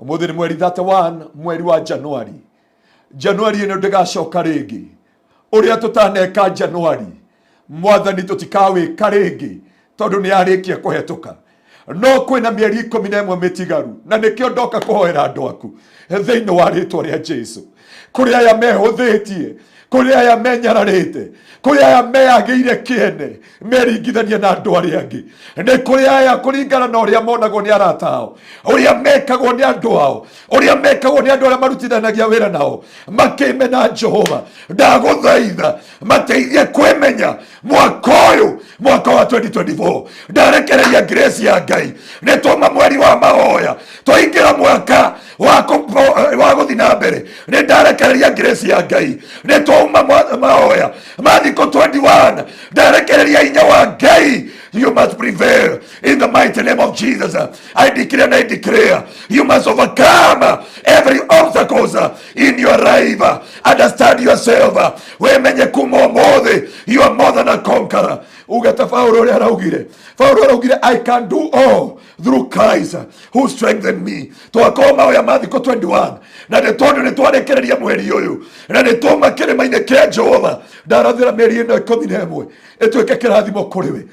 Umuthi ni mweri 31 mweri wa Januari ino ndigacoka ringi. Uria tutaneka Januari Mwathani tutikawika ringi tondu ni arikia kuhetuka. No kwina mieri 11 mitigaru na nikio ndoka kuhoera andu aku thiini wa ritwa ria Jesu. Kuri aya mehuthitie, kuri aya menyararite, kuri aya meagiire kiene meringithania na andu aria angi, ni kuri aya kuringana na uria monagwo ni arata ao, uria mekagwo ni andu ao, uria mekagwo ni andu aria marutithanagia wira nao makimena Jehova. Ndaguthaitha mateithie kwimenya mwaka uyu, mwaka wa 2024. Ndarekereria grace ya Ngai ni tuma mweri wa mahoya twaingira mwaka wa guthi na mbere. Ni ndarekereria grace ya Ngai ni tuma mahoya mathiko 21. Ndarekereria inya wa Ngai You must prevail in the mighty name of Jesus. I declare and I declare, you must overcome every obstacles in your life. Understand yourself. We menye kuma umuthi, you are more than a conqueror. Ugata Paulo araugire. Paulo araugire, I can do all through Christ who strengthened me. Twakoma oya Mathiko 21. Na nĩ tondũ nĩ twarekereria mweri ũyũ na nĩ twauma kĩrĩma-inĩ kĩa Jehova, ndarathĩra mĩeri ĩno 11 ĩtuĩke kĩrathimo kũrĩ we,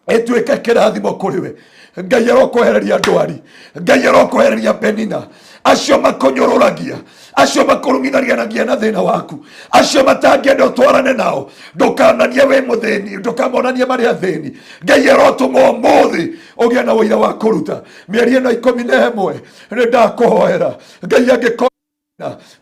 ĩtuĩke kĩrathimo kũrĩ we. Ngai arokwehereria ndwari, Ngai arokwehereria Penina, acio makonyorũragia, acio makurungithanagia na thĩna waku, acio matangĩenda ũtwarane nao, ndũkananie wĩ mũthĩni, ndũkamonanie marĩ athĩni. Ngai arotũma ũmũthĩ ũgĩe na ũira wa kũruta. Mĩeri ĩno 11 nĩ ndakũhoera, Ngai angĩkorwo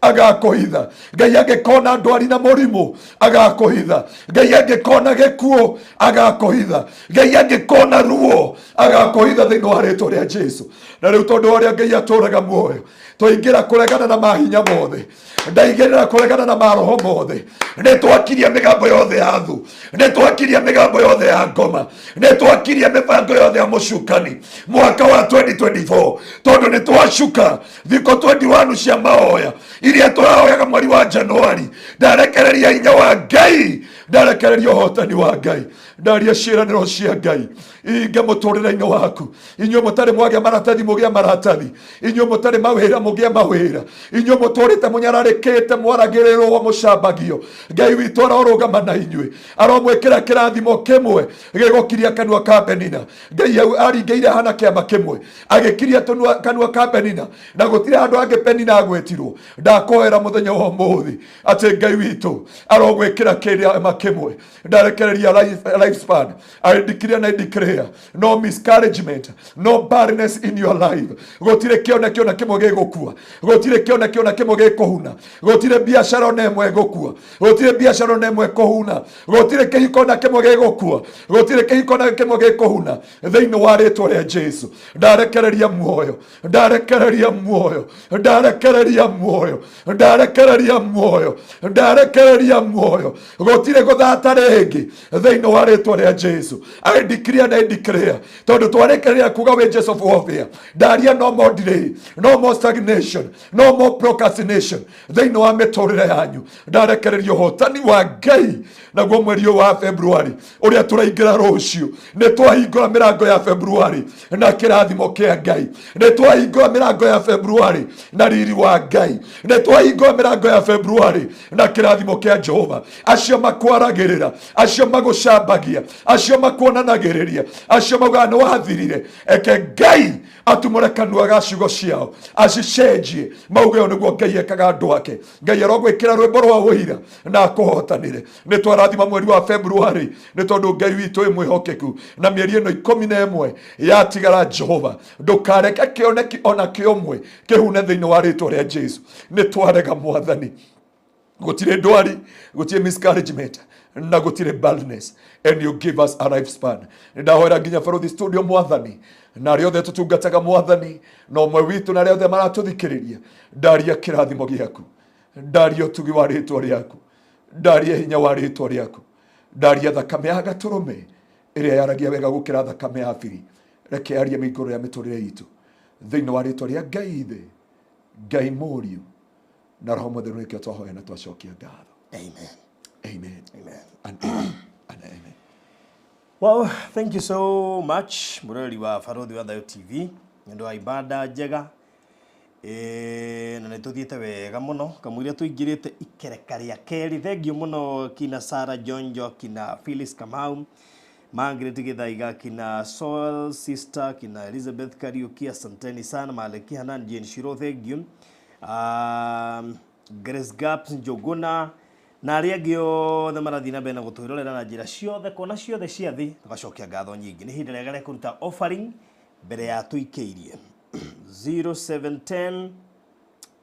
agakuhitha, Ngai angĩkona ndwari na mũrimũ agakuhitha, Ngai angĩkona gĩkuũ agakuhitha, Ngai angĩkona ruo agakuhitha thĩinĩ wa rĩĩtwa rĩa Jesu. Na rĩu tondũ ũrĩa Ngai atũraga muoyo, tũingĩra kũregana na mahinya mothe, ndaigĩrĩra kũregana na maroho mothe, nĩ twakiria mĩgambo yothe ya thũ, nĩ twakiria mĩgambo yothe ya ngoma, nĩ twakiria mĩbango yothe ya mũcukani mwaka wa 2024, tondũ nĩ twacuka thikũ 21 cia mahoya iria tũrahoyaga mweri wa Januari. Ndarekereria hinya wa Ngai, ndarekereria ũhotani wa Ngai, ndaria ciĩranĩro cia Ngai inge mũtũrĩre-inĩ waku. Inyuĩ mũtarĩ mwagĩa maratathi mũgĩa maratathi, inyuĩ mũtarĩ mawĩra mũgĩa mawĩra, inyuĩ mũtũrĩte mũnyararĩkĩte mwaragĩrĩrwo mũcambagio, Ngai witũ arorũgama na inyuĩ, aromwĩkĩra kĩrathimo kĩmwe gĩgũkiria kanua ka Penina. Ngai aringĩire hana kĩama kĩmwe agĩkiria kanua ka Penina, na gũtirĩ handũ hangĩ Penina agwetirwo. Ndakoera mũthenya wa ũmũthĩ atĩ Ngai witũ arogwĩkĩra kĩama kĩmwe. Ndarekereria lifespan. I declare and I declare no miscarriagement, no barrenness in your life. Gũtirĩ kĩonekio na kĩmwe gĩgũkua, gũtirĩ kĩonekio na kĩmwe gĩkũhuna, gũtirĩ biacara na ĩmwe ĩgũkua, gũtirĩ biacara na ĩmwe ĩkũhuna, gũtirĩ kĩhiko na kĩmwe gĩgũkua, gũtirĩ kĩhiko na kĩmwe gĩkũhuna thĩinĩ wa rĩĩtwa rĩa Jesu. Ndarekereria muoyo, ndarekereria muoyo, ndarekereria muoyo, ndarekereria muoyo, ndarekereria muoyo, gũtirĩ gũthata rĩngĩ thĩinĩ wa rĩĩtwa rĩa Jesu. I declare and I declare, tondũ twarekereria kuga wages of warfare, ndaria no more delay, no more stagnation, no more procrastination thĩinĩ wa mĩtũrĩre yanyu. Ndarekereria ũhotani wa Ngai naguo mweri wa February ũrĩa tũraingĩra rũciũ. Nĩ twahingũra mĩrango ya February na kĩrathimo kĩa Ngai, nĩ twahingũra mĩrango ya February na riri wa Ngai, nĩ twahingũra mĩrango ya February na kĩrathimo kĩa Jehova. Acio makwaragĩrĩra, acio magũcambagia, acio makuonanagĩrĩria, acio maugaga nĩ wathirire, eke Ngai atumũre kanua ga ciugo ciao, acicenjie mauge ũyũ nĩguo Ngai ekaga andũ ake. Ngai arogwĩkĩra rwĩmbo rwa ũira na akũhotanĩre. Nĩ twarathima mweri wa February nĩ tondũ Ngai witũ wĩ mwĩhokeku, na mĩeri ĩno 11 yatigara Jehova, ndũkareke kĩoneki ona kĩomwe kĩhune thĩinĩ wa rĩĩtwa rĩa Jesu. Nĩ twarega Mwathani, gũtirĩ ndwari, gũtirĩ miscarriagement na gũtirĩ barrenness, and you give us a lifespan. Ndahoera nginya Barũthi studio Mwathani, na arĩa othe tũtungataga Mwathani, na ũmwe witũ na arĩa othe maratũthikĩrĩria, ndaria kĩrathimo gĩaku, ndaria ũtugi wa rĩĩtwa rĩaku, ndaria hinya wa rĩĩtwa rĩaku, ndaria thakame ya gatũrũme ĩrĩa yaragia wega gũkĩra thakame ya biri. Reke yarie mĩigũrũ ya mĩtũrĩre itũ thĩinĩ wa rĩĩtwa rĩa Ngai Ithe, Ngai Mũriũ na Roho Mũtheru, nĩkĩo twahoya na twacokia ngatho. Amen. Amen. Amen. And amen. And amen. Well, thank you so much mũrori wa Barũthi wa Thayũ TV, nĩ wa ibada njega na nĩ tũthiĩte wega mũno kamũira tũingĩrĩte ikereka rĩa kerĩ. Thengiũ mũno kina Sarah Jonjo, kina Phyllis Kamau, Margaret Githaiga, kina Soul Sister, kina Elizabeth Kariuki, asanteni sana. Maleki Hanan, Jane Shiro, thengiũ. Grace Gaps Njoguna na arĩa angĩ othe marathiĩ na mbere na gũtwĩrorera na njĩra ciothe kona ciothe cia thĩ, tũgacokia ngatho nyingĩ. Nĩ ihinda rĩega rĩa kũruta offering mbere ya tũikĩirie. 0710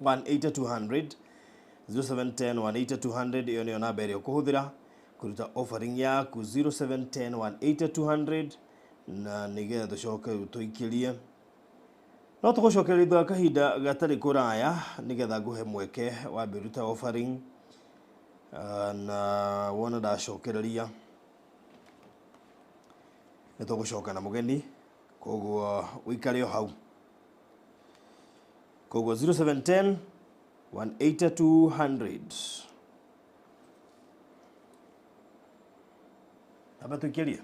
180 200 0710 180 200, iyo nĩyo namba ĩrĩa ũkũhũthĩra kũruta offering yaku. 0710 180 200, na nĩgetha tũcoke tũikĩrie. No tũgũcokeria thutha kahinda gatarĩ kũraya nĩgetha ngũhe mweke wa ruta offering, na wona ndacokereria nitugucoka na mugeni koguo wikare o hau koguo 0710 18200 aba tukiria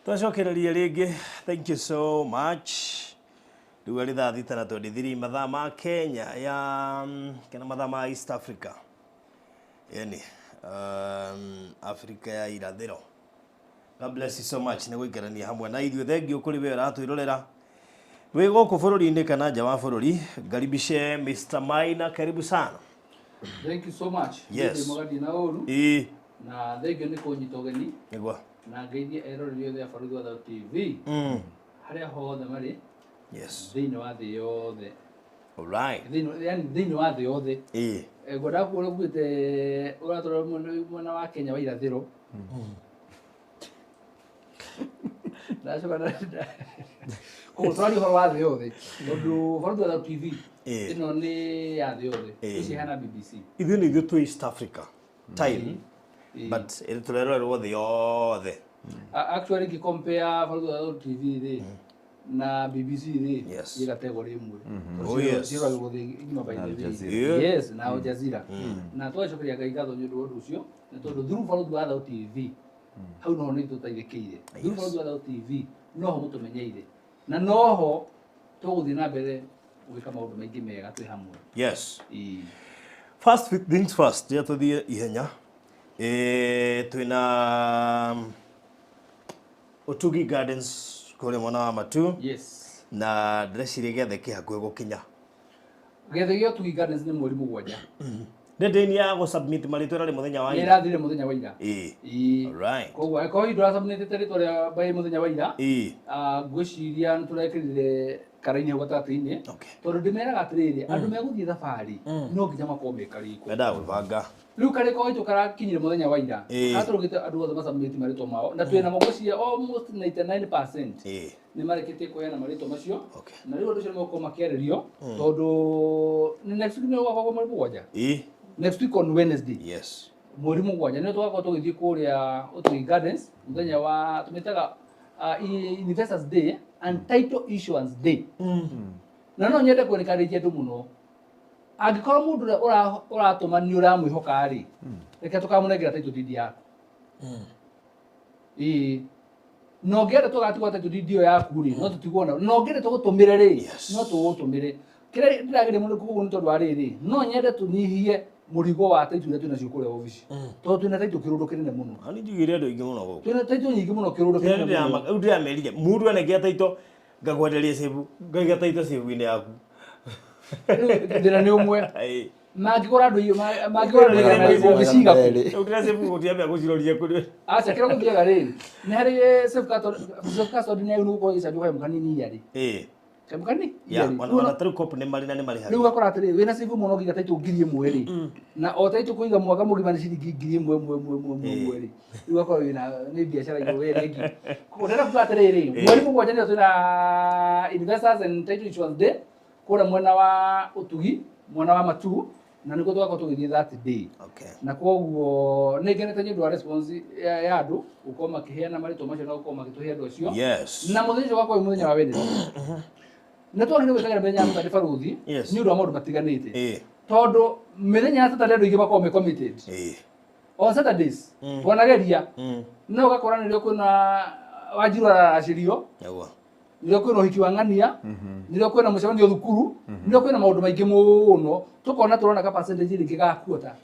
Twacokereria rĩngĩ. Thank you so much. Rĩu arĩ thaa thita na 23 mathaa ma Kenya ya kana mathaa ma East Africa. Yani Africa ya irathĩro. God bless you so much nĩ gũikarania hamwe na ithuĩ. Thengiũ kũrĩ we ũratwĩrorera wĩ gũkũ bũrũri-inĩ kana nja wa bũrũri. Ngaribishe Mr. Maina, karibu sana. Thank you so much. Yes. Na thengio nĩ kũnyita ũgeni. Nĩguo. Na ngeithie eroreri othe a Barũthi wa Thauti TV. Harĩa hothe marĩ. Yes. Thĩinĩ wa thĩ yothe. Alright. Thĩinĩ wa thĩ yothe. Ngwenda kuona ũguĩte ũratũra mwena wa Kenya wa irathĩro. Ndacoka kũguo twarĩ ũhoro wa thĩ yothe. Tondũ Barũthi wa Thauti TV ĩno nĩ ya thĩ yothe. Ici hana BBC. Ithuĩ nĩ ithuĩ twĩ East Africa time. But tũrerorerwo thĩ yothe. Actually compare Barũthi wa Thauti TV rĩ na BBC rĩ ĩ category ĩmwe. Oh yes. Yes, na Al Jazeera. Na twacokeria Ngai ngatho nĩ ũndũ wa ũndũ ũcio nĩ tondũ through Barũthi wa Thauti TV hau noho nĩ tũteithĩkĩire. Through Barũthi wa Thauti TV noho mũtũmenyeire. Na noho tũgũthiĩ na mbere gwĩka maũndũ maingĩ mega twĩ hamwe. Yes. First things first, ya tũthiĩ ihenya. Twĩna Utugi Gardens kũrĩa mwena wa Matu. Yes. Na ndĩreciria gĩathĩ kĩ hakuhĩ gũkinya. Gĩathĩ gĩa Utugi Gardens nĩ mweri 7. Nĩ ya gũsubmit marĩtwa rĩrĩ mũthenya wa ira. Ĩrathire mũthenya wa ira. Alright. Koguo angĩkorwo indũra submit rĩtwa rĩa by mũthenya wa ira. Ngwĩciria nĩ tũrekĩrire karaini hau gatagatĩ-inĩ. Tondũ ndĩmeraga atĩrĩrĩ, andũ megũthiĩ thabarĩ no nginya makorwo mekarĩko. Wendaga gwĩbanga. Rĩu karĩko gaitũ karakinyire mũthenya wa ira. Atũrũgĩte andũ othe macubmit marĩtwa mao na twĩna mogwĩciria almost 99% nĩ marekĩtie kũheana marĩtwa macio. Na rĩu andũ acio nĩ makorwo makĩarĩrio tondũ next week nĩ gũgakorwo mweri 7. Next week on Wednesday. Yes. Mweri 7 nĩ tũgakorwo tũgĩthiĩ kũrĩa Utugi Gardens mũthenya wa tũmĩtaga Investors Day and Title Issuance Day. Na no nyende kuonekana andũ mũno. Angĩkorwo mũndũ ũratũma nĩ ũramwĩhoka rĩ, reke tũkamũnengera title deed yaku. No ngĩenda tũgatigwo title deed ĩyo yaku rĩ, no tũtigwo na no ngĩenda tũgũtũmĩre rĩ, no tũgũtũmĩre. Kĩrĩa ndĩragĩrĩire mũno kũguo nĩ tondũ wa rĩrĩ, no nyende tũnyihie mũrigo wa title iria twĩnacio kũrĩa ofici. Tondũ twĩna title kĩrũndũ kĩnene mũno. Ani njugire andũ aingĩ mũno gũkũ. Twĩna title nyingĩ mũno kĩrũndũ kĩnene mũno. Rĩu ndĩramerire mũndũ anengea title ngagwenderia save ngaiga title save-inĩ yaku. Ndĩra nĩ ũmwe. Mangĩgũra andũ mangĩgũra gĩciga kũ. Rĩu ndĩrasave gũtiambia gũciroria kũrĩ. Aca kĩrĩa gũthiaga rĩrĩ. Nĩ harĩ safe custody nĩ gũkorwo gĩcanjũ kaĩ mũkanini yarĩ. Kamukani? Wana tru cop nĩ marĩ na nĩ marĩ harĩ. Rĩu ũgakora atĩrĩ wĩna save mũno nginya title 1,000 rĩ. Na o title kũiga mwaka mũgima nĩ ciringi 1,000 rĩ. Rĩu ũgakora wĩna nĩ biacara igũrũ wĩra ĩngĩ. Kũndĩra kuga atĩrĩrĩ, mweri 7 nĩ twĩna Investors and Title Issuance Day kũrĩa mwena wa Utugi, mwena wa Matu, na nĩguo tũgakorwo tũgĩthiĩ that day. Na koguo nĩ ngenete nĩ ũndũ wa response ya andũ gũkorwo makĩheana marĩtwa macio na gũkorwo magĩtũhe andũ acio. Na mũthenya ũcio ũgakorwo mũthenya wa Wednesday. Nĩ twagĩrĩirwo gwĩkagĩra mĩthenya ya Saturday Barũthi nĩ ũndũ wa maũndũ matiganĩte. Tondũ mĩthenya ya Saturday andũ aingĩ makoragwo me committed. On Saturdays twanageria no ũgakora nĩrĩo kwĩna Wanjiru aracĩrio, nĩrĩo kwĩna ũhiki wa ng'ania, nĩrĩo kwĩna mũcemanio thukuru, nĩrĩo kwĩna maũndũ maingĩ mũno tũkona tũrona ka percentage rĩngĩ gakuota.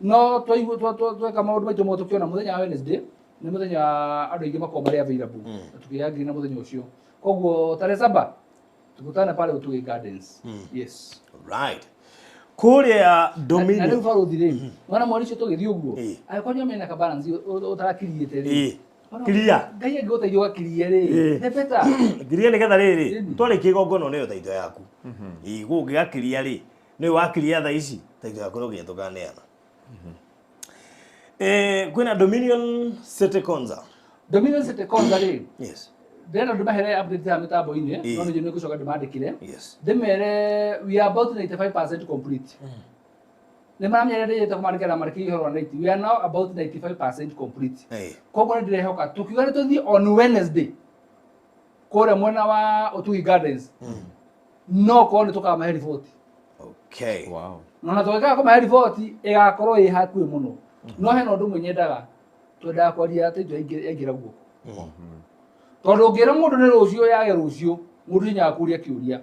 No tweka maũndũ maitũ mo tũkĩona mũthenya wa Wednesday nĩ mũthenya andũ aingĩ makoragwo marĩ available. Tũkĩagĩrĩra mũthenya ũcio. Koguo tarehe 7 tukutane pale Utugi Gardens. Yes. Right. Kũrĩa Dominion. Na rĩu Barũthi rĩ. Mwana mweri ũcio tũgĩthiĩ ũguo. Angĩkorwo nĩ mena ka balance ũtarakiriĩte rĩ. Kiria. Ngai angĩgũteithia ũgakirie rĩ. Nĩ beta. Kiria nĩgetha rĩrĩ. Twarĩkia igongona nĩyo taito yaku. Gũngĩgakiria rĩ. Nĩ wakiria thaa ici. Taito yaku no nginya tũkaneana. Kwĩna Dominion City Council. Dominion City Council rĩ. Yes. Ndĩrenda ndĩmahere update ya mĩtambo-inĩ, no nĩ ngũcoka ndĩmandĩkire. Ndĩmere we are about 95% complete. Nĩ maramenyerete kũmandĩkĩra marĩkia ihoro na we are now about 95% complete. Koguo nĩ ndĩrehoka tũkiuga nĩ tũthiĩ on Wednesday kũrĩa mwena wa Utugi Gardens. No korwo nĩ tũkamahe report. Okay. Wow. Na tũgĩkaga kũmahe report ĩgakorwo ĩ hakuhĩ mũno. No hena ũndũ ũmwe nyendaga twendaga kwaria title yaingĩra guoko. tondu ngira mundu ni rucio yage rucio mundu nya akuria kiuria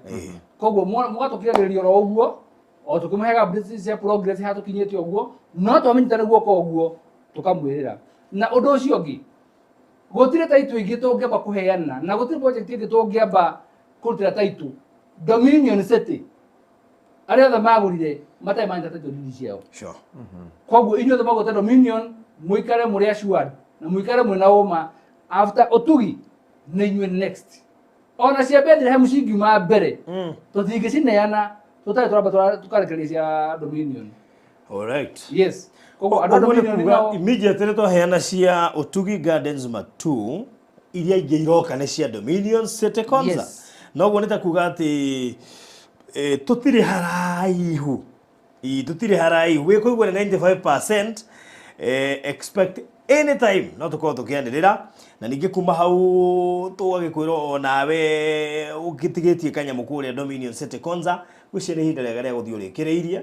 koguo mugatukiragiriria ro uguo o tukimhega business ya progress hatukinyete uguo no twamenyitane guoko uguo tukamwirira na undu ucio ngi gutire taitu ingi tungiamba kuheana na gutire project ingi tungiamba kurutira taitu Dominion City aria othe magurire matai manja taitu ndini ciao Sure. koguo inyuĩ othe magũte Dominion muikare muri assured na muikare mwina uma after Otugi nĩ inyuĩ next ona cia Bethlehem cingiuma mbere tũtingĩcineana tũtarĩ tũramba tũkarekereria cia Dominion. Alright. Yes. Koguo andũ a Dominion nao immediately twaheana cia Otugi Gardens matu iria ingĩ iroka nĩ cia Dominion City Council. Yes. Noguo nĩ ta kuga atĩ tũtirĩ haraihu tũtirĩ haraihu wĩkũigua nĩ 95% expect anytime no tukorwo tukianirira na ningi kuma hau tugagĩkwĩrwo onawe ũgĩtigĩtie kanyamu kũrĩa Dominion City Council gwĩciria nĩ ihinda rĩega rĩa gũthiĩ ũrĩkĩrĩirie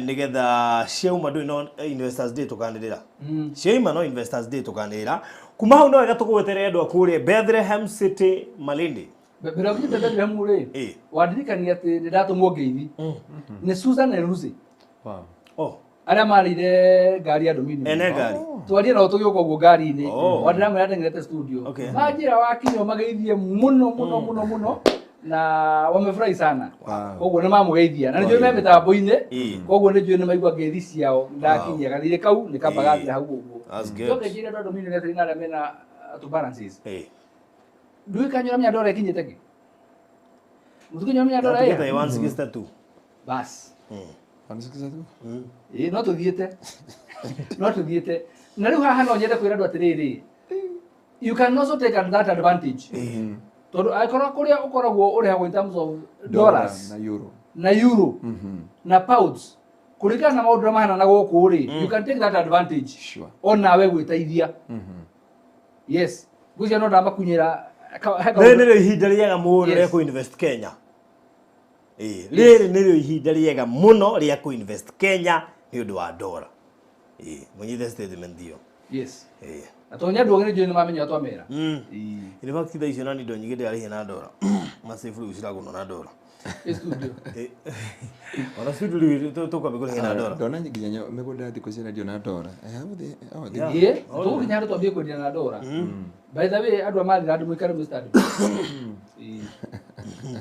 nigetha ciauma ndũĩ no Investors Day tukanirira ciauma no Investors Day tukanirira kuma hau no wega tũgweterere andũ a kũrĩa Bethlehem City Malindi mbere ũgĩte Bethlehem rĩ wadirikania atĩ nĩ ndatũmwo ngeithi nĩ Susan na Lucy. Oh. Aria marire ngari ya Dominion. Ene ngari. Twarie na tũgĩũka ũguo ngari-inĩ. Wadira mwĩra ndengerete studio. Majira wakinywo mageithie muno na wamefurahi sana. Koguo nĩ mamũgeithia. Na nĩnjũĩ me mĩtambo-inĩ. Koguo nĩnjũĩ nĩ maigua ngeithi ciao. Ndakinyia gathirĩ kau nĩ kamba gathira hau ũguo. Njoke njĩre andũ a Dominion atĩ na arĩa mena to balances. Ndũĩ kanyũra menya ndora ĩkinyĩte kĩ? Mũtukinyũra menya ndora ĩyo? 162. Bas. 162? No tuthiĩte. No tuthiĩte. Na rĩu haha no nyende kwĩra andũ atĩrĩrĩ. You can also take that advantage. Tondũ angĩkorwo kũrĩa ũkoragwo ũrĩhagwo in terms of dollars na euro na pounds kũringana na maũndũ mahana na gũkũ rĩ you can take that advantage. Onawe gwĩteithia. Yes. Gwĩcia no ndamakunyĩra nĩrĩo ihinda rĩega mũno rĩa kũ-invest Kenya. Rĩrĩ nĩrĩo ihinda rĩega mũno rĩa kũ-invest Kenya nĩ ũndũ wa ndora. Mũnyite statement hiyo. Yes. Na tonya ndũ ngene nĩ mamenya twamera. Ile fact icio nani ndo nyingĩ ndĩarĩhe na ndora. Masafe rĩu ciragũnwo na ndora. Studio. Ona studio tũkwambia kũrĩha na ndora. Ndona nginya mĩgũnda thikũ ici ndio na ndora. Tũgũkinya twambie kwendia na ndora. By the way andũ amathira andũ mũikare mũstadi.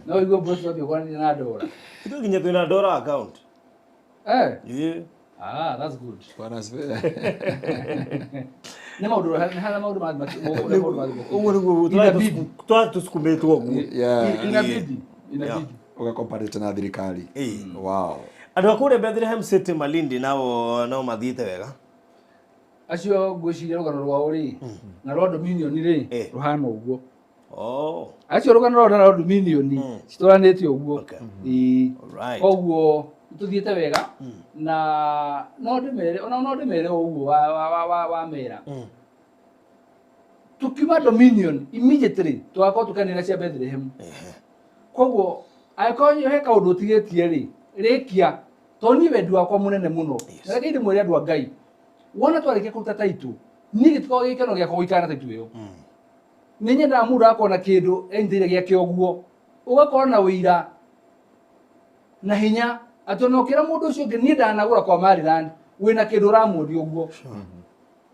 No igwe boss twambie kwendia na ndora. Tũkinya twĩna ndora account. That's good. Nĩ maũndũ hana maũndũ mathimũ. Ũguo nĩguo tũsukumĩtwo ũguo. Inabidi. Ugakomparate na thirikari. Wow. Andũ a kũrĩa Bethlehem City Malindi nao no mathiĩte wega. Acio ngwĩciria rũgano rwao rĩ na rwa Dominion rĩ ruhana ũguo. Acio rũgano rwa Dominion citũranĩte ũguo. Koguo tuthiĩte wega na no ndĩmere ũguo wa mera. Tukiuma Dominion immediately twakorwo tukanĩra cia Bethlehem. Koguo angĩkorwo he kaũndũ ũtigĩtie rĩ rĩkia tondũ niĩ wendi wakwa mũnene mũno reke ndĩmwĩre andũ a Ngai wona twarĩkia kũruta taitu niĩ gĩtikoragwo gĩkeno gĩakwa gũikara na taitu ĩyo. Nĩ nyendaga mũndũ akona kĩndũ enyitĩire gĩake ũguo ũgakorwo na wĩira na hinya atĩ ona ũkĩra mũndũ ũcio ũngĩ niĩ ndanagũra kwa Maryland wĩna kĩndũ ũramwendia ũguo.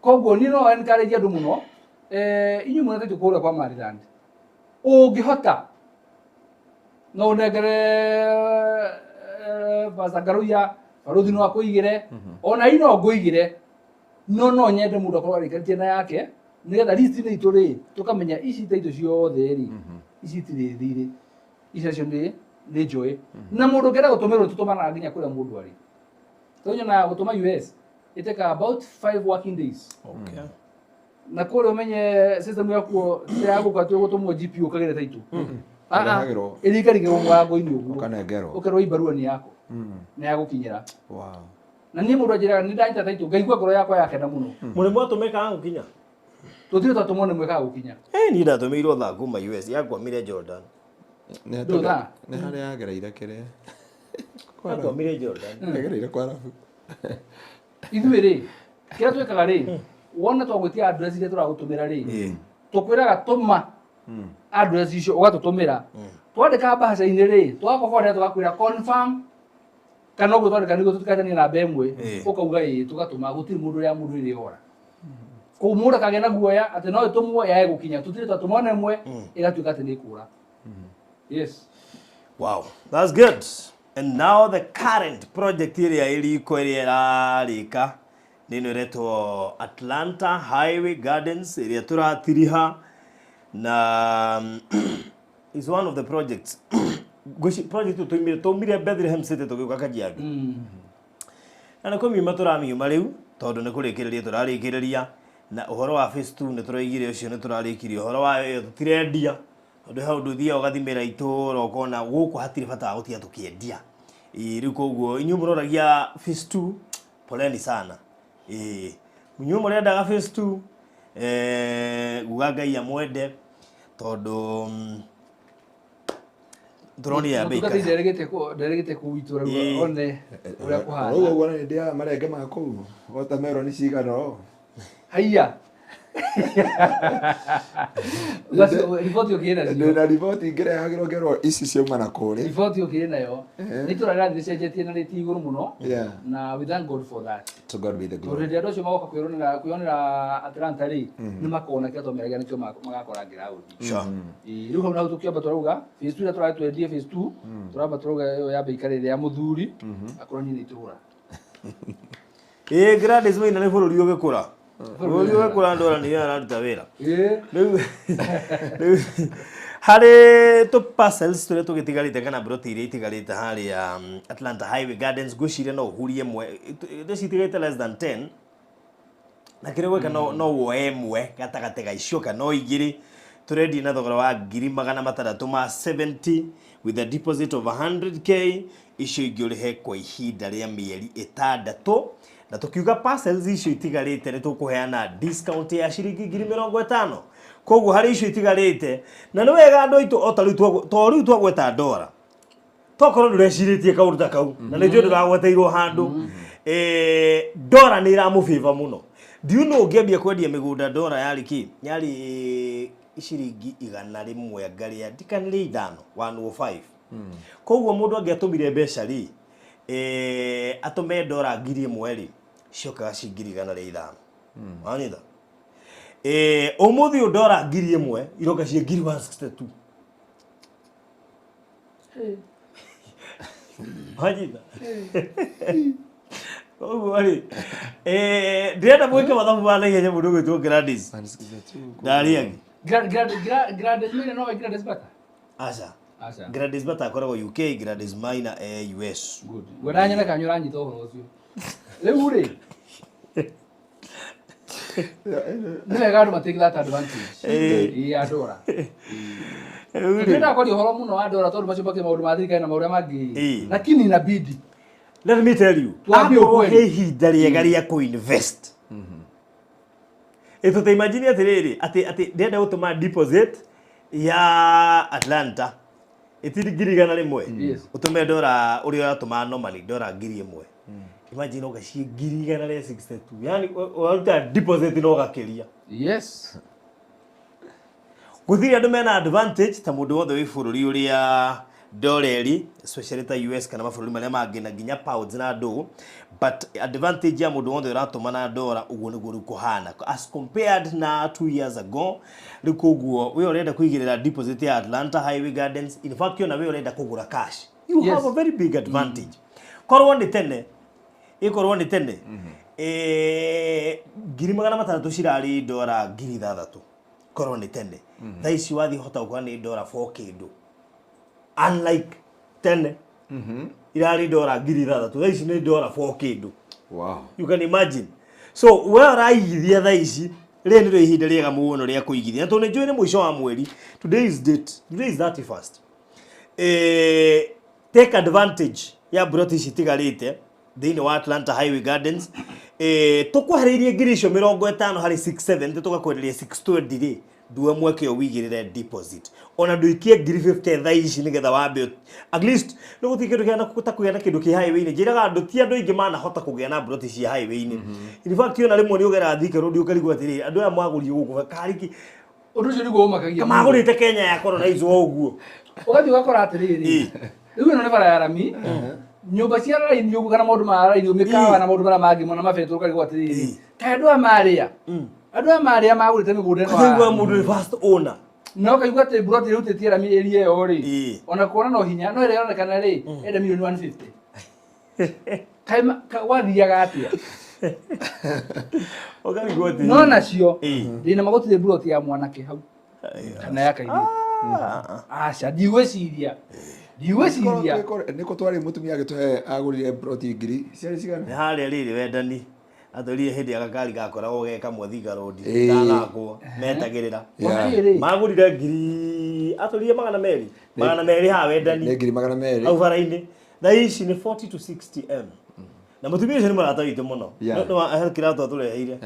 Koguo niĩ no encourage andũ mũno inyuĩ mwĩna taitu kũrĩa kwa Maryland ũngĩhota no unengere Pastor Ngaruiya baruthi no akũigire ona ino ngũigire no nyende mũndũ akorwo arĩkanĩtie na yake nĩgetha list nĩ itũ rĩ tũkamenya ici taito ciothe rĩ ici tirĩ thirĩ ici nacio nĩ njũĩ na mũndũ ũngĩenda gũtũmĩrwo tũtũmanaga nginya kũrĩa mũndũ arĩ. Tũnyona gũtũma US it take about 5 working days. Na kũrĩa ũmenye system yakuo ya gũkatwo gũtũmwo GPO kagere taito. Ĩrĩkarigĩrwo mũrango-inĩ ũguo ũkerwo ibarua nĩ yako nĩ yagũkinyĩra. Na niĩ mũndũ anjĩraga nĩ ndanyita taito ngaigua ngoro yakwa yakena mũno. Mũrĩmo atũmĩkaga gũkinya tũtirĩ twatũmwo nĩ mwĩkaga gũkinya. Niĩ ndatũmĩirwo thaa kuma US yakwamire Jordan. Nĩ harĩa yagereire kĩrĩa yakwamire Jordan yagereire kwa Arabu. Ithuĩ rĩ kĩrĩa twĩkaga rĩ wona twagwitia address ile turagutumira ri tukwiraga tuma address icio ugatutumira twandika bahasha-inĩ ri twakobora tugakwira confirm kana uguo twandika nigo tutikania na bemwe ukauga tugatuma gutiri mundu ya mundu iri hora kumura kagena guoya ati no itumwo yae gukinya tutire twatumwa nemwe igatuika ati ni kura. Yes. Wow, that's good. And now the current project area iliko area rika nino reto Atlanta Highway Gardens area turatiriha na is one of the projects goshi project to mire Bethlehem City to gwa Kajiado. Na ko mima turamiuma riu tondu ne kurekereria turarikereria na uhoro wa phase 2 ne turaigire ucio ne turarikirie uhoro wa tutirendia tondu hau nduthia ugathimira ituro ukona guku hatiri bata gutia tukiendia riu koguo inyu muroragia phase 2 poleni sana inyu murendaga phase 2 gugagai ya mwende tondu drone ya beika nderegete kuitura one uria kuhana uguo ni ndia marenge maku watermelon ni cigano haiya riboti ukire nayo na riboti ingire hagiro ngero ici cioma na kuri riboti ukire nayo ni turaga ndicenjetie na riti iguru muno na we thank God for that. To God be the glory. Tore ndio magoka kwionera Atlanta ri ni makona kia tomeraga nikyo magakora ground sure riu hau na tukiamba turauga phase 2 turaba twendie phase 2 turaba turuga ya beikare ya muthuri akorani ni tura grades we na bũrũri ũgĩkũra bũrũri ũgĩkũra ndora ni araruta wĩra rĩu harĩ to parcels tũrĩa tũgĩtigarĩte kana broti iria itigarĩte harĩa Atlanta Highway Gardens ngwĩciria no ũhurie mwe citigarĩte less than 10 na kĩrĩa gwĩka no woe mwe gatagatĩ ga icio kana igĩrĩ tũrendia na thogora wa 670 with a deposit of 100k icio ingĩũrĩhe kwa ihinda rĩa mĩeri 6 na tukiuga parcels icio itigarĩte nĩ tũkũheana discount ya ciringi 50,000 koguo harĩ icio itigarĩte na nĩ wega andũ aitũ o ta rĩu twagweta ndora tokorwo ndũrecirĩtie kaũndũ ta kau na nĩ njũĩ ndũragweteirwo handũ ndora nĩ iramũbĩva mũno do you know ũngĩambia kwendia mĩgũnda ndora yarĩ ciringi 100 ngaria ndikanĩrĩ 105 koguo mũndũ angĩatũmire mbeca rĩ atume ndora 1,000 rĩ ciokaga ciringi 105 wanyita umuthi ndora 1,000 iroka ciringi 162 wanyita koguo rĩ ndĩrenda mwĩke mathabu ma naihenya mũndũ ũgwĩtwo Gladys ndariagi Gladys mine no Gladys bata aca Gladys bata akoragwo UK Gladys Minor US good weranya na kanyo ranyi to ũcio rĩu rĩ nĩ wega andũ matake that advantage ya ndora ndio kwa horo muno wa ndora tondũ macio makia maũndũ ma thirikari na maũndũ mangĩ lakini inabidi let me tell you he ihinda rĩega rĩa ku-invest ito te imagine ati ndenda gũtũma deposit ya Atlanta itirigirigana rimwe utume ndora uri uratuma normally ndora 1,000 imagine ugacie 1,062 yani uruta deposit no gakiria yes guthiri andu mena advantage ta mundu wothe wi bururi uria dolari especially ta US kana mabũrũri marĩa mangĩ na nginya pounds na ndũ but advantage ya mundu wothe uratuma na ndora uguo niguo kuhana as compared na 2 years ago rĩu koguo we urenda kuigirira deposit ya Atlanta Highway Gardens in fact yona we urenda kugura cash you have a very big advantage korwo ni tene ngiri magana matandatũ cirarĩ ndora 6,000 korwo ni tene thaa ici wathi hota gũkora ni ndora 4 kĩndũ unlike tene irarĩ ndora 6,000 thaa ici ni ndora 4 kĩndũ wow you can imagine so we ũraigithia thaa ici rĩrĩ nĩrĩo ihinda rĩega mũno rĩa kũigithia tondũ nĩ njũĩ nĩ mũico wa mweri today is 31st take advantage ya broti citigarĩte thĩinĩ wa Atlanta Highway Gardens tũkũharĩirie ngiri icio 50 harĩ 67 tũgakwenderia 620 rĩ duwe mweke yo wigirire deposit ona nduikie 50 thaa ici nigetha wambe at least no guti kindu kiana kugena kindu ki highway ni njiraga andu ti andu ingi mana hota kugea na broti cia highway ni in fact yo na rimwe ni ugera thike rodi ukarigwa atiri andu aya maguri guku kariki undu ucio niguo makagia magurite Kenya ya colonize wo uguo ugathi ugakora atiriri riu ino ni bara ya rami nyumba cia raini ugu kana maundu ma raini umikawa na maundu mara mangi mona mabetwo ukarigwa atiriri kae andu amaria magurite migunda ino kwa mundu first owner no kaigua te broti riu te tiera mi area yo ri ona kuona no hinya no ere ona kana ri enda milioni 150 kaima wathiaga atia ogani goti no nacio ndina magotire broti ya mwanake hau kana ya kaini acha ndiweciria niko twari mutumia agituhe agurire broti ngiri ciari cigana ni haria riri wendani athorire hindi agakari gakoragwo geka mwathiga road ndanakwo metagirira magurire ngiri athorire magana meri ha wendani ni ngiri magana meri au bara-ini thaa ici ni 40 to 60m na mutumia ucio ni marata witu muno no ahekira to tureheire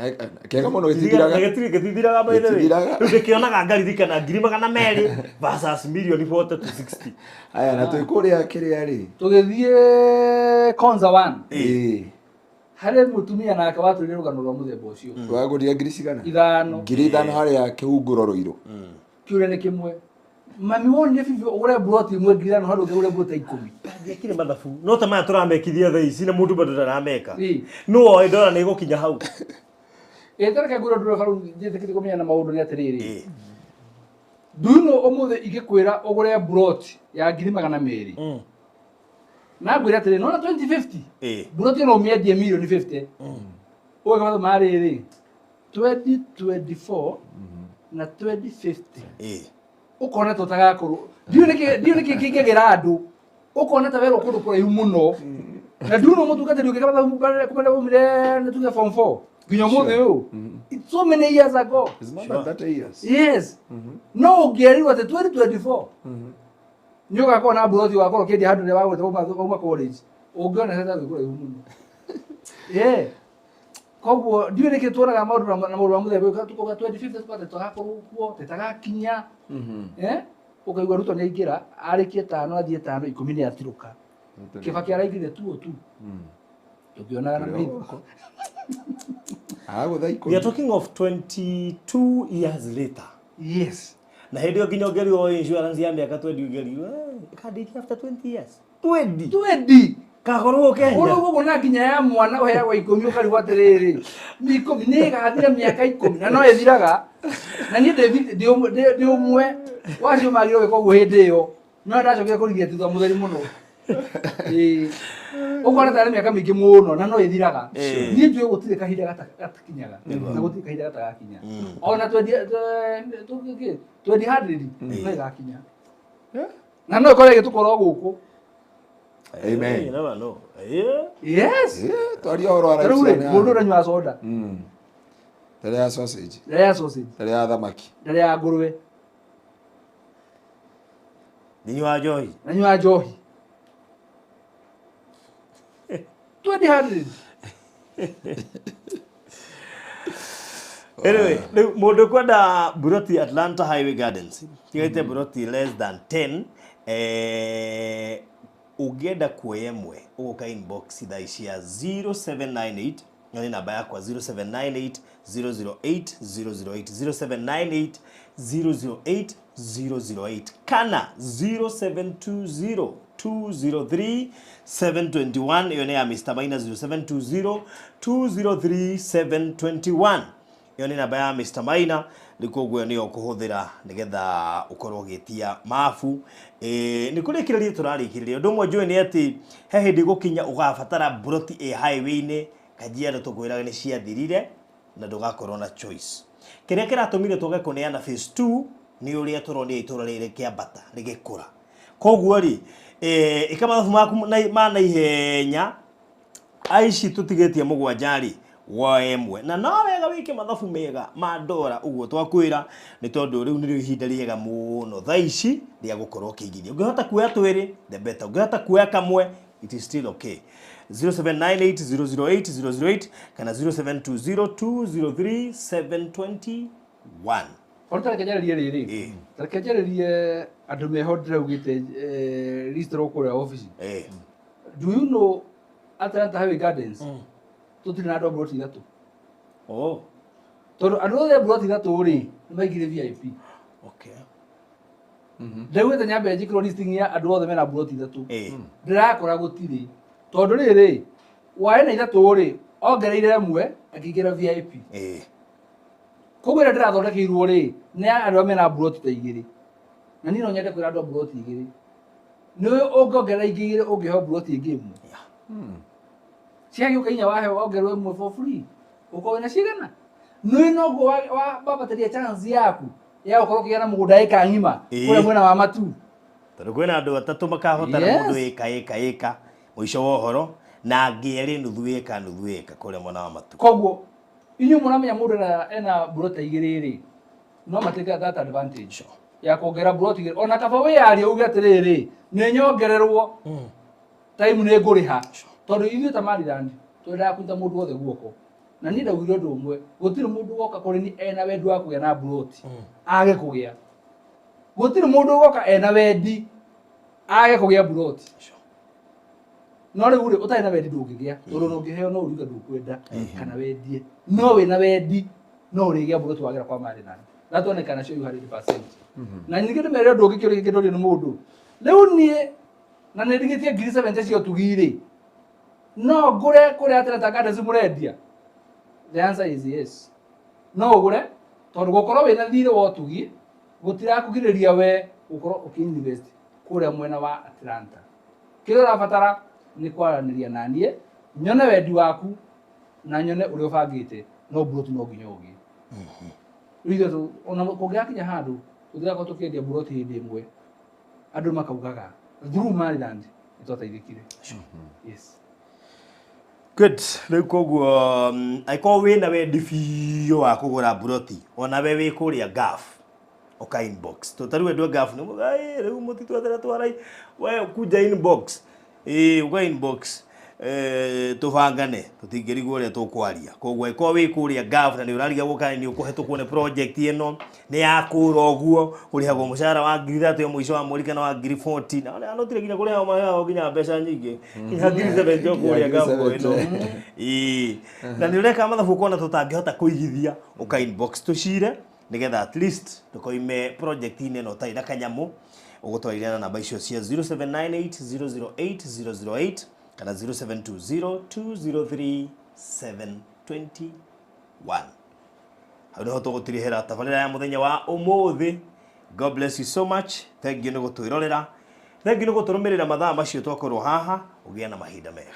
kega muno githithiraga maithe riu ndikionaga ngari thikana ngiri magana meri versus million 40 to 60 aya na tuikuria kiria ri tugithie Konza 1 hare mutumia nake waturire rugano rwa muthemba ucio wagurire ngiri cigana 5 ngiri 5 haria kihunguro ruiru kiure ni kimwe mami wonire bibi ugure broti imwe ngiri 5 haru ugure broti 10 ndekire mathabu no ta maya turamekithia thaa ici na mundu bado ndarameka no oe ndora ni gukinya hau etereke ngure ndura faru njithikite kumenya na maundu ni atiriri nduno omuthe igikwira ugure broti ya ngiri 200 na ngwira atiriri no na 2050 broti no miendie milioni 50 oe kama mariri 2024 na 2050 ukona tutagakuru ndiyo niki kigegera andu ukona ta wero kundu kuraihu muno na nduno mutungatiri ukikaba kumenda umire natuge form 4 nginya muthe uyu it's so many years ago it's more than 30 years yes no ugerirwa te 2024 nyoga kona broti wakoro kindi handu ne wagwete uma college ungiona hata kuraihu muno koguo ndiyo niki tuonaga maundu na maundu wa muthemba tukoga 2050 twate tugakorwo kuo tetagakinya ukaigua Ruto nĩaingĩra arĩkie 5 athiĩ 5 10 nĩatiruka Kibaki araingire tu tukionana na maitho we are talking of 22 years later yes na hindi yo nginya ngeri o insurance ya miaka 20 ngeri kandi after 20 years 20 kakorwo Kenya uguo na nginya ya mwana uheagwo 10 ukarigwa atiriri 10 nĩ gathira miaka 10 na no ethiraga na niĩ ndi umwe wacio magire gwĩka ũguo hĩndĩ ĩyo no ndacokire kũrigia thutha mũtheri mũno ukona tare miaka mĩingĩ mũno na no ĩthiraga niĩ njũĩ gũtirĩ kahinda gatakinyaga na gũtirĩ kahinda gatagakinya ona twendi handredi no ĩgakinya na no ĩkorwo ĩgĩtũkora gũkũ amen no yes twari oro ara mũndũ ũranyua soda tare ya sausage tare ya thamaki tare ya ngũrwe ninywa njohi 200 anyway mundu kwenda buroti Atlanta Highway Gardens tigaite buroti less than 10 ugenda kuoya mwe ugoka inbox thaa cia 0798 yani namba yakwa 0798 008 008 0798 008 kana 0720 203 721 iyo ni ya Mr. Maina 0720 203 721 iyo ni namba ya Mr. Maina nikuguo ni okuhuthira nigetha ukorwo gitia mafu ni kurikiriria turarikiriria undu mwe njui ni ati he hindi gukinya ugabatara broti highway ni kajiado tukwiraga ni ciathirire na ndugakorwo na choice kiria kiratumire tugakuneana phase 2 ni uria turoni itura riri kiambata rigikura koguo ri ikamathabu maku na ihenya aici tutigetie mugwanjari wa emwe na no wega wike mathabu mega ma ndora uguo twakwira ni tondu riu ni ihinda riega muno thaici ria gukorwo kigiria ungihota kuoya twiri the better ungihota kuoya kamwe it is still okay 0798008008 kana 0720203721 Orta kajari riri. Ta kajari andu meho ndiraugite restore kuri office. Do you know Atlanta Highway Gardens? Tutiri na double roti thatu. Oh. Tondu andu othe broti thatu ri nimaigire VIP. Okay. Rĩu ĩte nyambe njĩkĩrwo listing ya andũ othe mena broti thatu. Ndirakora gũtirĩ. Tondu rĩrĩ wae na ithatũ ri ongereire ĩmwe akĩingĩra VIP. Koguo ĩrĩa ndĩrathondekeirwo rĩ nĩ andũ mena broti ta igĩrĩ. Na niĩ no nyende kwĩra andũ broti igĩrĩ. Nĩ ũngĩongerera igĩrĩ ũngĩheo broti ĩngĩ ĩmwe. Ciagĩũka inya waheo ongererwo ĩmwe for free. Ũkorwo na cigana. Nĩ no wa babateria chance yaku ya ukorwo kigana mugunda eka ngima kule mwena wa matu. Tondu kwina andu atatu makahotana mundu eka muico wa uhoro na ngeri nuthu eka kule mwena wa matu. Koguo inyu muramenya mundu ena brota igiri ri no mateka that advantage ya kuongera brota igiri ona kaba we yari uge atiriri ni nyongererwo time ni nguriha tondu ithu tamarithandi twenda kuita mundu othe guoko. Na nĩ ndaugire ũndũ ũmwe gũtirĩ mũndũ woka kũrĩ ni ena wendi wa kũgĩa na broti age kũgĩa. Gũtirĩ mũndũ woka ena wendi age kũgĩa broti. No rĩu rĩ ũtarĩ na wendi ndũngĩgĩa tondũ no ũngĩheo no ũruga ndũkwenda kana wendie. No wĩna wendi no ũrĩgĩa broti wagĩra kwa marĩ nani. Ndatũonekana show you 100%. Na ningĩ ndĩmere ũndũ ũngĩ kĩũria kĩndũ nĩ mũndũ. Rĩu niĩ na nĩ ndigĩtie ngiri 70 cio tugire. No ngũre kũrĩa Atlanta Gardens mũrendia. The answer is yes. No ugure tondu gukorwo wina thire wo tugi gutira kugiriria we gukorwo ukiinvest kuria mwena wa Atlanta. Kile urabatara ni kwaraniria nanie nyone wendi waku na nyone uri ubangite no broti no nginya ugi. Riga tu ona kugiakinya handu tuthira ko tukiendia broti hindi imwe andu makaugaga through Maryland itoteithikire. Yes. Good. Rĩu koguo aiko wĩna wendi biũ wa kũgũra broti ona we wĩ kũrĩa gaf oka inbox tũtarĩ wendwa gaf nĩ mũgai rĩu mũtitũ atera twarai we kuja inbox uga inbox tũbangane tũtingĩrigwo ũrĩa tũkwaria. Koguo aiko wĩ kũrĩa gaf na nĩ ũrariga gũkana nĩ ũkũhetũkwo nĩ project ĩno nĩ ya kũra ũguo ũrĩhagwo mũcara wa ngiri 3 ya mũico wa mweri kana wa ngiri 40 na anotire nginya kũrĩha maheo nginya mbeca nyingĩ nginya ngiri 7 kũrĩa gaf ĩno. Na nĩ ũreka mathabu ũkona tũtangĩhota kũigithia ũka inbox tũcire nigetha at least tukoime project ĩno ũtarĩ na kanyamu ũgũtwarĩra na namba icio cia 0798008008 kana 0720203721. Hau nĩho tũgũtirihĩra tabarĩra ya mũthenya wa ũmũthĩ. God bless you so much. Thank you nĩ gũtwĩrorera. Thank you nĩ gũtũrũmĩrĩra mathaa macio twakorwo haha. Ũgĩe na mahinda mega.